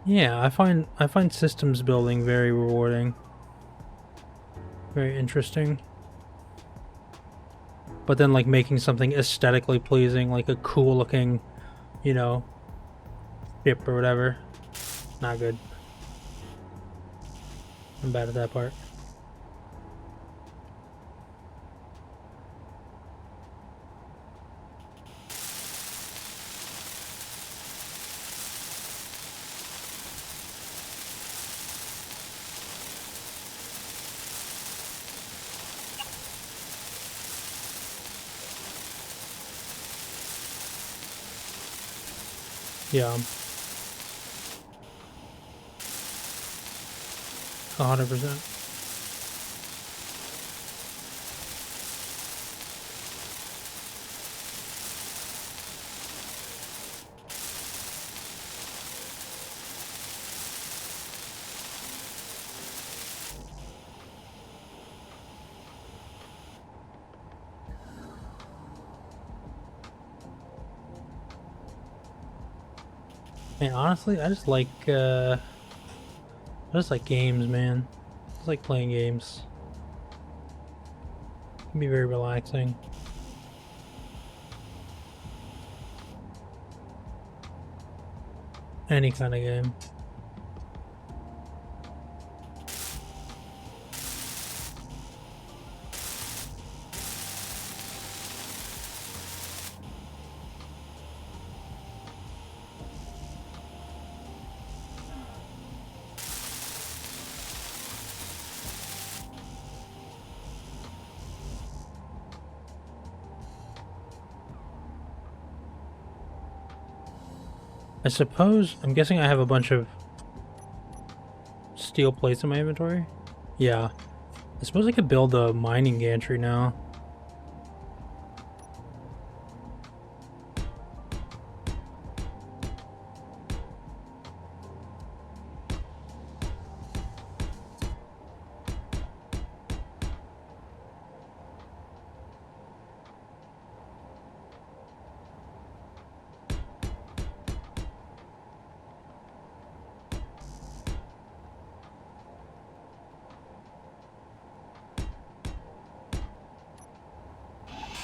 Yeah, I find systems building very rewarding. Very interesting. But then like making something aesthetically pleasing, like a cool looking, you know, ship or whatever. Not good. I'm bad at that part. Yeah. 100%. Man, honestly, I just like games, man. I just like playing games. It can be very relaxing. Any kind of game. I suppose, I'm guessing I have a bunch of steel plates in my inventory. Yeah. I suppose I could build a mining gantry now.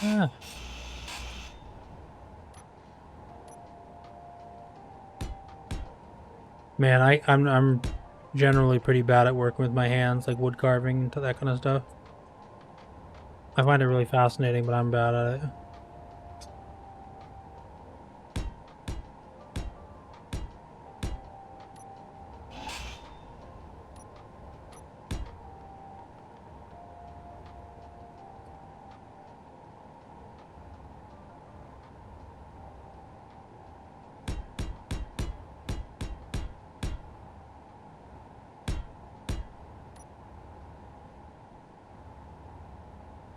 Ah. Man, I'm generally pretty bad at working with my hands, like wood carving and that kind of stuff. I find it really fascinating, but I'm bad at it.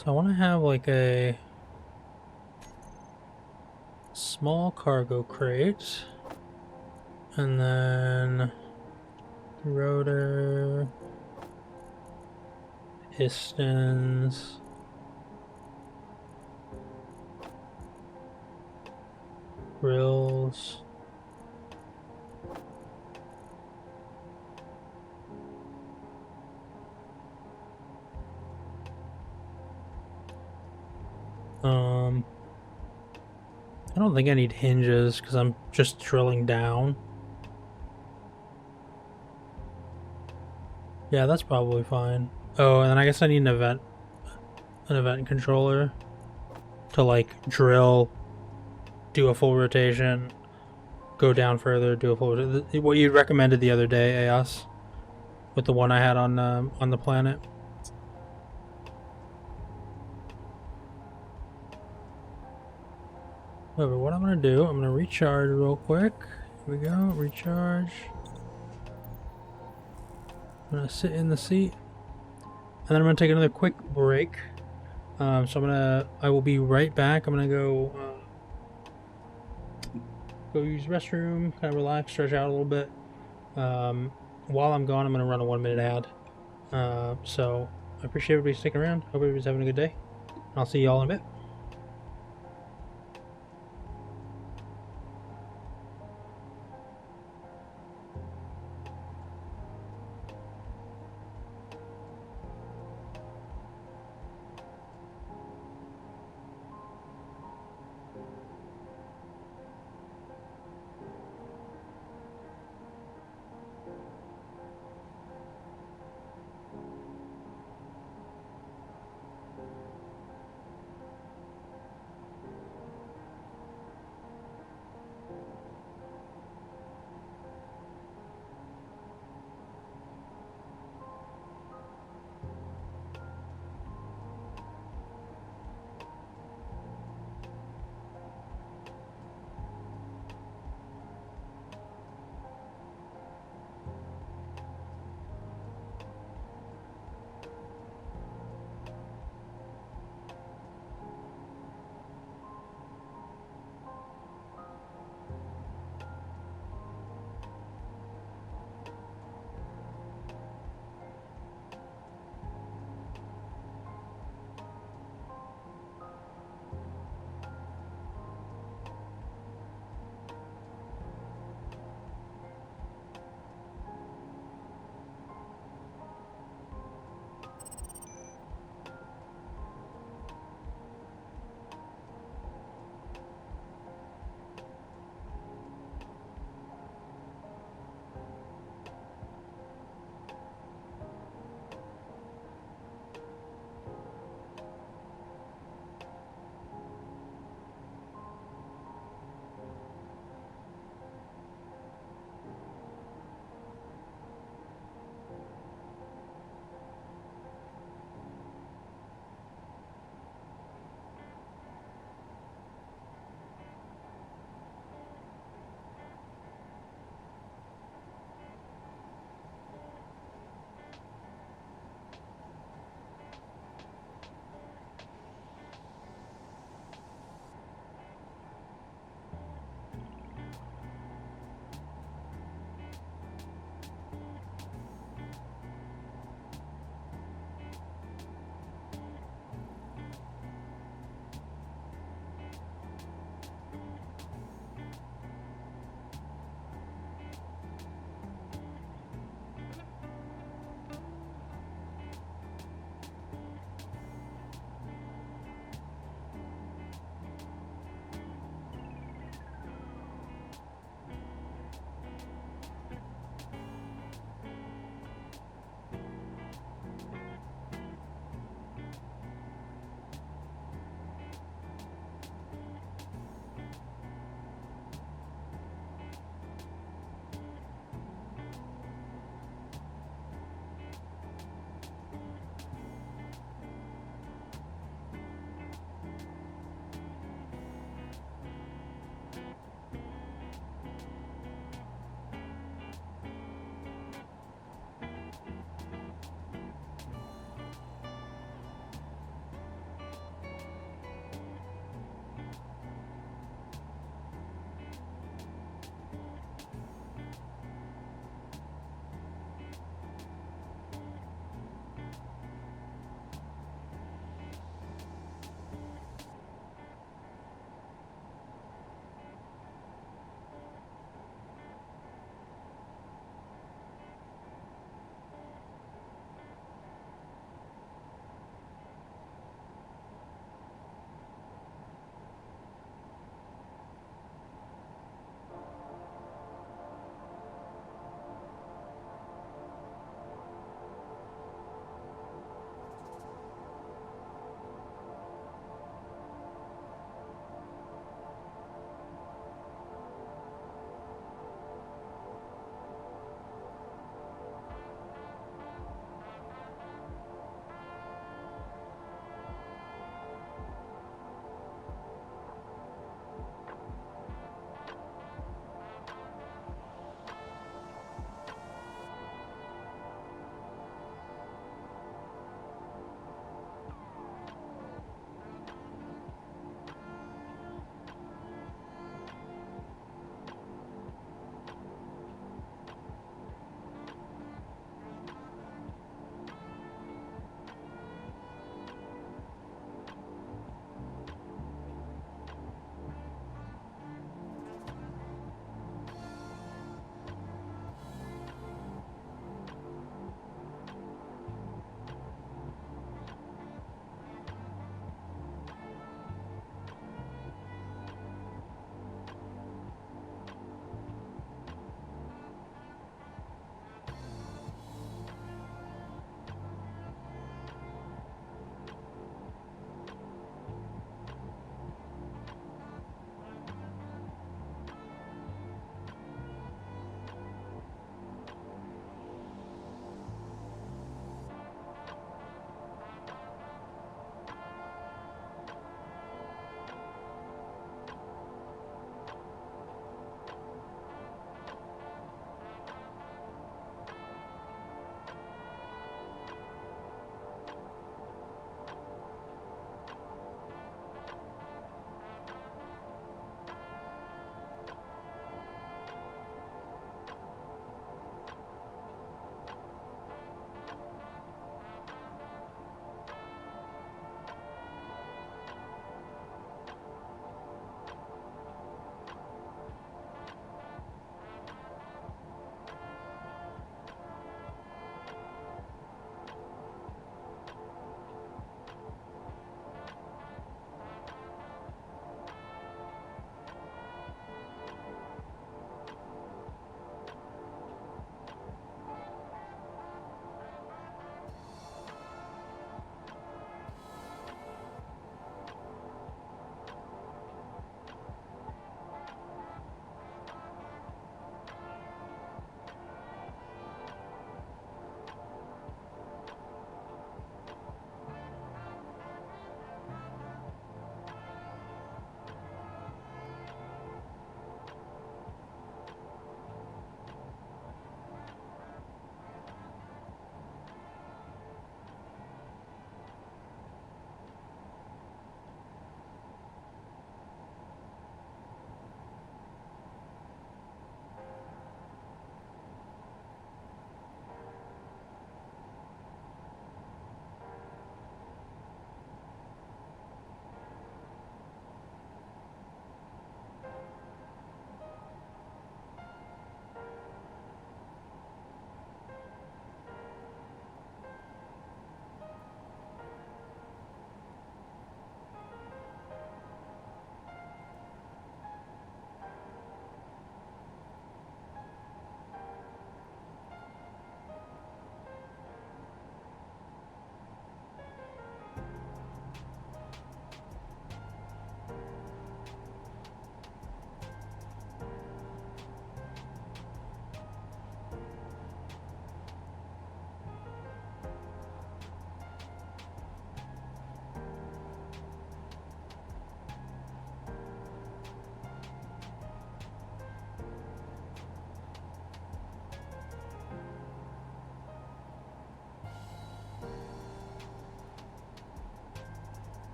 So I want to have like a small cargo crate, and then rotor, pistons, grills. I don't think I need hinges because I'm just drilling down. Yeah, that's probably fine. Oh, and then I guess I need an event controller to like drill, do a full rotation, go down further, do a full rotation. What you recommended the other day, Eos, with the one I had on the planet. However, what I'm gonna do, I'm gonna recharge real quick. Here we go, recharge. I'm gonna sit in the seat, and then I'm gonna take another quick break. So I will be right back. I'm gonna go use the restroom, kind of relax, stretch out a little bit. While I'm gone, I'm gonna run a 1 minute ad. So I appreciate everybody sticking around. Hope everybody's having a good day. I'll see y'all in a bit.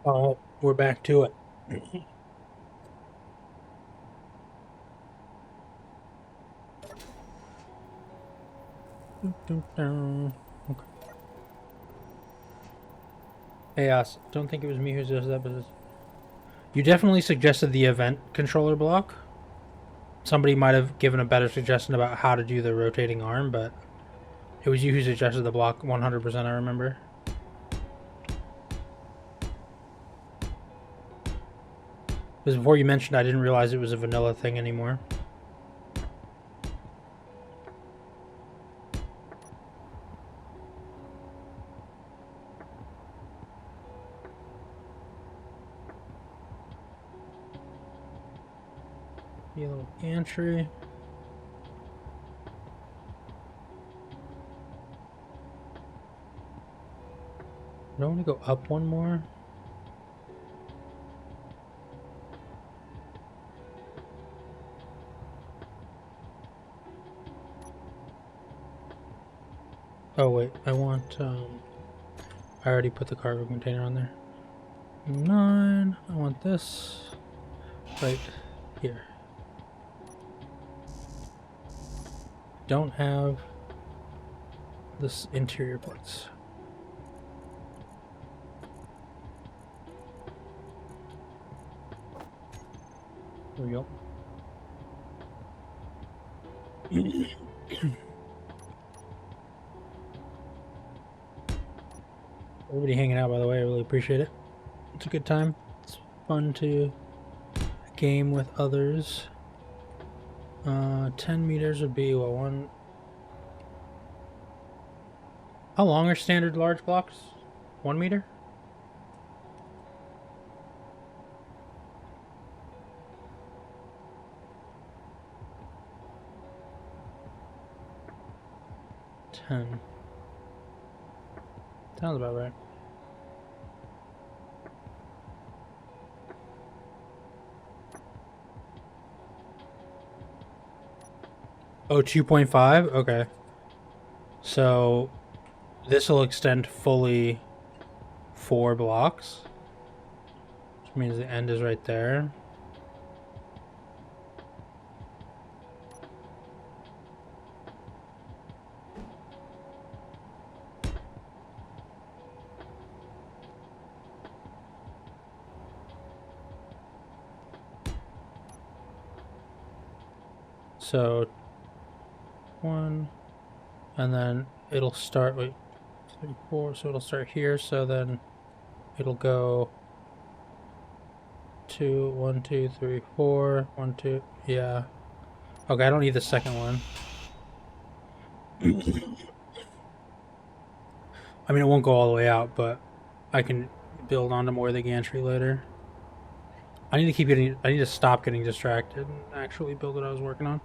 Oh, we're back to it. Okay. Hey, don't think it was me who does that, but you definitely suggested the event controller block. Somebody might have given a better suggestion about how to do the rotating arm, but it was you who suggested the block 100%, I remember. Because before you mentioned, I didn't realize it was a vanilla thing anymore. Be a little gantry. Do I want to go up one more? Oh wait, I want, I already put the cargo container on there. 9, I want this right here. Don't have this interior parts. There we go. Everybody hanging out, by the way, I really appreciate it. It's a good time. It's fun to game with others. 10 meters would be, well, one... How long are standard large blocks? 1 meter? Ten. Sounds about right. Oh, 2.5? Okay. So, this will extend fully 4 blocks. Which means the end is right there. So, 1, and then it'll start, wait, 3, 4, so it'll start here, so then it'll go 2, 1, 2, 3, 4, 1, 2, yeah. Okay, I don't need the second one. I mean, it won't go all the way out, but I can build onto more of the gantry later. I need to stop getting distracted and actually build what I was working on.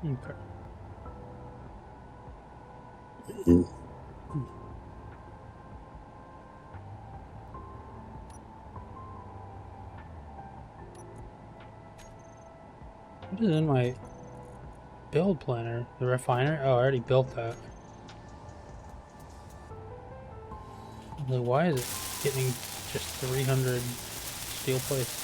Okay. What is in my build planner? The refiner? Oh, I already built that. Like, why is it getting just 300 steel plates?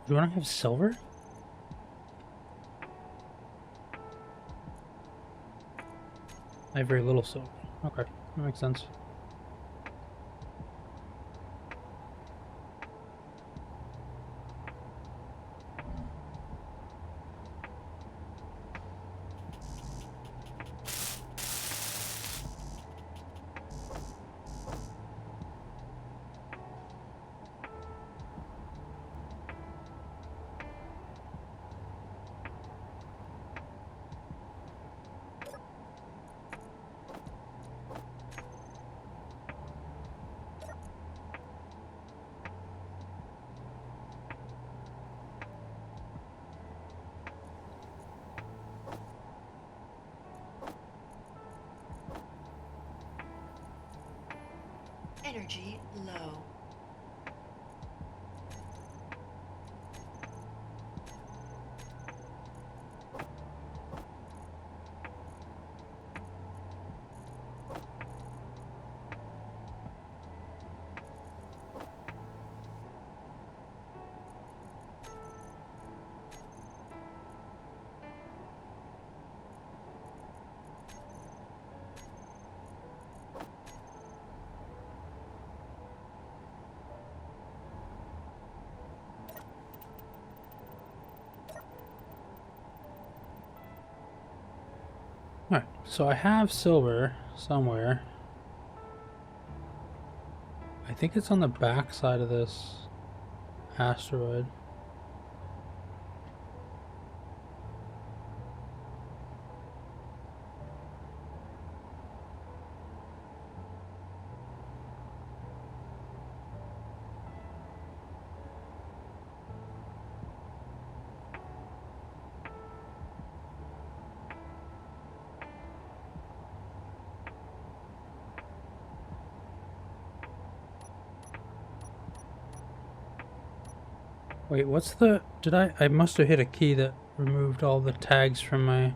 Do you want to have silver? I have very little silver. Okay, that makes sense. Energy low. Alright, so I have silver somewhere. I think it's on the back side of this asteroid. Wait, what's the... I must have hit a key that removed all the tags from my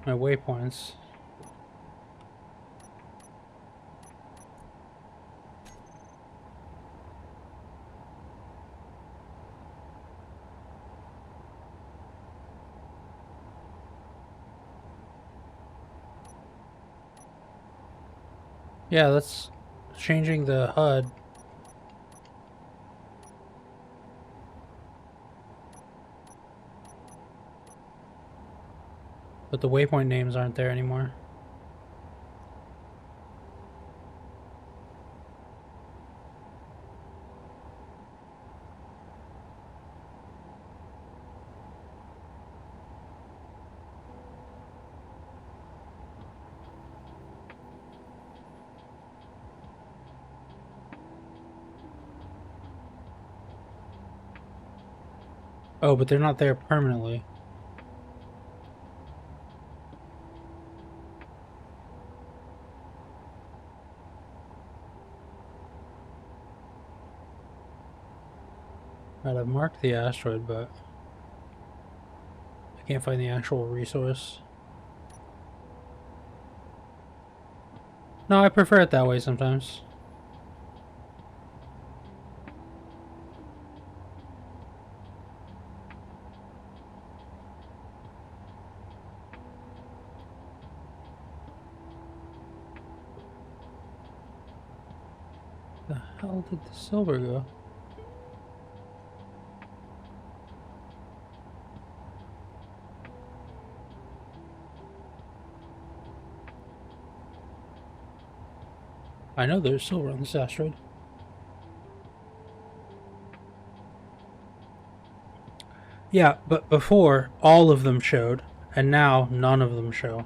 waypoints. Yeah, that's changing the HUD. But the waypoint names aren't there anymore. Oh, but they're not there permanently. Right, I've marked the asteroid, but I can't find the actual resource. No, I prefer it that way sometimes. The hell did the silver go? I know there's silver on this asteroid. Yeah, but before, all of them showed, and now none of them show.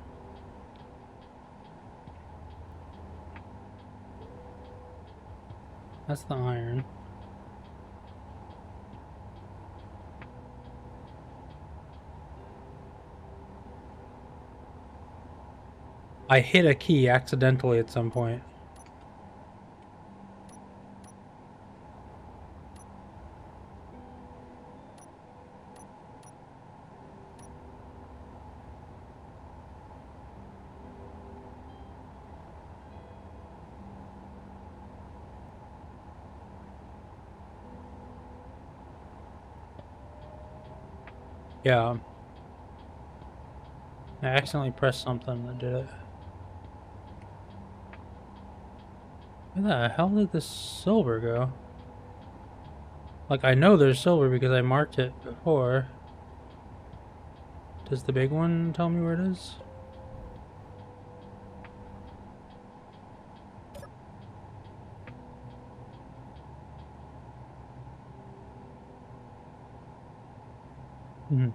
That's the iron. I hit a key accidentally at some point. Yeah. I accidentally pressed something that did it. Where the hell did this silver go? Like, I know there's silver because I marked it before. Does the big one tell me where it is? Hmm.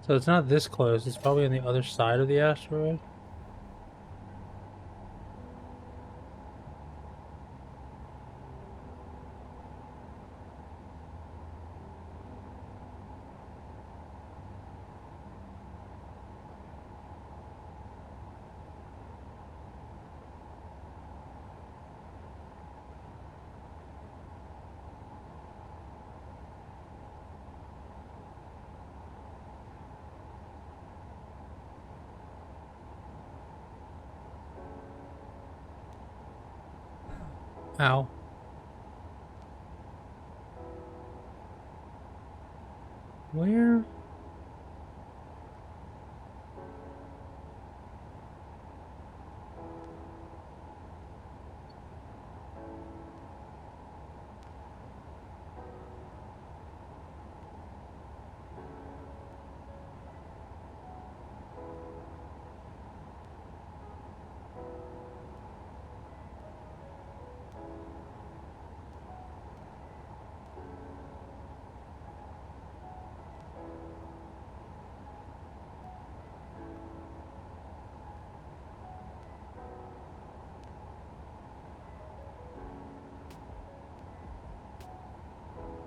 So it's not this close, it's probably on the other side of the asteroid. Ow. Where?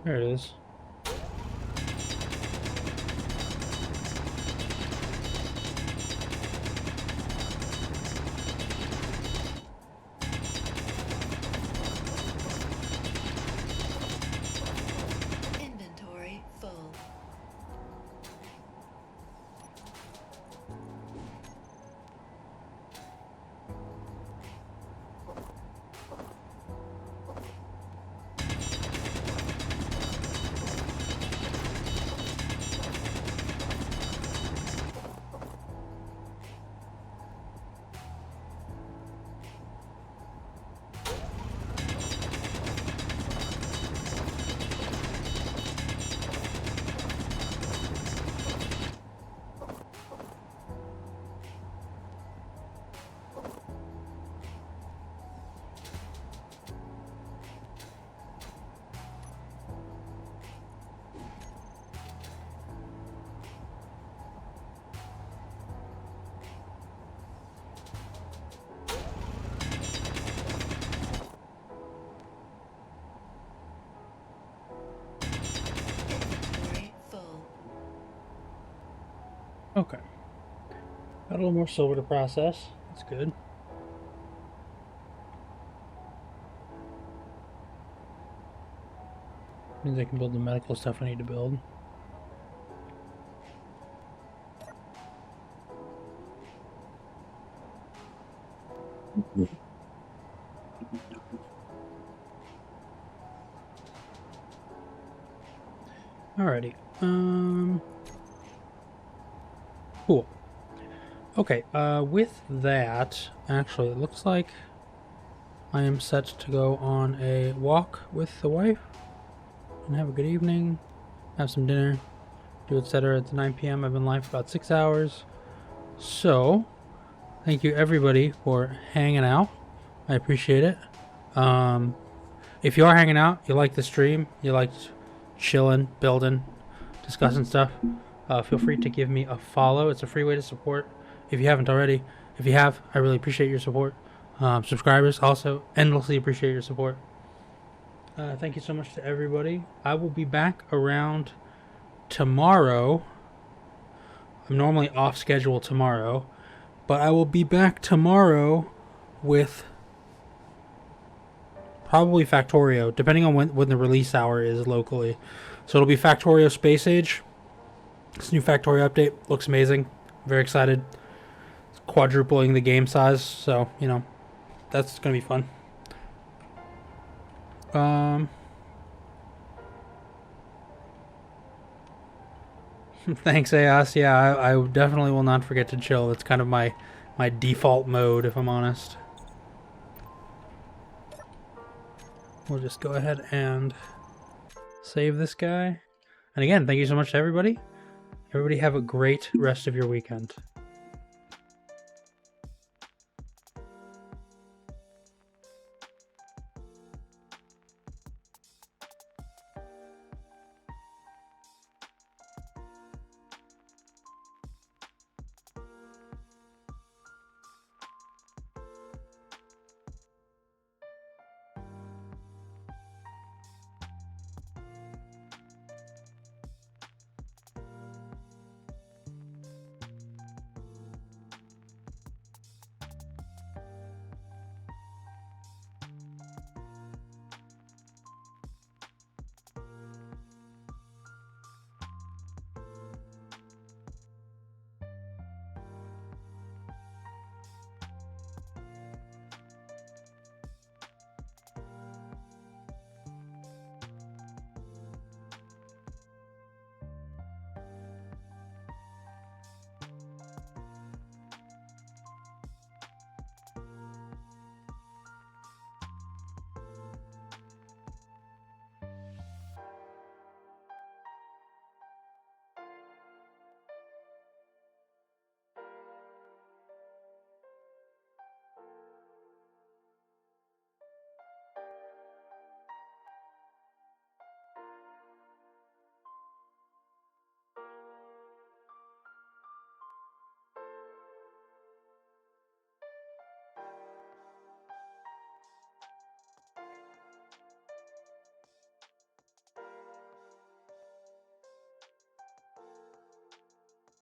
There it is. Inventory full. Okay. Got a little more silver to process. That's good. Means I can build the medical stuff I need to build. Alrighty. Cool. Okay, with that, actually, it looks like I am set to go on a walk with the wife and have a good evening, have some dinner, do etc. It's 9 p.m. I've been live for about 6 hours. So, thank you everybody for hanging out. I appreciate it. If you are hanging out, you like the stream, you liked chilling, building, discussing stuff, feel free to give me a follow. It's a free way to support if you haven't already. If you have, I really appreciate your support. Subscribers also endlessly appreciate your support. Thank you so much to everybody. I will be back around tomorrow. I'm normally off schedule tomorrow, but I will be back tomorrow with probably Factorio, depending on when the release hour is locally. So it'll be Factorio Space Age. This new Factorio update looks amazing. Very excited. It's quadrupling the game size, so, you know, that's going to be fun. Thanks, Aos. Yeah, I definitely will not forget to chill. That's kind of my default mode, if I'm honest. We'll just go ahead and save this guy. And again, thank you so much to everybody. Everybody have a great rest of your weekend.